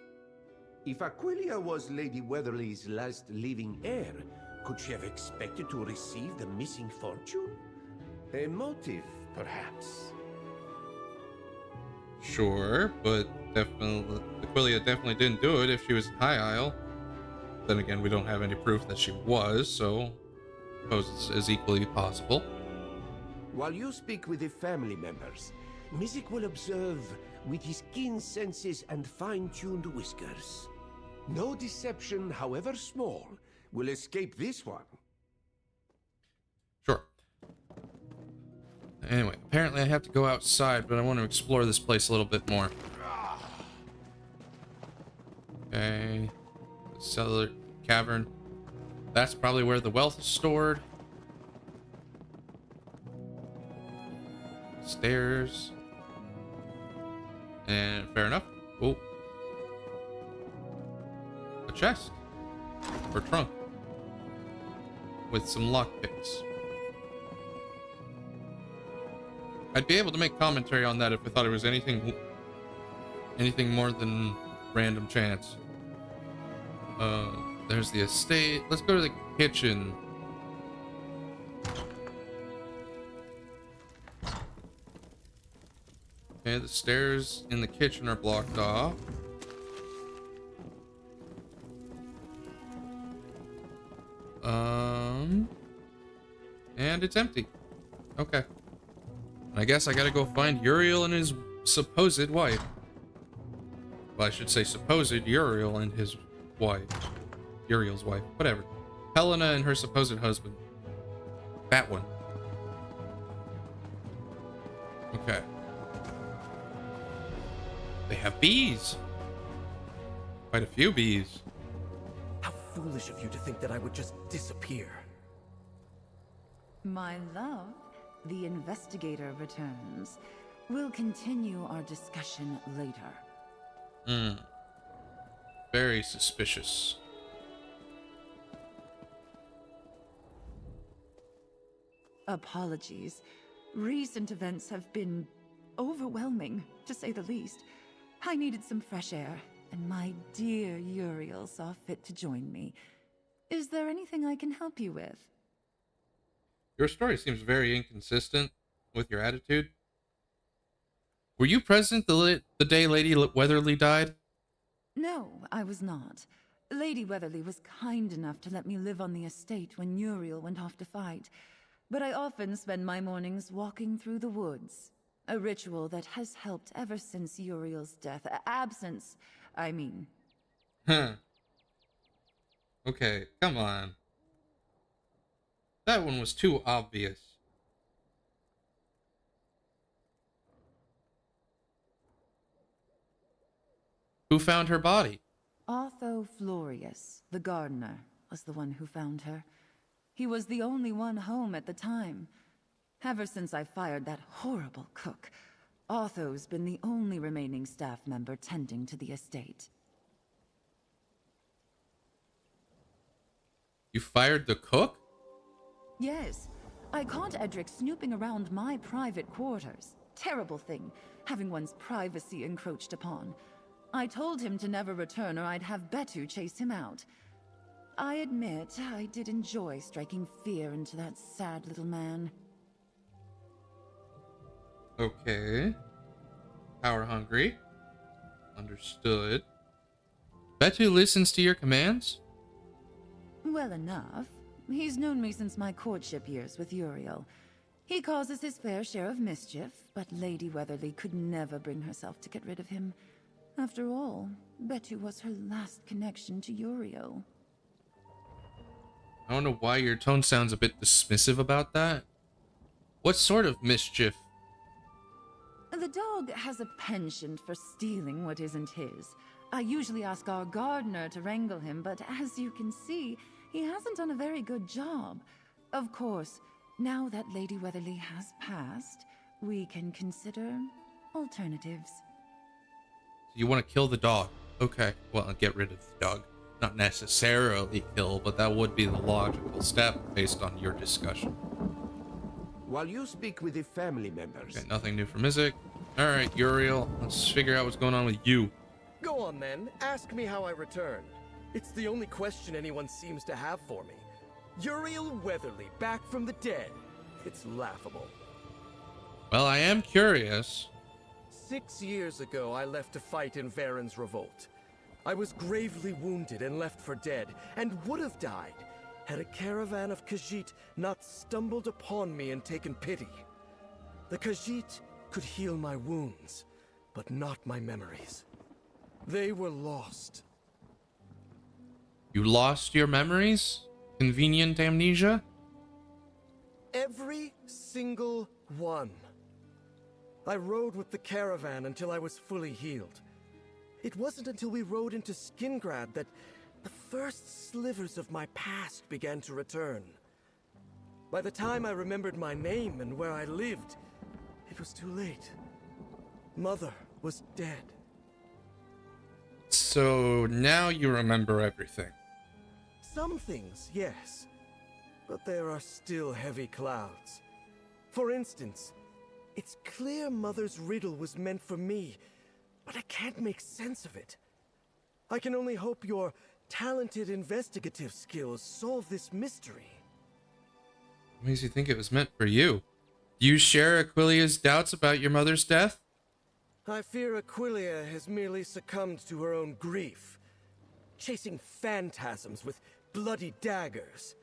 If Aquila was Lady Weatherly's last living heir, could she have expected to receive the missing fortune? A motive, perhaps. Sure, but definitely, Aquila definitely didn't do it if she was in High Isle. Then again, we don't have any proof that she was, so I suppose it's equally possible. While you speak with the family members, Mizik will observe with his keen senses and fine-tuned whiskers. No deception, however small, will escape this one. Sure. Anyway, apparently I have to go outside, but I want to explore this place a little bit more. Okay. Cellar cavern. That's probably where the wealth is stored. Stairs. And fair enough. Oh. A chest. Or trunk. With some lockpicks. I'd be able to make commentary on that if I thought it was anything more than random chance. There's the estate. Let's go to the kitchen. Okay, the stairs in the kitchen are blocked off. And it's empty. Okay. I guess I gotta go find Uriel and his supposed wife. Well, I should say supposed Uriel and his wife. Uriel's wife. Whatever. Pelina and her supposed husband. That one. Okay. They have bees. Quite a few bees. How foolish of you to think that I would just disappear. My love, the investigator returns. We'll continue our discussion later. Very suspicious. Apologies. Recent events have been overwhelming, to say the least. I needed some fresh air, and my dear Uriel saw fit to join me. Is there anything I can help you with? Your story seems very inconsistent with your attitude. Were you present the day Lady Weatherly died? No, I was not. Lady Weatherly was kind enough to let me live on the estate when Uriel went off to fight, but I often spend my mornings walking through the woods. A ritual that has helped ever since Uriel's death. Absence, I mean. Huh. Okay, come on. That one was too obvious. Who found her body? Otho Florius, the gardener, was the one who found her. He was the only one home at the time. Ever since I fired that horrible cook, Otho's been the only remaining staff member tending to the estate. You fired the cook? Yes. I caught Edric snooping around my private quarters. Terrible thing, having one's privacy encroached upon. I told him to never return or I'd have Betu chase him out. I admit, I did enjoy striking fear into that sad little man. Okay. Power hungry. Understood. Betu listens to your commands? Well enough. He's known me since my courtship years with Uriel. He causes his fair share of mischief, but Lady Weatherly could never bring herself to get rid of him. After all, Betu was her last connection to Uriel. I don't know why your tone sounds a bit dismissive about that. What sort of mischief? The dog has a penchant for stealing what isn't his. I usually ask our gardener to wrangle him, but as you can see, he hasn't done a very good job. Of course, now that Lady Weatherly has passed, we can consider alternatives. You want to kill the dog? Okay, well, get rid of the dog. Not necessarily kill, but that would be the logical step based on your discussion. While you speak with the family members... Okay, nothing new from Mizik. Alright, Uriel, let's figure out what's going on with you. Go on then, ask me how I returned. It's the only question anyone seems to have for me. Uriel Weatherly, back from the dead. It's laughable. Well, I am curious. 6 years ago, I left to fight in Varen's revolt. I was gravely wounded and left for dead, and would have died had a caravan of Khajiit not stumbled upon me and taken pity. The Khajiit could heal my wounds, but not my memories. They were lost. You lost your memories? Convenient amnesia? Every single one. I rode with the caravan until I was fully healed. It wasn't until we rode into Skingrad that the first slivers of my past began to return. By the time I remembered my name and where I lived, it was too late. Mother was dead. So now you remember everything. Some things, yes. But there are still heavy clouds. For instance, it's clear Mother's riddle was meant for me, but I can't make sense of it. I can only hope your talented investigative skills solve this mystery. What makes you think it was meant for you? Do you share Aquilia's doubts about your mother's death? I fear Aquilia has merely succumbed to her own grief, chasing phantasms with bloody daggers.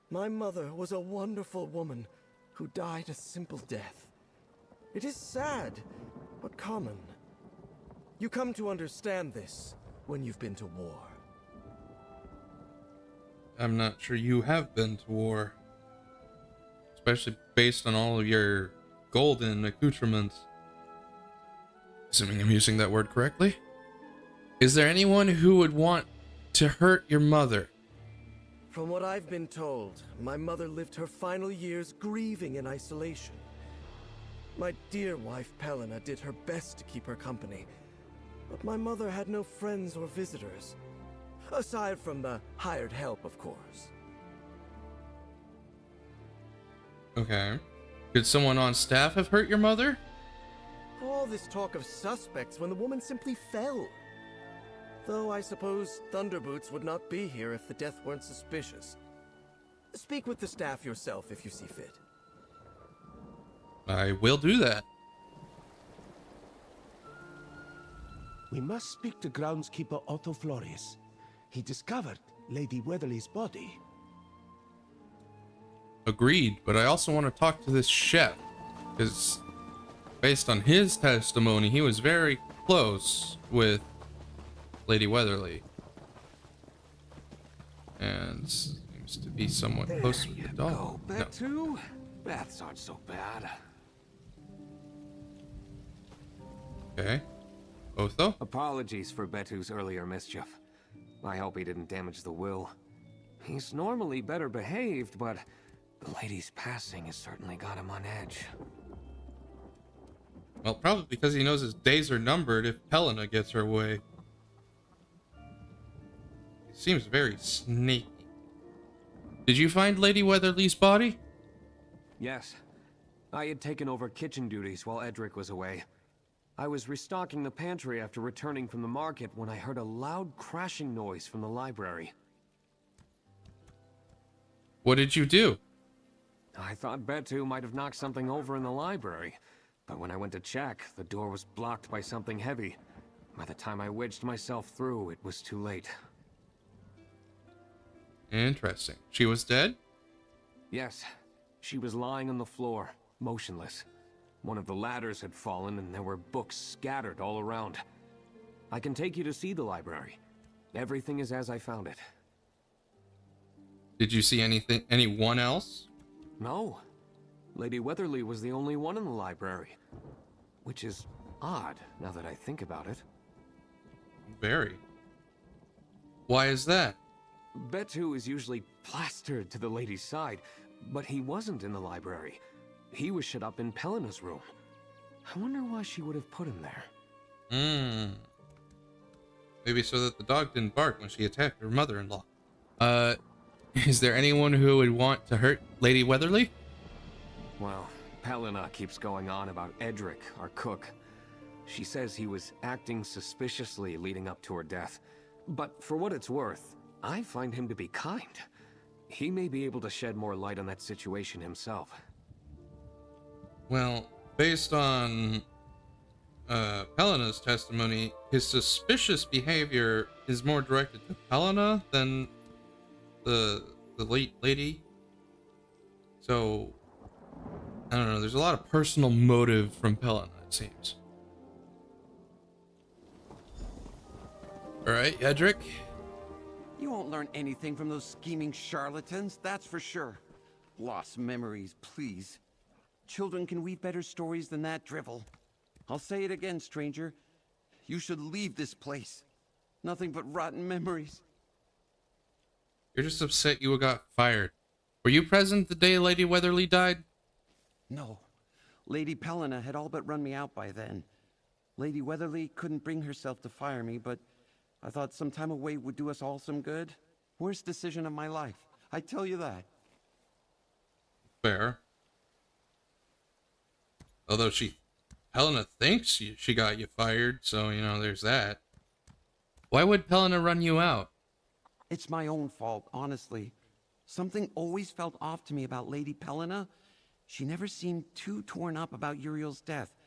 My mother was a wonderful woman who died a simple death. It is sad, but common. You come to understand this when you've been to war. I'm not sure you have been to war. Especially based on all of your golden accoutrements. Assuming I'm using that word correctly. Is there anyone who would want to hurt your mother? From what I've been told, my mother lived her final years grieving in isolation. My dear wife Pelena did her best to keep her company, but my mother had no friends or visitors. Aside from the hired help, of course. Okay. Could someone on staff have hurt your mother? All this talk of suspects when the woman simply fell. Though I suppose Thunderboots would not be here if the death weren't suspicious. Speak with the staff yourself if you see fit. I will do that. We must speak to groundskeeper Otto Florius. He discovered Lady Weatherly's body. Agreed, but I also want to talk to this chef. Because based on his testimony, he was very close with Lady Weatherly. And seems to be somewhat close with the dog. Betu? Baths aren't so bad. Okay. Otho? Apologies for Betu's earlier mischief. I hope he didn't damage the will. He's normally better behaved, but the lady's passing has certainly got him on edge. Well, probably because he knows his days are numbered if Pelena gets her way. He seems very sneaky. Did you find Lady Weatherly's body? Yes. I had taken over kitchen duties while Edric was away. I was restocking the pantry after returning from the market when I heard a loud crashing noise from the library. What did you do? I thought Betu might have knocked something over in the library, but when I went to check, the door was blocked by something heavy. By the time I wedged myself through, it was too late. Interesting. She was dead? Yes. She was lying on the floor, motionless. One of the ladders had fallen and there were books scattered all around. I can take you to see the library. Everything is as I found it. Did you see anyone else? No. Lady Weatherly was the only one in the library. Which is odd, now that I think about it. Very. Why is that? Betu is usually plastered to the lady's side, but he wasn't in the library. He was shut up in Pelena's room. I wonder why she would have put him there. Maybe so that the dog didn't bark when she attacked her mother-in-law. Is there anyone who would want to hurt Lady Weatherly? Well, Pelena keeps going on about Edric, our cook. She says he was acting suspiciously leading up to her death. But for what it's worth, I find him to be kind. He may be able to shed more light on that situation himself. Well, based on Pelena's testimony, his suspicious behavior is more directed to Pelena than the late lady. So, I don't know, there's a lot of personal motive from Pelena, it seems. Alright, Edric. You won't learn anything from those scheming charlatans, that's for sure. Lost memories, please. Children can weave better stories than that drivel. I'll say it again, stranger. You should leave this place. Nothing but rotten memories. You're just upset you got fired. Were you present the day Lady Weatherly died? No. Lady Pelena had all but run me out by then. Lady Weatherly couldn't bring herself to fire me, but I thought some time away would do us all some good. Worst decision of my life. I tell you that. Fair. Although Pelena thinks she got you fired, so, you know, there's that. Why would Pelena run you out? It's my own fault, honestly. Something always felt off to me about Lady Pelena. She never seemed too torn up about Uriel's death.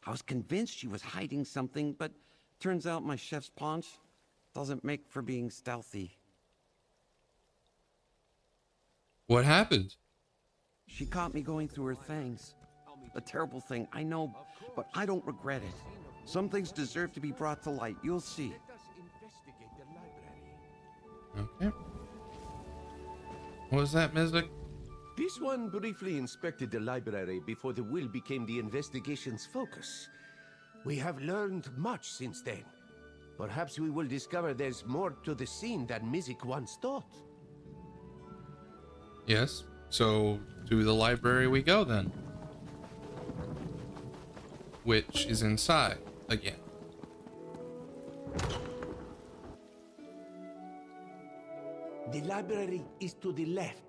I was convinced she was hiding something, but turns out my chef's paunch doesn't make for being stealthy. What happened? She caught me going through her things. A terrible thing, I know, but I don't regret it. Some things deserve to be brought to light, you'll see. Okay. What was that, Mizik? This one briefly inspected the library before the will became the investigation's focus. We have learned much since then. Perhaps we will discover there's more to the scene than Mizik once thought. Yes. So, to the library we go then. Which is inside, again. The library is to the left.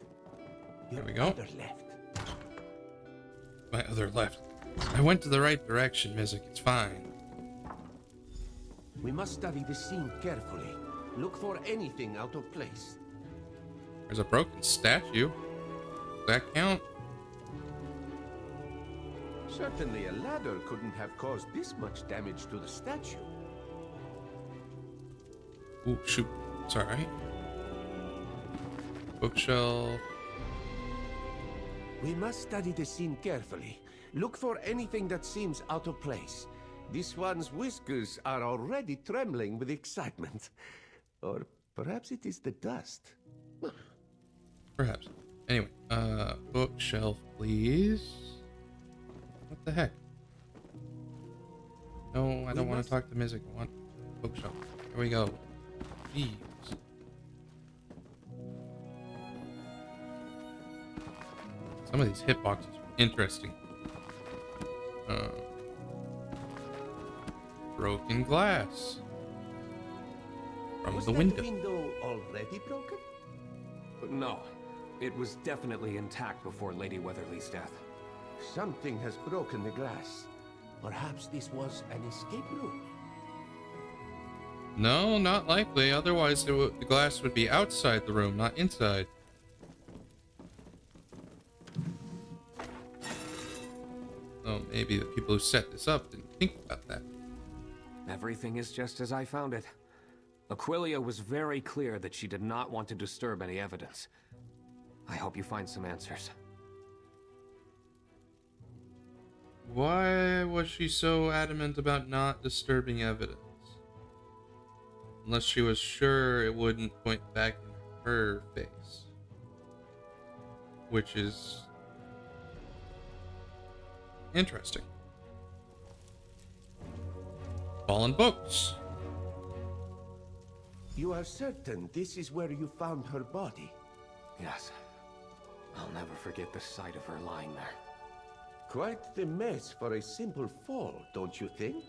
There we go. Other left. My other left. I went to the right direction, Mizik. It's fine. We must study the scene carefully. Look for anything out of place. There's a broken statue. Does that count? Certainly a ladder couldn't have caused this much damage to the statue. Ooh, shoot. It's alright. Bookshelf. We must study the scene carefully. Look for anything that seems out of place. This one's whiskers are already trembling with excitement. Or perhaps it is the dust. Perhaps. Anyway, bookshelf, please. What the heck? No, I don't want to talk to Mizik. I want bookshelf. There we go. Jeez. Some of these hitboxes are interesting. Broken glass from the window. Was that window already broken? No, it was definitely intact before Lady Weatherly's death. Something has broken the glass. Perhaps this was an escape route. No, not likely. Otherwise, the glass would be outside the room, not inside. Oh, maybe the people who set this up didn't think about that. Everything is just as I found it. Aquilia was very clear that she did not want to disturb any evidence. I hope you find some answers. Why was she so adamant about not disturbing evidence? Unless she was sure it wouldn't point back in her face. Which is interesting. Fallen books. You are certain this is where you found her body? Yes. I'll never forget the sight of her lying there. Quite the mess for a simple fall, don't you think?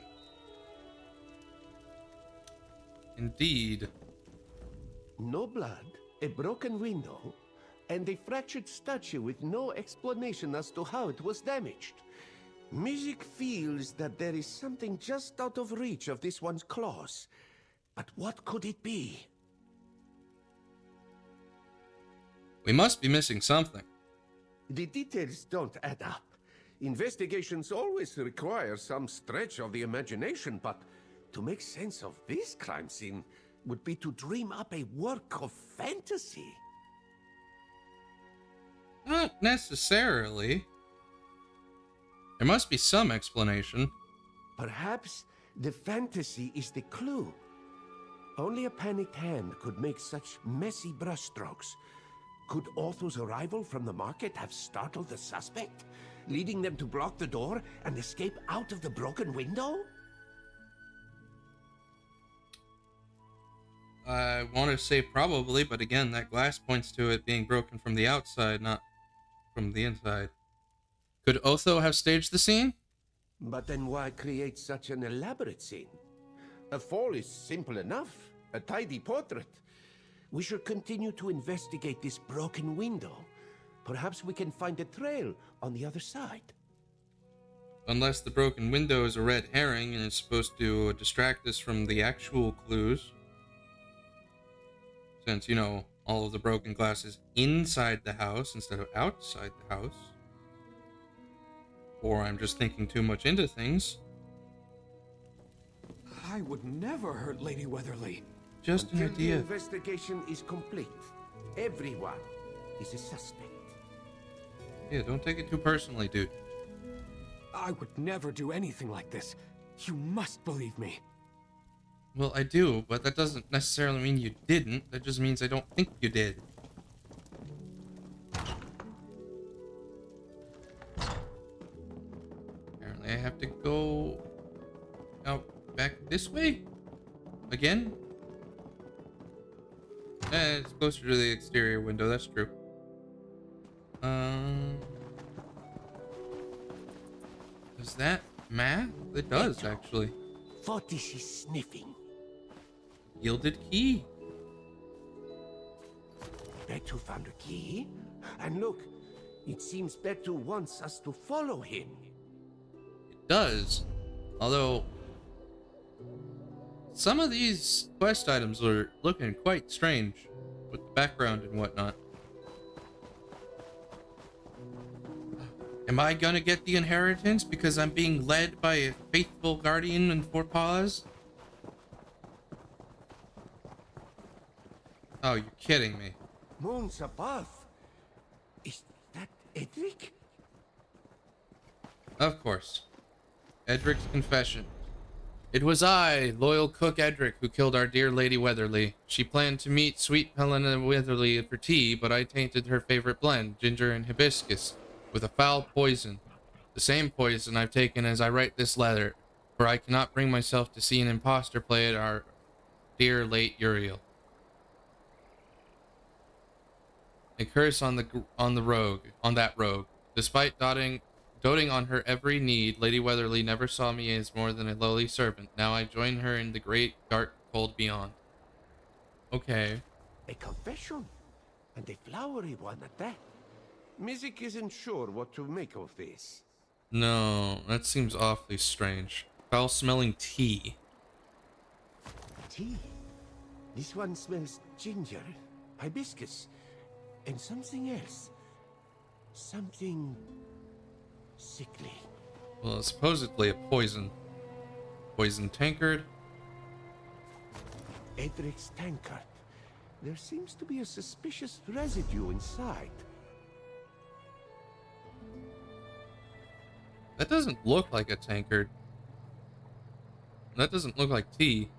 Indeed. No blood, a broken window, and a fractured statue with no explanation as to how it was damaged. Music feels that there is something just out of reach of this one's claws. But what could it be? We must be missing something. The details don't add up. Investigations always require some stretch of the imagination, but to make sense of this crime scene would be to dream up a work of fantasy. Not necessarily. There must be some explanation. Perhaps the fantasy is the clue. Only a panicked hand could make such messy brushstrokes. Could Otho's arrival from the market have startled the suspect, leading them to block the door and escape out of the broken window? I want to say probably, but again, that glass points to it being broken from the outside, not from the inside. Could Otho have staged the scene? But then why create such an elaborate scene? A fall is simple enough, a tidy portrait. We should continue to investigate this broken window. Perhaps we can find a trail on the other side. Unless the broken window is a red herring and is supposed to distract us from the actual clues. Since, you know, all of the broken glass is inside the house instead of outside the house. Or I'm just thinking too much into things. I would never hurt Lady Weatherly. Just an Until the idea. investigation is complete, everyone is a suspect. Yeah, don't take it too personally, dude. I would never do anything like this. You must believe me. Well, I do, but that doesn't necessarily mean you didn't. That just means I don't think you did. Apparently I have to go out back this way? Again? It's closer to the exterior window, that's true. Does that math? It does, actually. What is she sniffing? Yielded key. Betu found a key. And look, it seems Betu wants us to follow him. It does. Although, some of these quest items are looking quite strange with the background and whatnot. Am I gonna get the inheritance because I'm being led by a faithful guardian and four paws? Oh, you're kidding me. Moons above. Is that Edric? Of course. Edric's confession. It was I, loyal cook Edric, who killed our dear Lady Weatherly. She planned to meet sweet Helena Weatherly for tea, but I tainted her favorite blend, ginger and hibiscus, with a foul poison. The same poison I've taken as I write this letter, for I cannot bring myself to see an impostor play at our dear late Uriel. A curse on that rogue. Despite doting on her every need, Lady Weatherly never saw me as more than a lowly servant. Now I join her in the great, dark, cold beyond. Okay. A confession, and a flowery one at that. Mizik isn't sure what to make of this. No, that seems awfully strange. Foul-smelling tea. Tea? This one smells ginger, hibiscus, and something else. Something sickly. Well, it's supposedly a poison. Poison tankard. Edric's tankard. There seems to be a suspicious residue inside. That doesn't look like a tankard. That doesn't look like tea.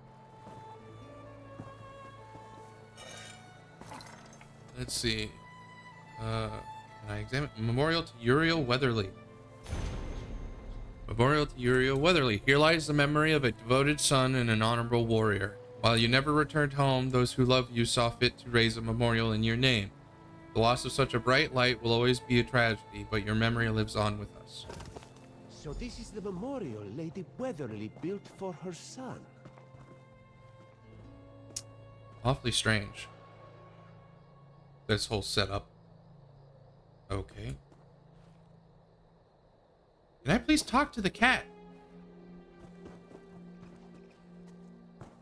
Let's see. Can I examine? Memorial to Uriel Weatherly. Memorial to Uriel Weatherly. Here lies the memory of a devoted son and an honorable warrior. While you never returned home, those who loved you saw fit to raise a memorial in your name. The loss of such a bright light will always be a tragedy, but your memory lives on with us. So this is the memorial Lady Weatherly built for her son. Awfully strange. This whole setup. Okay. Can I please talk to the cat?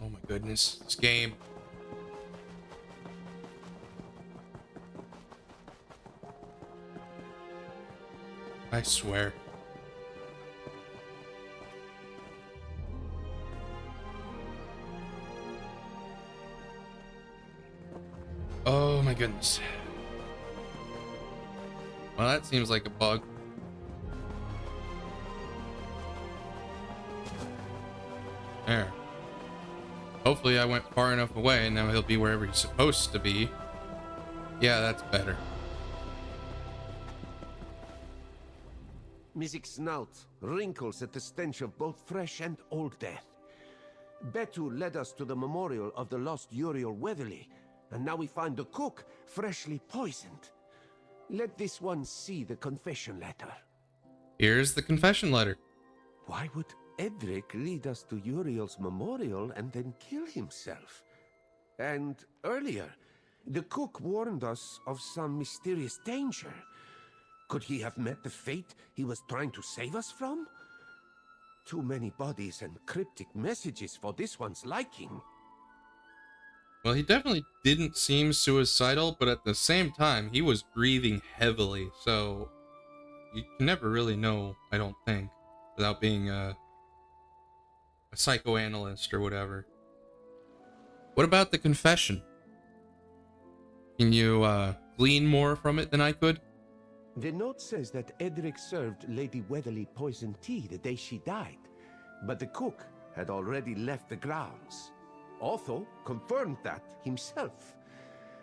Oh my goodness, this game. I swear. Oh my goodness. Well, that seems like a bug. There. Hopefully I went far enough away and now he'll be wherever he's supposed to be. Yeah, that's better. Mizik's snout wrinkles at the stench of both fresh and old death. Betu led us to the memorial of the lost Uriel Weatherly, and now we find the cook freshly poisoned. Let this one see the confession letter. Here's the confession letter. Why would Edric lead us to Uriel's memorial and then kill himself? And earlier, the cook warned us of some mysterious danger. Could he have met the fate he was trying to save us from? Too many bodies and cryptic messages for this one's liking. Well, he definitely didn't seem suicidal, but at the same time, he was breathing heavily, so you can never really know, I don't think, without being a psychoanalyst or whatever. What about the confession? Can you glean more from it than I could? The note says that Edric served Lady Weatherly poisoned tea the day she died, but the cook had already left the grounds. Otho confirmed that himself.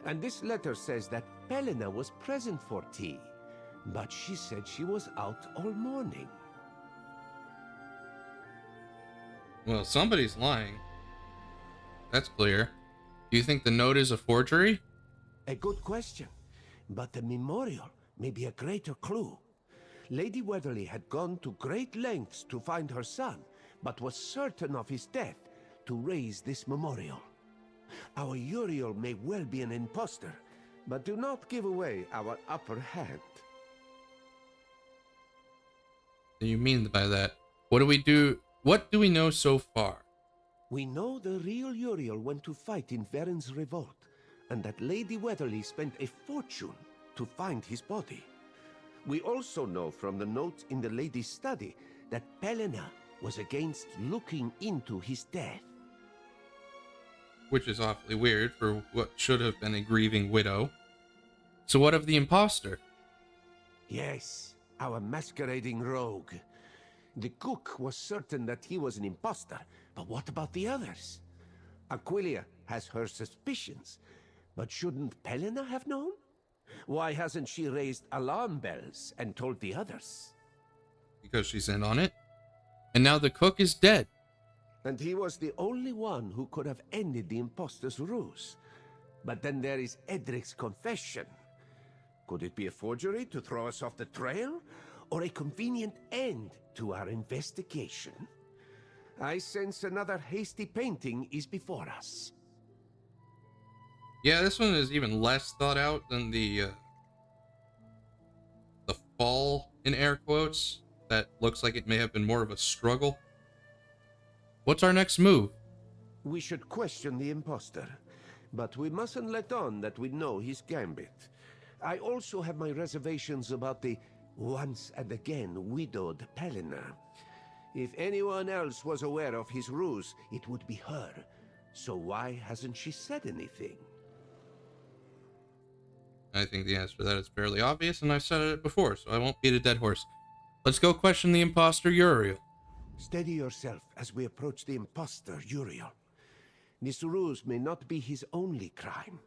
And this letter says that Pelena was present for tea, but she said she was out all morning. Well, somebody's lying. That's clear. Do you think the note is a forgery? A good question, but the memorial may be a greater clue. Lady Weatherly had gone to great lengths to find her son, but was certain of his death to raise this memorial. Our Uriel may well be an impostor, but do not give away our upper hand. What do you mean by that? What do we do? What do we know so far? We know the real Uriel went to fight in Varen's revolt, and that Lady Weatherly spent a fortune to find his body. We also know from the note in the lady's study that Pelena was against looking into his death. Which is awfully weird for what should have been a grieving widow. So what of the imposter? Yes, our masquerading rogue. The cook was certain that he was an imposter, but what about the others? Aquilia has her suspicions, but shouldn't Pelena have known? Why hasn't she raised alarm bells and told the others? Because she's in on it. And now the cook is dead. And he was the only one who could have ended the imposter's ruse. But then there is Edric's confession. Could it be a forgery to throw us off the trail? Or a convenient end to our investigation? I sense another hasty painting is before us. Yeah, this one is even less thought out than the fall, in air quotes, that looks like it may have been more of a struggle. What's our next move? We should question the imposter, but we mustn't let on that we know his gambit. I also have my reservations about the once and again widowed Pelena. If anyone else was aware of his ruse, it would be her. So why hasn't she said anything? I think the answer to that is fairly obvious, and I've said it before, so I won't beat a dead horse. Let's go question the imposter, Uriel. Steady yourself as we approach the imposter, Uriel. This ruse may not be his only crime.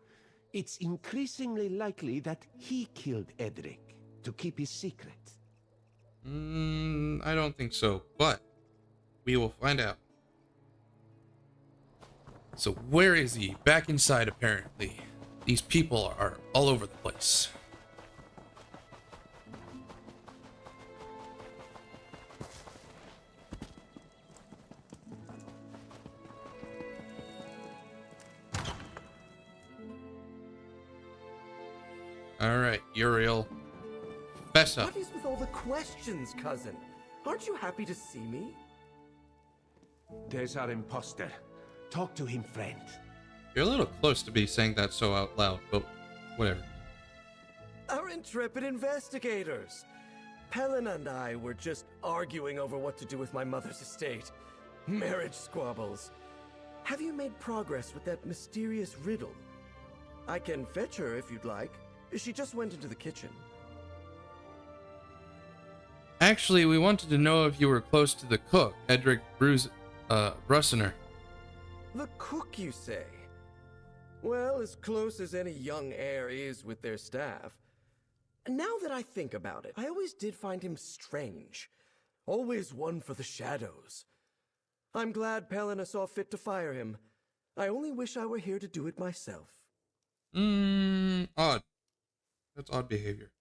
It's increasingly likely that he killed Edric to keep his secret. I don't think so, but we will find out. So where is he? Back inside, apparently. These people are all over the place. Alright, Uriel. Fess up. What is with all the questions, cousin? Aren't you happy to see me? There's our imposter. Talk to him, friend. You're a little close to be saying that so out loud, but whatever. Our intrepid investigators. Pelena and I were just arguing over what to do with my mother's estate. Marriage squabbles. Have you made progress with that mysterious riddle? I can fetch her if you'd like. She just went into the kitchen. Actually, we wanted to know if you were close to the cook, Edric Brussener. The cook, you say? Well, as close as any young heir is with their staff. Now that I think about it, I always did find him strange. Always one for the shadows. I'm glad Pelena saw fit to fire him. I only wish I were here to do it myself. Odd. That's odd behavior.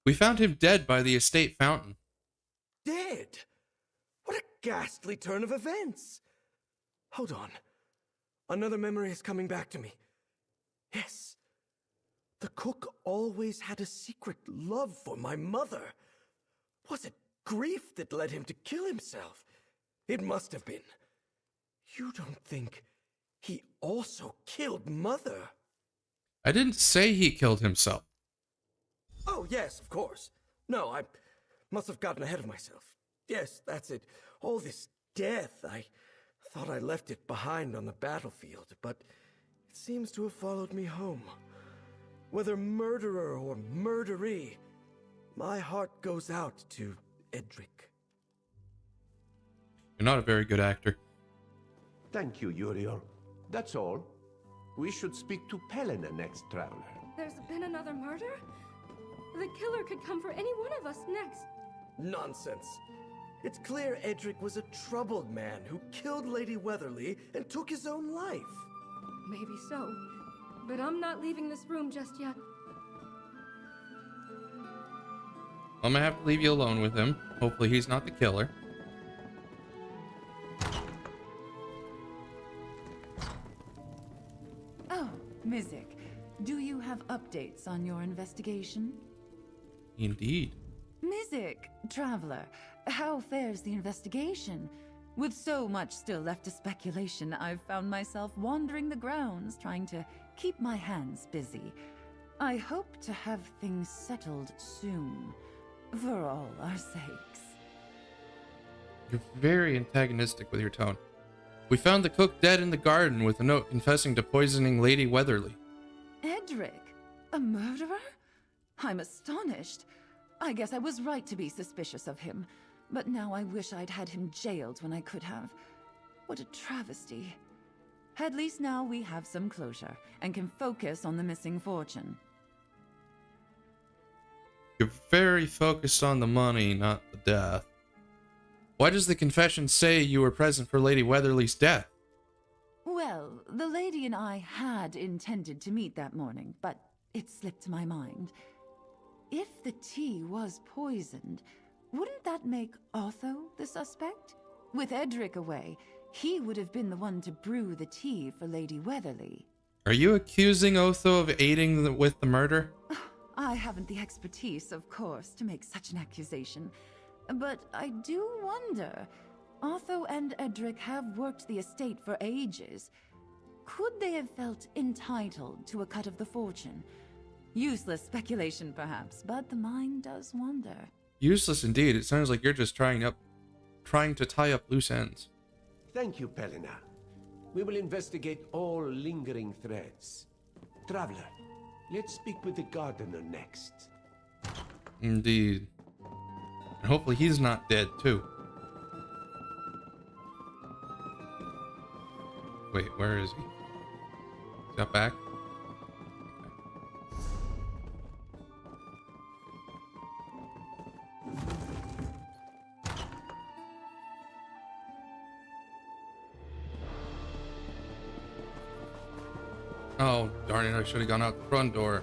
We found him dead by the estate fountain. Dead? What a ghastly turn of events! Hold on. Another memory is coming back to me. Yes. The cook always had a secret love for my mother. Was it grief that led him to kill himself? It must have been. You don't think he also killed Mother? I didn't say he killed himself. Oh, yes, of course. No, I must have gotten ahead of myself. Yes, that's it. All this death, I thought I left it behind on the battlefield, but it seems to have followed me home. Whether murderer or murderee, my heart goes out to Edric. You're not a very good actor. Thank you, Uriel. That's all. We should speak to Pelena next, traveler. There's been another murder? The killer could come for any one of us next. Nonsense. It's clear Edric was a troubled man who killed Lady Weatherly and took his own life. Maybe so. But I'm not leaving this room just yet. I'm gonna have to leave you alone with him. Hopefully he's not the killer. Oh, Mizik, do you have updates on your investigation? Indeed. Mizik, traveler, how fares the investigation? With so much still left to speculation, I've found myself wandering the grounds, trying to keep my hands busy. I hope to have things settled soon, for all our sakes. You're very antagonistic with your tone. We found the cook dead in the garden with a note confessing to poisoning Lady Weatherly. Edric? A murderer? I'm astonished. I guess I was right to be suspicious of him, but now I wish I'd had him jailed when I could have. What a travesty. At least now we have some closure, and can focus on the missing fortune. You're very focused on the money, not the death. Why does the confession say you were present for Lady Weatherly's death? Well, the lady and I had intended to meet that morning, but it slipped my mind. If the tea was poisoned, wouldn't that make Otho the suspect? With Edric away, he would have been the one to brew the tea for Lady Weatherly. Are you accusing Otho of aiding with the murder? I haven't the expertise, of course, to make such an accusation. But I do wonder. Otho and Edric have worked the estate for ages. Could they have felt entitled to a cut of the fortune? Useless speculation, perhaps, but the mind does wander. Useless indeed. It sounds like you're just trying to tie up loose ends. Thank you, Pelina. We will investigate all lingering threads. Traveler, let's speak with the gardener next. Indeed. And hopefully he's not dead, too. Wait, where is he? Is that back? Oh, darn it, I should have gone out the front door.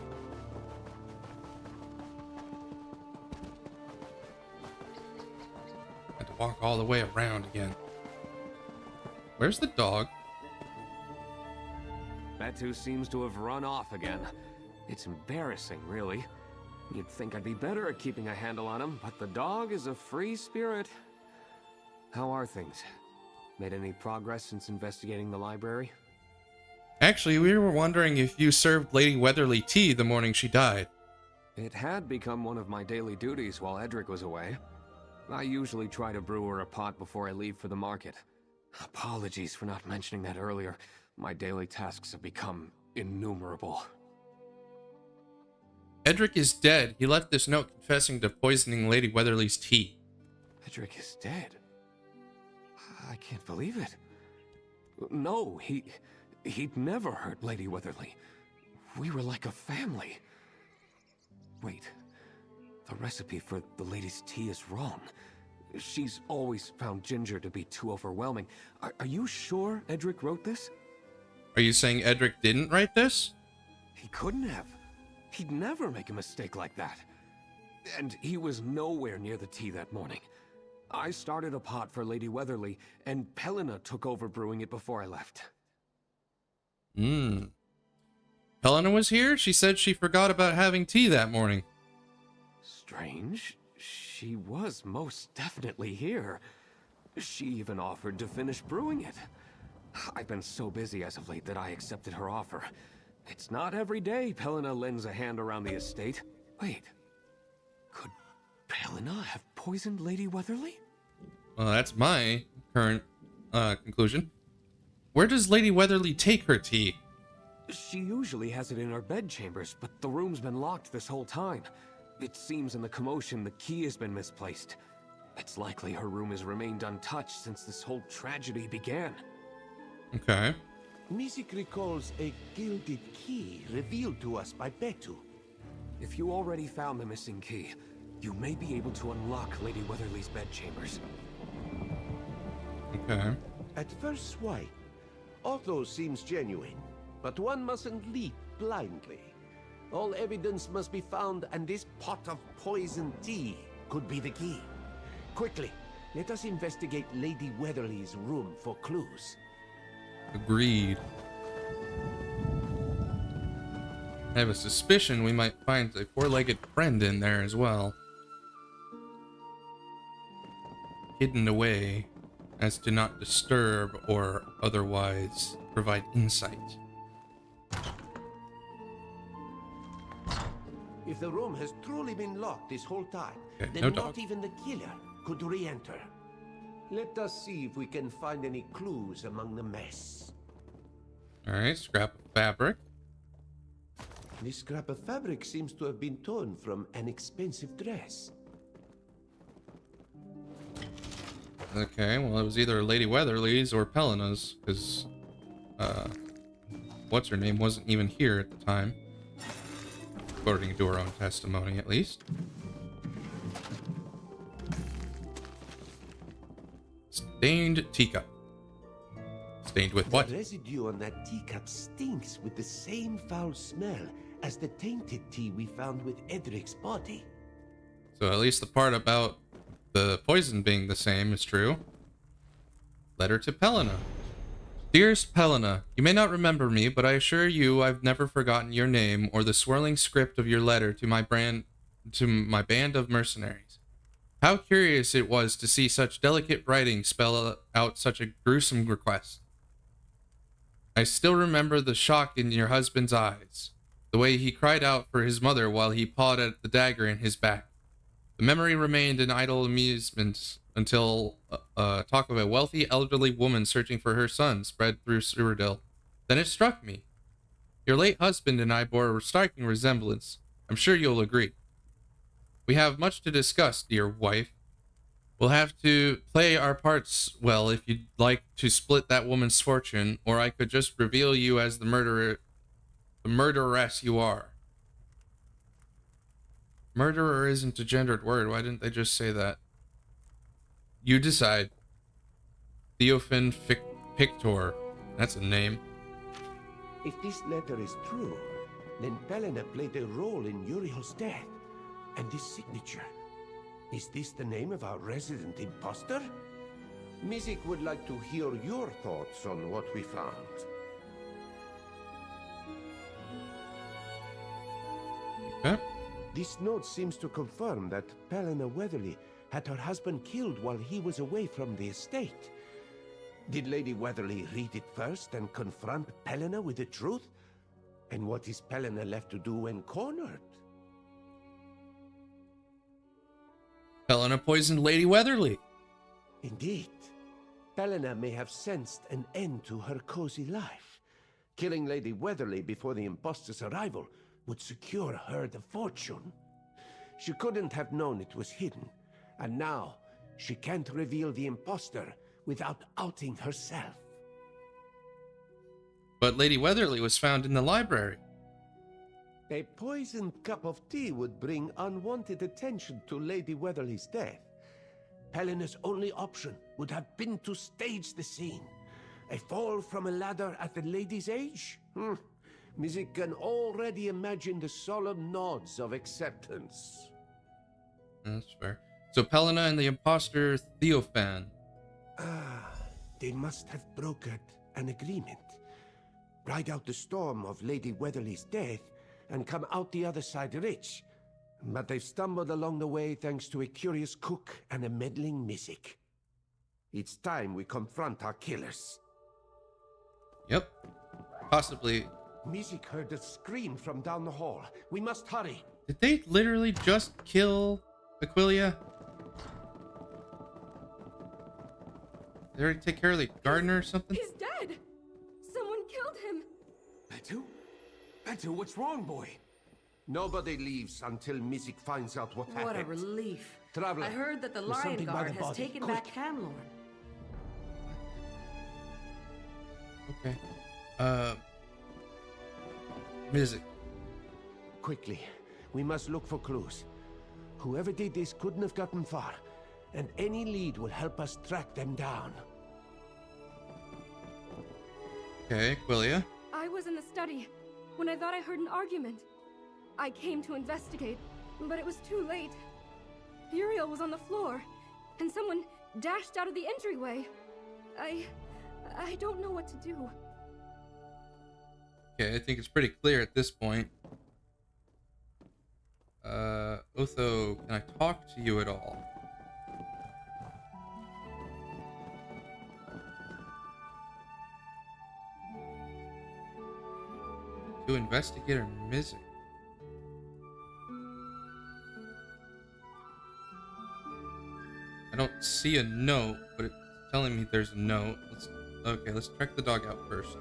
Had to walk all the way around again. Where's the dog? Betu seems to have run off again. It's embarrassing, really. You'd think I'd be better at keeping a handle on him, but the dog is a free spirit. How are things? Made any progress since investigating the library? Actually, we were wondering if you served Lady Weatherly tea the morning she died. It had become one of my daily duties while Edric was away. I usually try to brew her a pot before I leave for the market. Apologies for not mentioning that earlier. My daily tasks have become innumerable. Edric is dead. He left this note confessing to poisoning Lady Weatherly's tea. Edric is dead? I can't believe it. No, he'd never hurt Lady Weatherly. We were like a family. Wait, the recipe for the lady's tea is wrong. She's always found ginger to be too overwhelming. Are you sure Edric wrote this? Are you saying Edric didn't write this? He couldn't have. He'd never make a mistake like that. And he was nowhere near the tea that morning. I started a pot for Lady Weatherly, and Pelina took over brewing it before I left. Helena was here? She said she forgot about having tea that morning. Strange. She was most definitely here. She even offered to finish brewing it. I've been so busy as of late that I accepted her offer. It's not every day Pelina lends a hand around the estate. Wait. Could Pelina have poisoned Lady Weatherly? Well, that's my current conclusion. Where does Lady Weatherly take her tea? She usually has it in her bedchambers, but the room's been locked this whole time. It seems in the commotion the key has been misplaced. It's likely her room has remained untouched since this whole tragedy began. Okay. Mizik recalls a gilded key revealed to us by Betu. If you already found the missing key, you may be able to unlock Lady Weatherly's bedchambers. Okay. At first swipe, Otho seems genuine, but one mustn't leap blindly. All evidence must be found, and this pot of poison tea could be the key. Quickly, let us investigate Lady Weatherly's room for clues. Agreed. I have a suspicion we might find a four-legged friend in there as well. Hidden away as to not disturb or otherwise provide insight. If the room has truly been locked this whole time, Okay, then no not dog. even the killer could re-enter. Let us see if we can find any clues among the mess. Alright, scrap of fabric. This scrap of fabric seems to have been torn from an expensive dress. Okay, well it was either Lady Weatherly's or Pelina's, because what's her name wasn't even here at the time. According to her own testimony, at least. Stained teacup. Stained with what? The residue on that teacup stinks with the same foul smell as the tainted tea we found with Edric's body. So at least the part about the poison being the same is true. Letter to Pelina. Dearest Pelena, you may not remember me, but I assure you I've never forgotten your name or the swirling script of your letter to my band of mercenaries. How curious it was to see such delicate writing spell out such a gruesome request. I still remember the shock in your husband's eyes, the way he cried out for his mother while he pawed at the dagger in his back. The memory remained an idle amusement until talk of a wealthy elderly woman searching for her son spread through Cyrodiil. Then it struck me. Your late husband and I bore a striking resemblance. I'm sure you'll agree. We have much to discuss, dear wife. We'll have to play our parts well if you'd like to split that woman's fortune, or I could just reveal you as the murderess you are. Murderer isn't a gendered word. Why didn't they just say that? You decide. Theophan Pictor. That's a name. If this letter is true, then Pelena played a role in Uriel's death. And this signature. Is this the name of our resident imposter? Mizik would like to hear your thoughts on what we found. Okay. This note seems to confirm that Pelena Weatherly had her husband killed while he was away from the estate. Did Lady Weatherly read it first and confront Pelena with the truth? And what is Pelena left to do when cornered? Pelena poisoned Lady Weatherly. Indeed. Pelena may have sensed an end to her cozy life. Killing Lady Weatherly before the imposter's arrival would secure her the fortune. She couldn't have known it was hidden, and now she can't reveal the imposter without outing herself. But Lady Weatherly was found in the library. A poisoned cup of tea would bring unwanted attention to Lady Weatherly's death. Pelena's only option would have been to stage the scene. A fall from a ladder at the lady's age? Mizik can already imagine the solemn nods of acceptance. That's fair. So Pelena and the imposter Theophan. They must have brokered an agreement. Ride out the storm of Lady Weatherly's death and come out the other side rich. But they've stumbled along the way thanks to a curious cook and a meddling Mizik. It's time we confront our killers. Yep. Possibly. Mizik heard a scream from down the hall. We must hurry. Did they literally just kill Aquilia? Did they already take care of the gardener or something? He's dead! Someone killed him! Betu? Betu, what's wrong, boy? Nobody leaves until Mizik finds out what happened. What a relief. Traveler, I heard that the there's Lion something by Guard the has body. taken Quick. back Camlorn. Okay. Mizik. Quickly, we must look for clues. Whoever did this couldn't have gotten far, and any lead will help us track them down. Okay, Aquilia. I was in the study when I thought I heard an argument. I came to investigate, but it was too late. Uriel was on the floor, and someone dashed out of the entryway. I don't know what to do. Okay, I think it's pretty clear at this point. Otho, can I talk to you at all? To Investigator Mizik. I don't see a note, but it's telling me there's a note. Let's check the dog out first.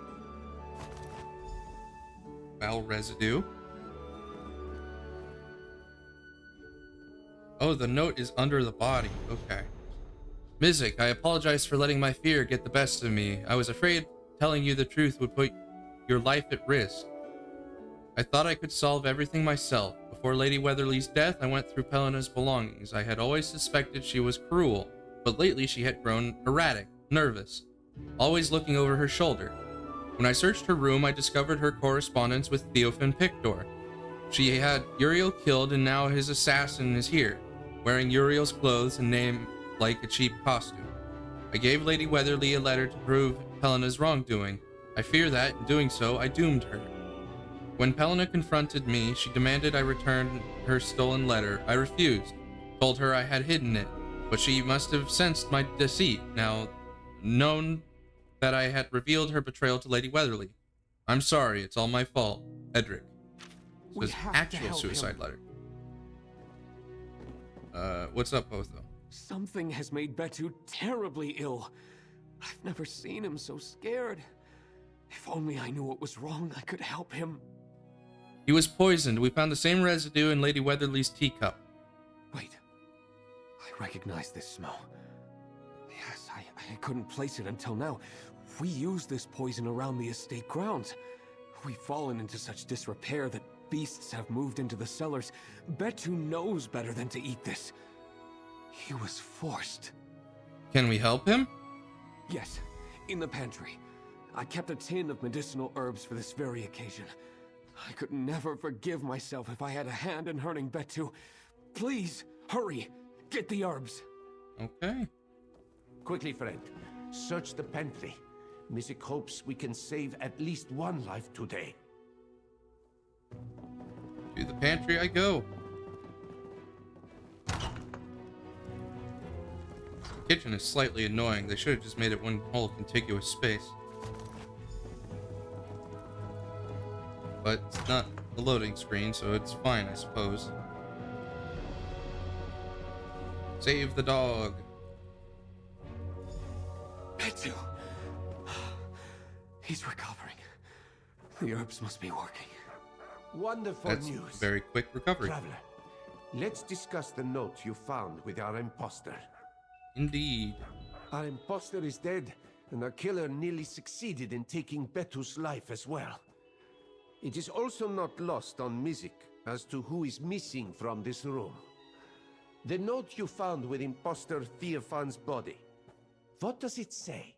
Foul residue. Oh, the note is under the body. Okay. Mizik, I apologize for letting my fear get the best of me. I was afraid telling you the truth would put your life at risk. I thought I could solve everything myself. Before Lady Weatherly's death, I went through Pelena's belongings. I had always suspected she was cruel, but lately she had grown erratic, nervous, always looking over her shoulder. When I searched her room, I discovered her correspondence with Theophan Pictor. She had Uriel killed, and now his assassin is here, wearing Uriel's clothes and name like a cheap costume. I gave Lady Weatherly a letter to prove Pelena's wrongdoing. I fear that, in doing so, I doomed her. When Pelena confronted me, she demanded I return her stolen letter. I refused, told her I had hidden it, but she must have sensed my deceit, now known that I had revealed her betrayal to Lady Weatherly. I'm sorry, it's all my fault. Edric. So his actual suicide letter. What's up, Otho? Something has made Betu terribly ill. I've never seen him so scared. If only I knew what was wrong, I could help him. He was poisoned. We found the same residue in Lady Weatherly's teacup. Wait. I recognize this smell. Yes, I couldn't place it until now. We used this poison around the estate grounds. We've fallen into such disrepair that beasts have moved into the cellars. Betu knows better than to eat this. He was forced. Can we help him? Yes, in the pantry. I kept a tin of medicinal herbs for this very occasion. I could never forgive myself if I had a hand in hurting Betu. Please, hurry. Get the herbs. Okay. Quickly, friend. Search the pantry. Mizik hopes we can save at least one life today. To the pantry I go. The kitchen is slightly annoying. They should have just made it one whole contiguous space. But it's not a loading screen, so it's fine, I suppose. Save the dog. Betu! He's recovering. The herbs must be working. Wonderful That's news. Very quick recovery. Traveler, let's discuss the note you found with our imposter. Indeed. Our imposter is dead, and our killer nearly succeeded in taking Betu's life as well. It is also not lost on Mizik as to who is missing from this room. The note you found with imposter Theophan's body. What does it say?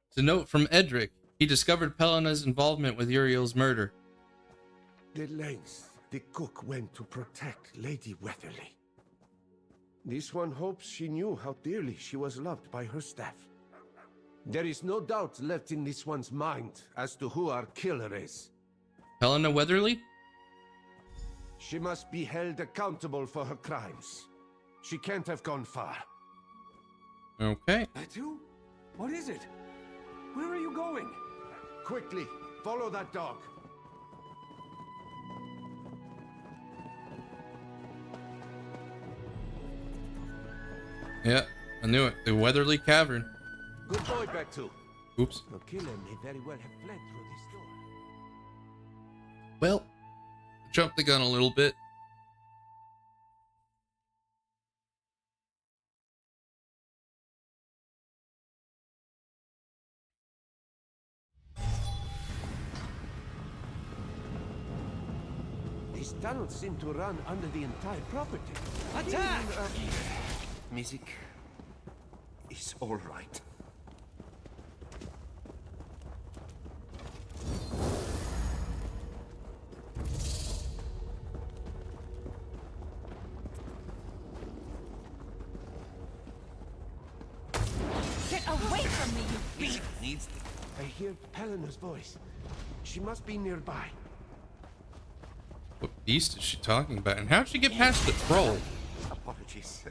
It's a note from Edric. He discovered Pelena's involvement with Uriel's murder. The lengths the cook went to protect Lady Weatherly. This one hopes she knew how dearly she was loved by her staff. There is no doubt left in this one's mind as to who our killer is. Pelena Weatherly? She must be held accountable for her crimes. She can't have gone far. Okay. Betu? What is it? Where are you going? Quickly, follow that dog. Yeah, I knew it. The Weatherly Cavern. Good boy, Betu. Oops. The killer may very well have fled through this door. Well, jumped the gun a little bit. These tunnels seem to run under the entire property. Attack! Mizik is all right. Get away from me, you beast! Needs I hear Pelena's voice. She must be nearby. What beast is she talking about? And how'd she get past the troll? Apologies.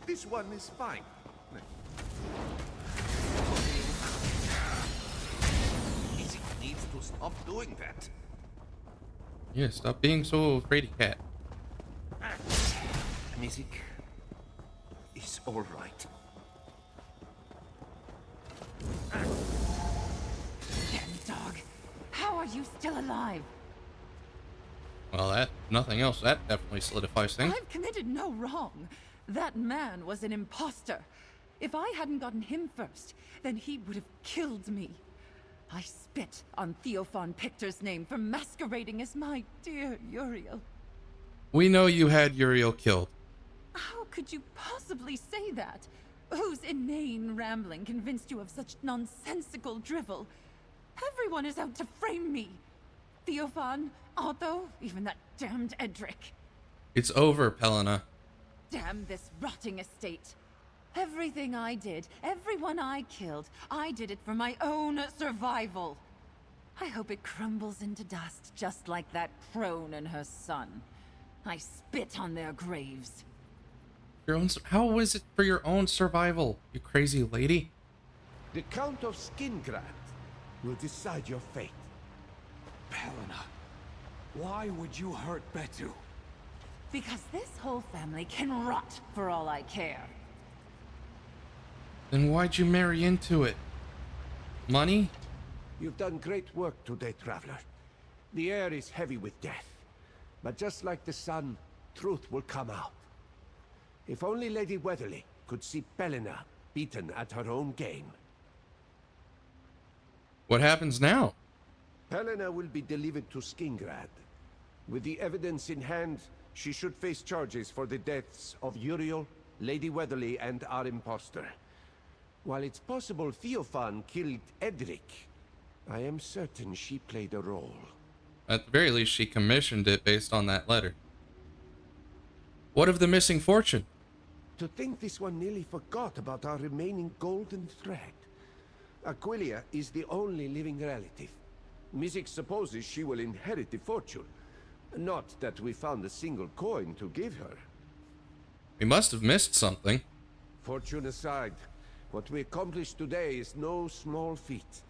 This one is fine. Mizik needs to stop doing that. Yeah, stop being so afraid of cat. Mizik is all right. Damn dog. How are you still alive? Well, that, nothing else, that definitely solidifies things. I've committed no wrong. That man was an imposter. If I hadn't gotten him first, then he would have killed me. I spit on Theophan Pictor's name for masquerading as my dear Uriel. We know you had Uriel killed. How could you possibly say that? Whose inane rambling convinced you of such nonsensical drivel? Everyone is out to frame me. Theophan, Otho, even that damned Edric. It's over, Pelena. Damn this rotting estate. Everything I did, everyone I killed, I did it for my own survival. I hope it crumbles into dust just like that crone and her son. I spit on their graves. Your own, how is it for your own survival, you crazy lady? The Count of Skingrad will decide your fate. Helena, why would you hurt Betu? Because this whole family can rot for all I care. Then why'd you marry into it? Money? You've done great work today, traveler. The air is heavy with death. But just like the sun, truth will come out. If only Lady Weatherly could see Pelena beaten at her own game. What happens now? Pelena will be delivered to Skingrad. With the evidence in hand, she should face charges for the deaths of Uriel, Lady Weatherly, and our impostor. While it's possible Theophan killed Edric, I am certain she played a role. At the very least, she commissioned it based on that letter. What of the missing fortune? To think this one nearly forgot about our remaining golden thread. Aquilia is the only living relative. Mizik supposes she will inherit the fortune. Not that we found a single coin to give her. We must have missed something. Fortune aside, what we accomplished today is no small feat.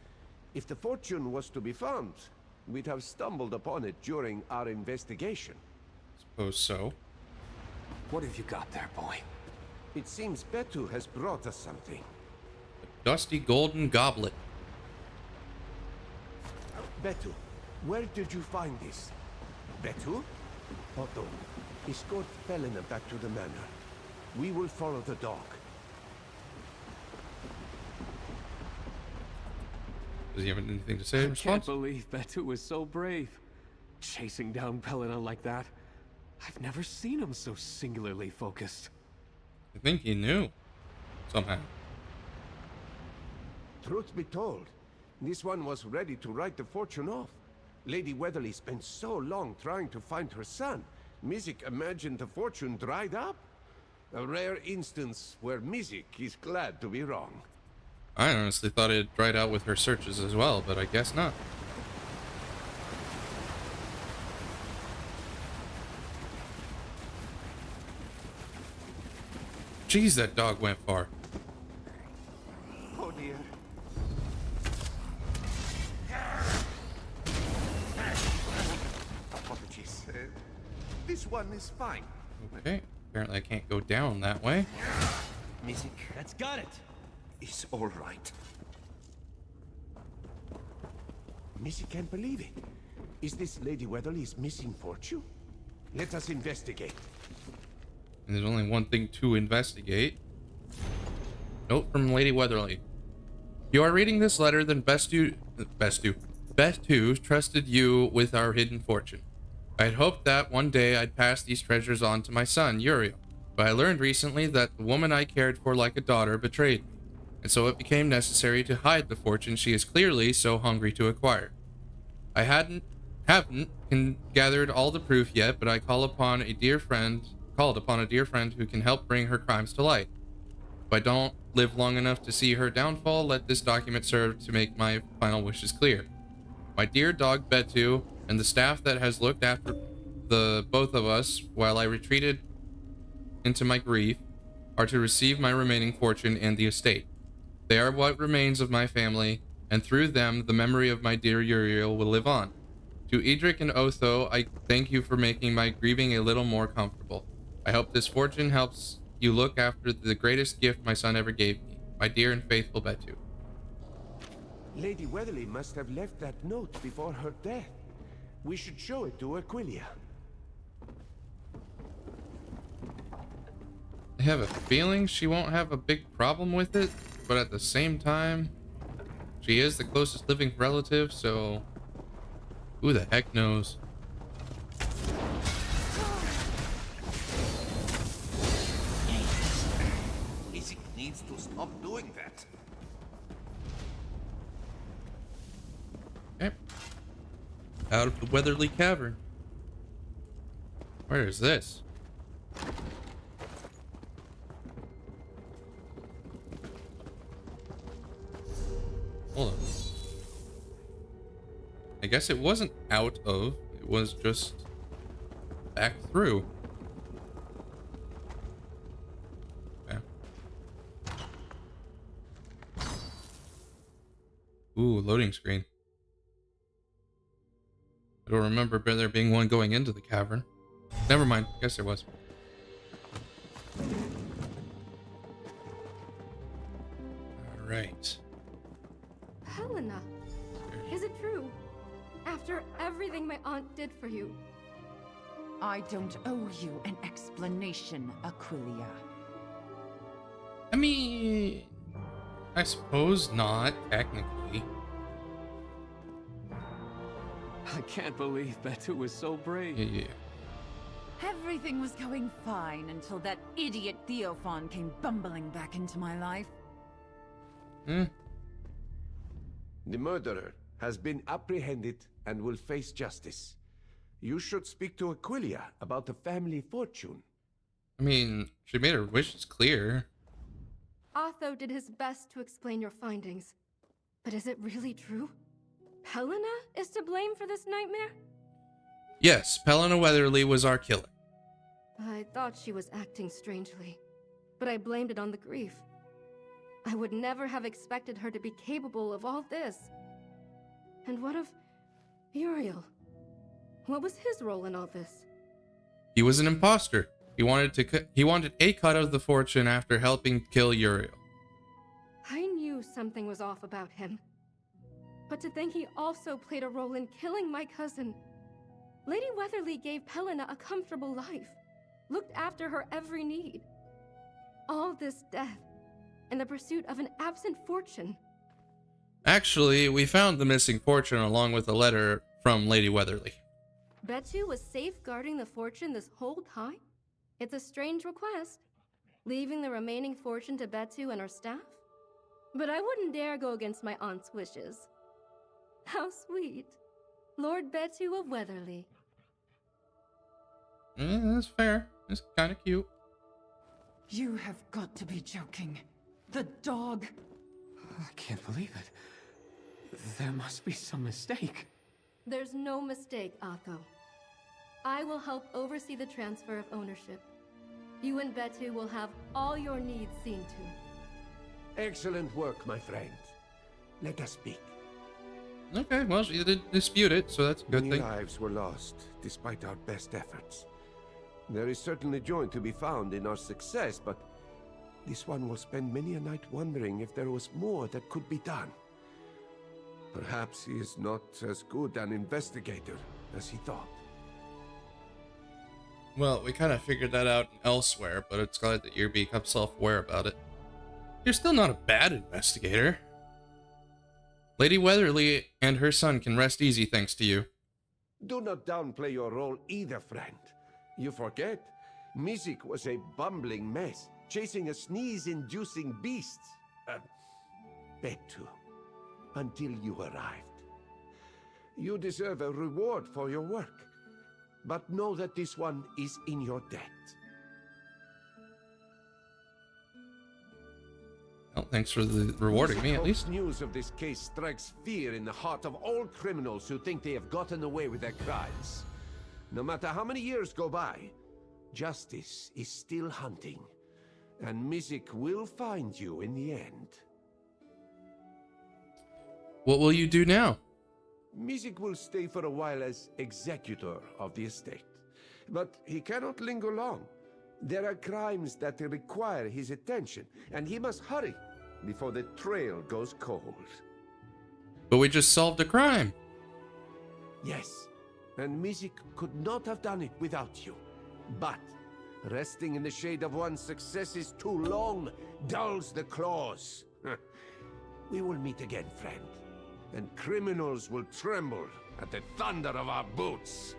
If the fortune was to be found, we'd have stumbled upon it during our investigation. Suppose so. What have you got there, boy? It seems Betu has brought us something. A dusty golden goblet. Betu, where did you find this? Betu? Otto, escort Pelena back to the manor. We will follow the dog. Does he have anything to say in I response? can't believe Betu was so brave. Chasing down Pelena like that. I've never seen him so singularly focused. I think he knew. Somehow. Truth be told, this one was ready to write the fortune off. Lady Weatherly spent so long trying to find her son, Mizik imagined the fortune dried up. A rare instance where Mizik is glad to be wrong. I honestly thought it had dried out with her searches as well, but I guess not. Jeez, that dog went far. Oh dear. Apologies. This one is fine. Okay, apparently I can't go down that way. Mizik. That's got it. It's all right. Missy can't believe it. Is this Lady Weatherly's missing fortune? Let us investigate. And there's only one thing to investigate. Note from Lady Weatherly. You are reading this letter, then Betu trusted you with our hidden fortune. I had hoped that one day I'd pass these treasures on to my son, Uriel, but I learned recently that the woman I cared for like a daughter betrayed me, and so it became necessary to hide the fortune she is clearly so hungry to acquire. I haven't gathered all the proof yet, but I called upon a dear friend who can help bring her crimes to light. If I don't live long enough to see her downfall, let this document serve to make my final wishes clear. My dear dog Betu and the staff that has looked after the both of us while I retreated into my grief are to receive my remaining fortune and the estate. They are what remains of my family, and through them the memory of my dear Uriel will live on. To Edric and Otho, I thank you for making my grieving a little more comfortable. I hope this fortune helps you look after the greatest gift my son ever gave me, my dear and faithful Betu. Lady Weatherly must have left that note before her death. We should show it to Aquilia. I have a feeling she won't have a big problem with it, but at the same time, she is the closest living relative, so who the heck knows? Mizik needs to stop doing that. Okay. Out of the Weatherly Cavern. Where is this? I guess it wasn't out of, it was just back through. Okay. Ooh, loading screen. I don't remember there being one going into the cavern. Never mind, I guess there was. Alright. Helena, is it true? After everything my aunt did for you. I don't owe you an explanation, Aquilia. I mean, I suppose not, technically. I can't believe Betu was so brave. Yeah. Everything was going fine until that idiot Theophan came bumbling back into my life. The murderer has been apprehended and will face justice. You should speak to Aquilia about the family fortune. I mean, she made her wishes clear. Otho did his best to explain your findings. But is it really true? Helena is to blame for this nightmare? Yes, Helena Weatherly was our killer. I thought she was acting strangely, but I blamed it on the grief. I would never have expected her to be capable of all this. And what of Uriel? What was his role in all this? He was an imposter. He wanted a cut of the fortune after helping kill Uriel. I knew something was off about him. But to think he also played a role in killing my cousin. Lady Weatherly gave Helena a comfortable life, looked after her every need. All this death, in the pursuit of an absent fortune. Actually, we found the missing fortune along with a letter from Lady Weatherly. Betu was safeguarding the fortune this whole time? It's a strange request, leaving the remaining fortune to Betu and her staff. But I wouldn't dare go against my aunt's wishes. How sweet. Lord Betu of Weatherly. That's fair. It's kind of cute. You have got to be joking. The dog. I can't believe it. There must be some mistake. There's no mistake, Otho. I will help oversee the transfer of ownership. You and Betu will have all your needs seen to. Excellent work, my friend. Let us speak. Okay, well, she didn't dispute it, so that's a good Many thing. lives were lost, despite our best efforts. There is certainly joy to be found in our success, but this one will spend many a night wondering if there was more that could be done. Perhaps he is not as good an investigator as he thought. Well, we kind of figured that out elsewhere, but it's glad that you're become self-aware about it. You're still not a bad investigator. Lady Weatherly and her son can rest easy thanks to you. Do not downplay your role either, friend. You forget, Mizik was a bumbling mess, chasing a sneeze-inducing beast. Betu, until you arrived. You deserve a reward for your work, but know that this one is in your debt. Well, thanks for the rewarding me, at least. News of this case strikes fear in the heart of all criminals who think they have gotten away with their crimes. No matter how many years go by, justice is still hunting, and Mizik will find you in the end. What will you do now? Mizik will stay for a while as executor of the estate, but he cannot linger long. There are crimes that require his attention, and he must hurry before the trail goes cold. But we just solved a crime. Yes, and Mizik could not have done it without you. But resting in the shade of one's successes too long dulls the claws. We will meet again, friend, and criminals will tremble at the thunder of our boots.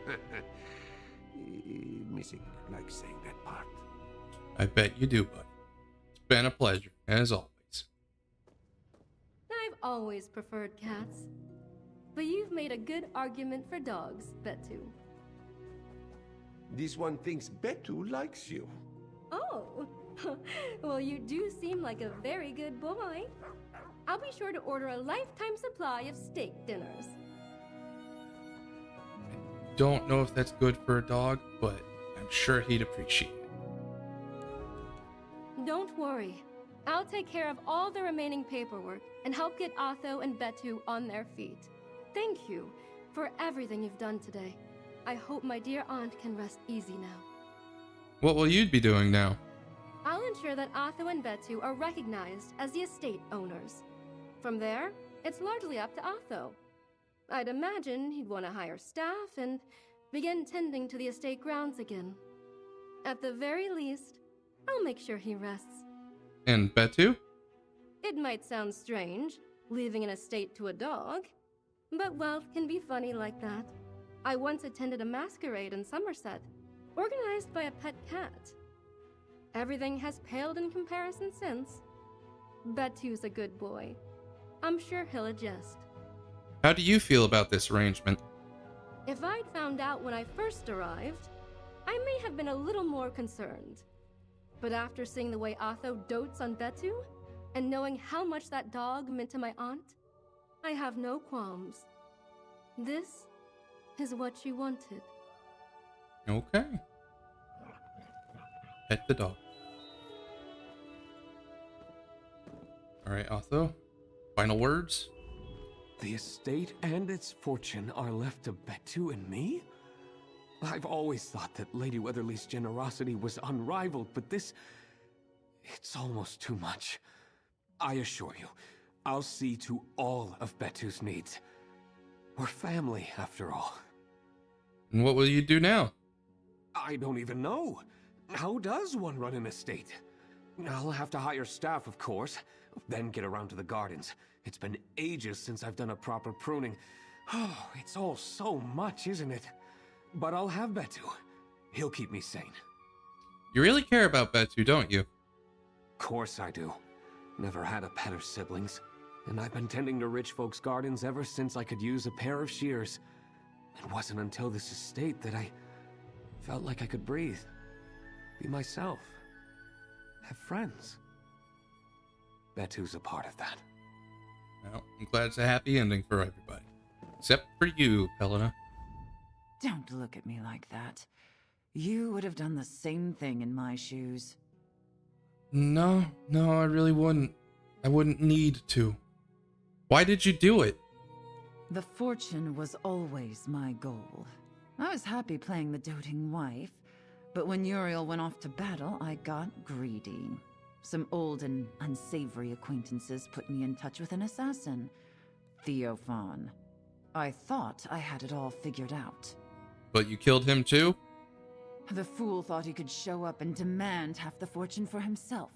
Mizik likes saying that part. I bet you do, buddy. It's been a pleasure, as always. I've always preferred cats. But you've made a good argument for dogs, Betu. This one thinks Betu likes you. Oh, well, you do seem like a very good boy. I'll be sure to order a lifetime supply of steak dinners. don't know if that's good for a dog, but I'm sure he'd appreciate it. Don't worry. I'll take care of all the remaining paperwork and help get Otho and Betu on their feet. Thank you for everything you've done today. I hope my dear aunt can rest easy now. What will you be doing now? I'll ensure that Otho and Betu are recognized as the estate owners. From there, it's largely up to Otho. I'd imagine he'd want to hire staff and begin tending to the estate grounds again. At the very least, I'll make sure he rests. And Betu? It might sound strange, leaving an estate to a dog, but wealth can be funny like that. I once attended a masquerade in Somerset, organized by a pet cat. Everything has paled in comparison since. Betu's a good boy. I'm sure he'll adjust. How do you feel about this arrangement? If I'd found out when I first arrived, I may have been a little more concerned. But after seeing the way Otho dotes on Betu, and knowing how much that dog meant to my aunt, I have no qualms. This is what she wanted. Okay. Pet the dog. Alright, Otho. Final words? The estate and its fortune are left to Betu and me? I've always thought that Lady Weatherly's generosity was unrivaled, but this... it's almost too much. I assure you, I'll see to all of Betu's needs. We're family, after all. And what will you do now? I don't even know. How does one run an estate? I'll have to hire staff, of course, then get around to the gardens. It's been ages since I've done a proper pruning. Oh, it's all so much, isn't it? But I'll have Betu. He'll keep me sane. You really care about Betu, don't you? Course I do. Never had a pet or siblings. And I've been tending to rich folks' gardens ever since I could use a pair of shears. It wasn't until this estate that I felt like I could breathe. Be myself. Have friends. Betu's a part of that. Well, I'm glad it's a happy ending for everybody. Except for you, Helena. Don't look at me like that. You would have done the same thing in my shoes. No, I really wouldn't. I wouldn't need to. Why did you do it? The fortune was always my goal. I was happy playing the doting wife, but when Uriel went off to battle, I got greedy. Some old and unsavory acquaintances put me in touch with an assassin, Theophan. I thought I had it all figured out. But you killed him too? The fool thought he could show up and demand half the fortune for himself.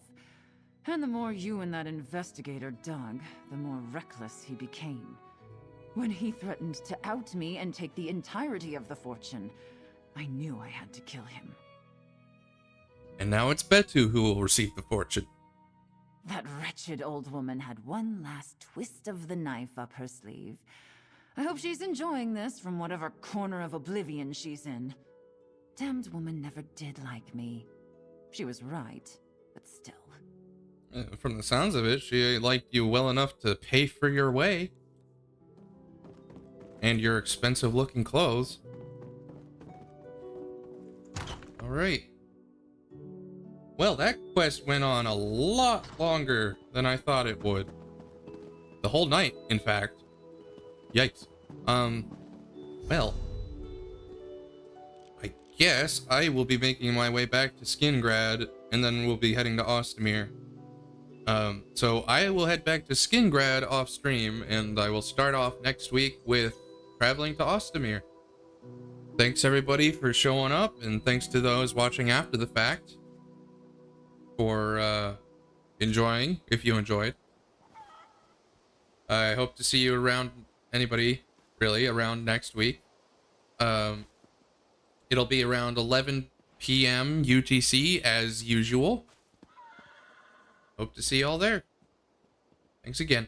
And the more you and that investigator dug, the more reckless he became. When he threatened to out me and take the entirety of the fortune, I knew I had to kill him. And now it's Betu who will receive the fortune. That wretched old woman had one last twist of the knife up her sleeve. I hope she's enjoying this from whatever corner of oblivion she's in. Damned woman never did like me. She was right, but still. From the sounds of it, she liked you well enough to pay for your way. And your expensive looking clothes. Alright. Well, that quest went on a lot longer than I thought it would. The whole night, in fact. Yikes. Well. I guess I will be making my way back to Skingrad, and then we'll be heading to Ostomer. So I will head back to Skingrad off stream, and I will start off next week with traveling to Ostomer. Thanks everybody for showing up, and thanks to those watching after the fact for enjoying, if you enjoyed. I hope to see you around, anybody really, around next week. It'll be around 11 p.m. UTC as usual. Hope to see you all there. Thanks again.